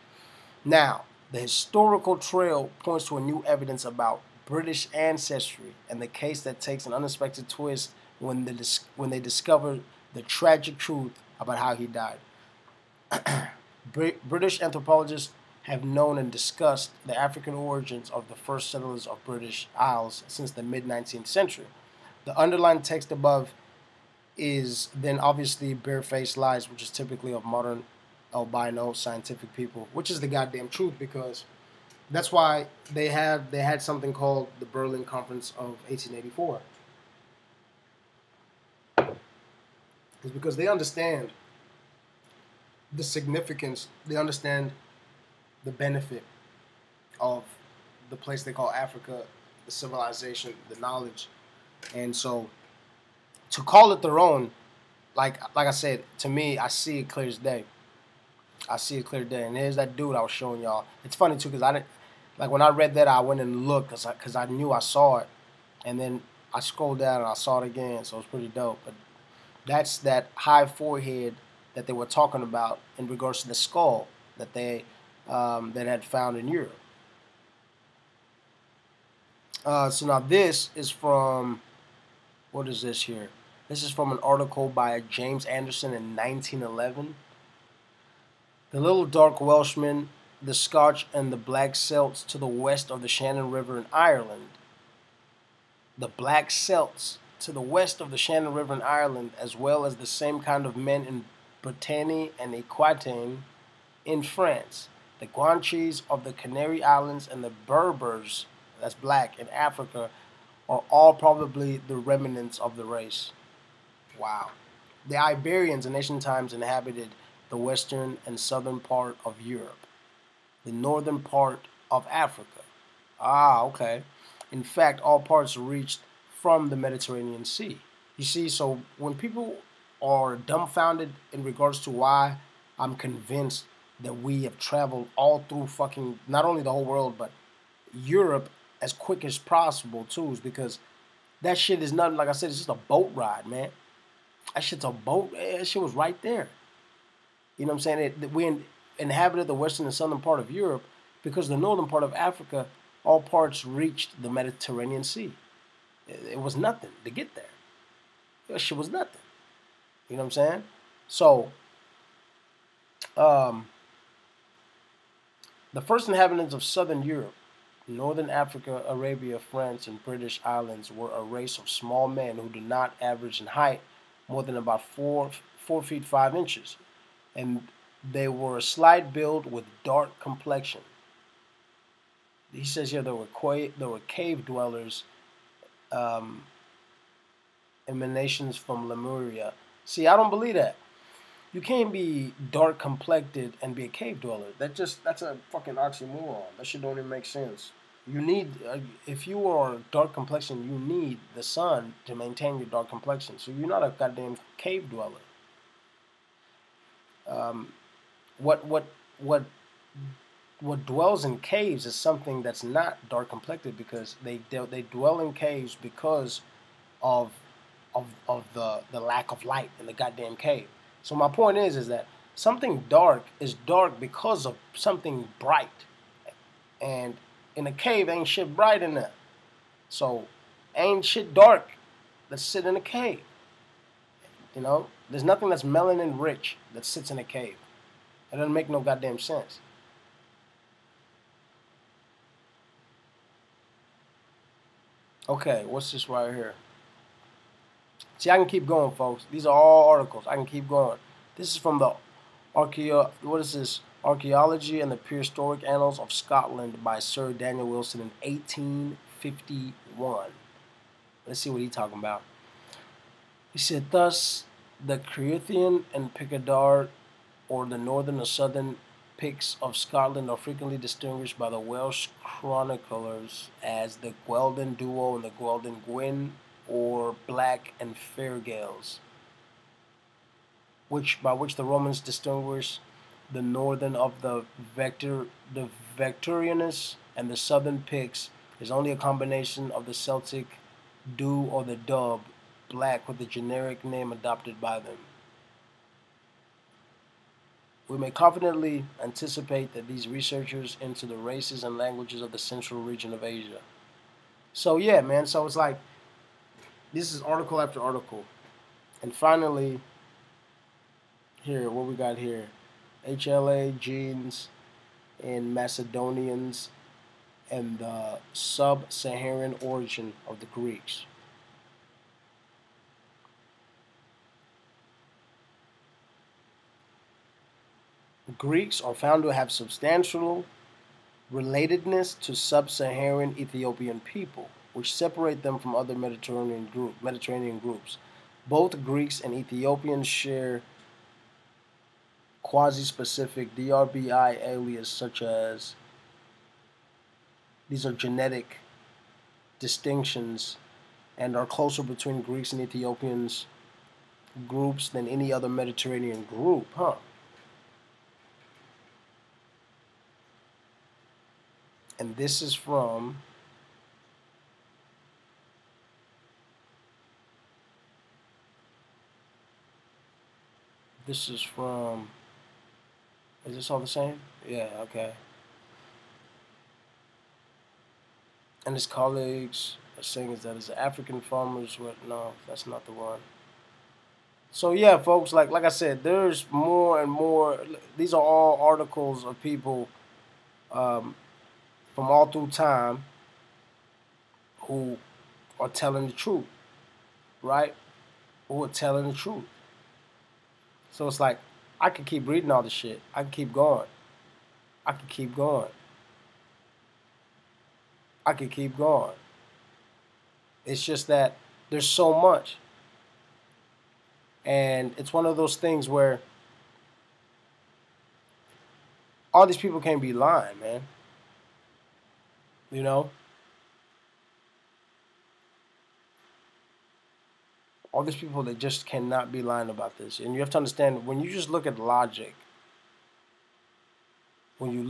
Now, the historical trail points to a new evidence about British ancestry, and the case that takes an unexpected twist when they discover the tragic truth about how he died. British anthropologists have known and discussed the African origins of the first settlers of British Isles since the mid-19th century. The underlined text above is then obviously barefaced lies, which is typically of modern albino scientific people, which is the goddamn truth, because that's why they had something called the Berlin Conference of 1884. Is because they understand the significance, they understand the benefit of the place they call Africa, the civilization, the knowledge. And so to call it their own, like I said, to me, I see it clear as day. I see it clear as day. And here's that dude I was showing y'all. It's funny too, because I didn't, like when I read that, I went and looked because I knew I saw it. And then I scrolled down and I saw it again, so it was pretty dope. But that's that high forehead that they were talking about in regards to the skull that they that had found in Europe. So now this is from, what is this here? This is from an article by James Anderson in 1911. The little dark Welshman, the Scotch and the black Celts to the west of the Shannon River in Ireland. The black Celts to the west of the Shannon River in Ireland, as well as the same kind of men in Brittany and Aquitaine in France. The Guanches of the Canary Islands and the Berbers, that's black, in Africa, are all probably the remnants of the race. Wow. The Iberians in ancient times inhabited the western and southern part of Europe, the northern part of Africa. Ah, okay. In fact, all parts reached from the Mediterranean Sea. You see, so when people are dumbfounded in regards to why I'm convinced that we have traveled all through fucking, not only the whole world, but Europe as quick as possible too, is because that shit is nothing, like I said, it's just a boat ride, man. That shit's a boat, that shit was right there. You know what I'm saying? We inhabited the western and southern part of Europe because the northern part of Africa, all parts reached the Mediterranean Sea. It was nothing to get there. That shit was nothing. You know what I'm saying? So, the first inhabitants of southern Europe, northern Africa, Arabia, France, and British Islands were a race of small men who did not average in height more than about 4 feet 5 inches, and they were a slight build with dark complexion. He says here there were cave dwellers, emanations from Lemuria. See, I don't believe that. You can't be dark complected and be a cave dweller. That's a fucking oxymoron. That shit don't even make sense. You need if you are dark complexion, you need the sun to maintain your dark complexion. So you're not a goddamn cave dweller. Um, what what what what dwells in caves is something that's not dark complected because they dwell in caves because of the lack of light in the goddamn cave. So my point is that something dark is dark because of something bright, and in a cave ain't shit bright in there. So ain't shit dark. Let's sit in a cave. You know, there's nothing that's melanin rich that sits in a cave. It doesn't make no goddamn sense. Okay, what's this right here? See, I can keep going, folks. These are all articles. I can keep going. This is from the what is this? Archaeology and the Prehistoric Annals of Scotland by Sir Daniel Wilson in 1851. Let's see what he's talking about. He said, thus, the Creathian and Picardard, or the northern or southern Picts of Scotland, are frequently distinguished by the Welsh chroniclers as the Gweldon Duo and the Gweldon Gwyn, or Black and Fair Gaels, by which the Romans distinguish the northern of the Victorianus, and the southern Picts is only a combination of the Celtic Du or the Dub, Black, with the generic name adopted by them. We may confidently anticipate that these researchers into the races and languages of the central region of Asia. So yeah, man, so it's like, this is article after article. And finally, here, what we got here? HLA genes in Macedonians and the sub-Saharan origin of the Greeks. The Greeks are found to have substantial relatedness to sub-Saharan Ethiopian people, which separate them from other Mediterranean groups. Both Greeks and Ethiopians share quasi-specific DRBI alias, such as these are genetic distinctions and are closer between Greeks and Ethiopians groups than any other Mediterranean group, huh? And this is from is this all the same? Yeah, okay. And his colleagues are saying is that his African farmers were, no, that's not the one. So yeah, folks, like I said, there's more and more. These are all articles of people from all through time who are telling the truth, right? Who are telling the truth. So it's like, I could keep reading all this shit. I can keep going. I could keep going. I could keep going. It's just that there's so much. And it's one of those things where all these people can't be lying, man. You know? All these people, they just cannot be lying about this. And you have to understand, when you just look at logic, when I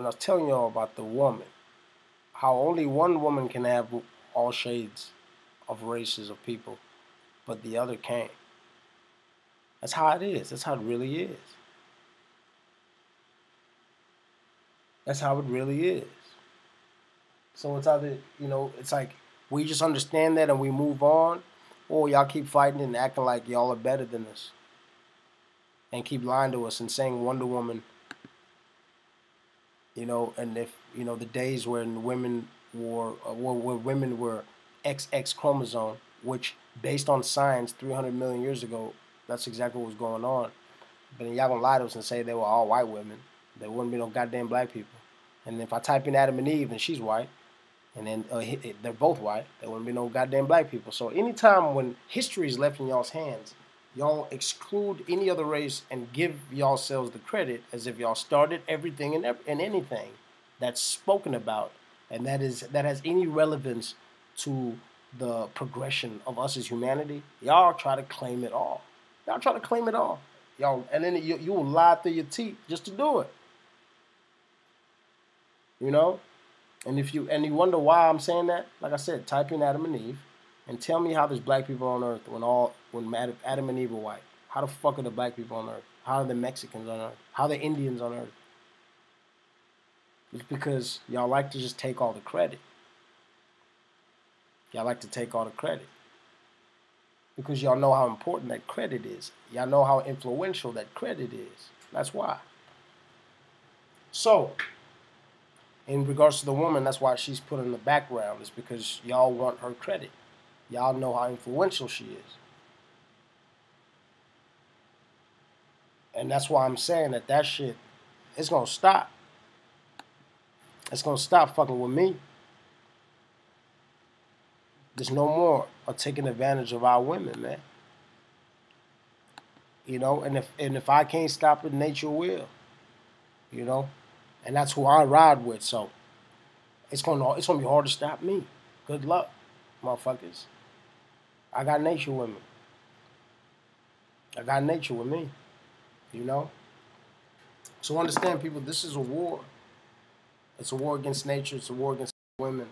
was telling y'all about the woman, how only one woman can have all shades of races of people, but the other can't. That's how it is. That's how it really is. That's how it really is. So it's either, it's like we just understand that and we move on, or y'all keep fighting and acting like y'all are better than us and keep lying to us and saying Wonder Woman, and if, the days when women were XX chromosome, which based on science 300 million years ago, that's exactly what was going on. But then y'all gonna lie to us and say they were all white women. There wouldn't be no goddamn black people. And if I type in Adam and Eve and she's white, and then they're both white, there wouldn't be no goddamn black people. So anytime when history is left in y'all's hands, y'all exclude any other race and give yourselves the credit as if y'all started everything and anything that's spoken about, and that has any relevance to the progression of us as humanity. Y'all try to claim it all. Y'all try to claim it all. Y'all, and then you will lie through your teeth just to do it. You know? And if you wonder why I'm saying that, like I said, type in Adam and Eve and tell me how there's black people on earth when Adam and Eve were white. How the fuck are the black people on earth? How are the Mexicans on earth? How are the Indians on earth? It's because y'all like to just take all the credit. Y'all like to take all the credit. Because y'all know how important that credit is. Y'all know how influential that credit is. That's why. So, in regards to the woman, that's why she's put in the background. It's because y'all want her credit. Y'all know how influential she is. And that's why I'm saying that shit, it's going to stop. It's going to stop fucking with me. There's no more of taking advantage of our women, man. You know, and if I can't stop it, nature will. You know, and that's who I ride with. So it's gonna be hard to stop me. Good luck, motherfuckers. I got nature with me. I got nature with me. You know. So understand, people. This is a war. It's a war against nature. It's a war against women.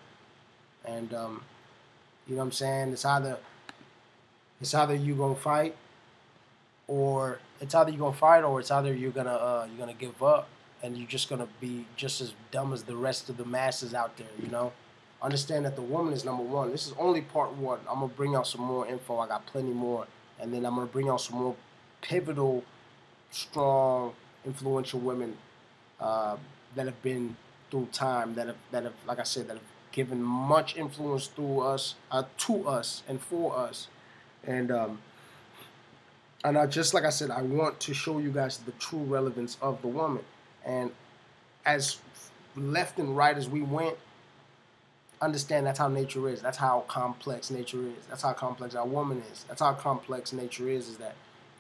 And you know what I'm saying? It's either you gonna fight, or it's either you're gonna give up, and you're just gonna be just as dumb as the rest of the masses out there. You know, understand that the woman is number one. This is only part one. I'm gonna bring out some more info. I got plenty more, and then I'm gonna bring out some more pivotal, strong, influential women that have been through time, that have, like I said, that have given much influence through us, to us, and for us, and just like I said, I want to show you guys the true relevance of the woman. And as left and right as we went, understand that's how nature is. That's how complex nature is. That's how complex our woman is. That's how complex nature is that,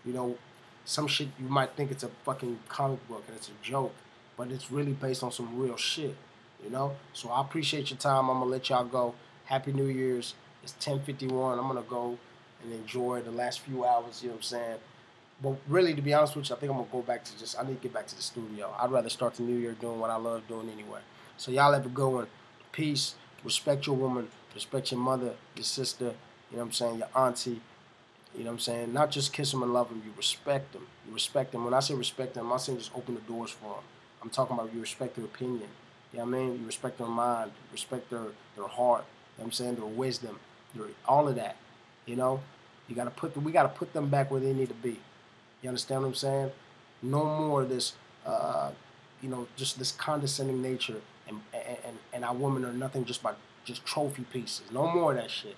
you know, some shit you might think it's a fucking comic book and it's a joke, but it's really based on some real shit, you know? So I appreciate your time. I'm going to let y'all go. Happy New Year's. It's 10:51. I'm going to go and enjoy the last few hours, you know what I'm saying? But really, to be honest with you, I think I'm going to go back to I need to get back to the studio. I'd rather start the new year doing what I love doing anyway. So y'all have a good one. Peace. Respect your woman. Respect your mother, your sister, you know what I'm saying, your auntie. You know what I'm saying? Not just kiss them and love them. You respect them. You respect them. When I say respect them, I'm not saying just open the doors for them. I'm talking about you respect their opinion. You know what I mean? You respect their mind. You respect their heart. You know what I'm saying? Their wisdom. All of that. You know? We got to put them back where they need to be. You understand what I'm saying? No more of this, you know, just this condescending nature, and our women are nothing just trophy pieces. No more of that shit.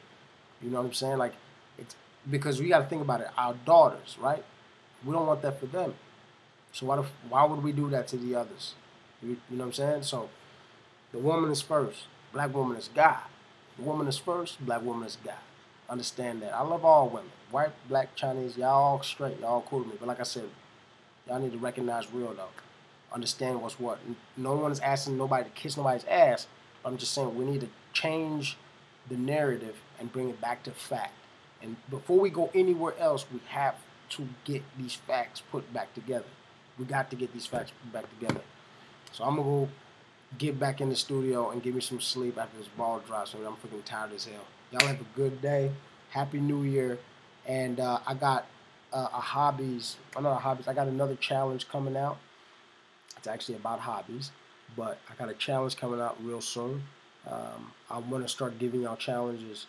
You know what I'm saying? Like, it's because we got to think about it. Our daughters, right? We don't want that for them. So why would we do that to the others? You know what I'm saying? So the woman is first. Black woman is God. The woman is first. Black woman is God. Understand that. I love all women. White, black, Chinese, y'all all straight. Y'all cool to me. But like I said, y'all need to recognize real though. Understand what's what. No one is asking nobody to kiss nobody's ass. I'm just saying we need to change the narrative and bring it back to fact. And before we go anywhere else, we have to get these facts put back together. We got to get these facts put back together. So I'm going to go get back in the studio and give me some sleep after this ball drops. So I'm freaking tired as hell. Y'all have a good day. Happy New Year. And I got I got another challenge coming out. It's actually about hobbies. But I got a challenge coming out real soon. I'm going to start giving y'all challenges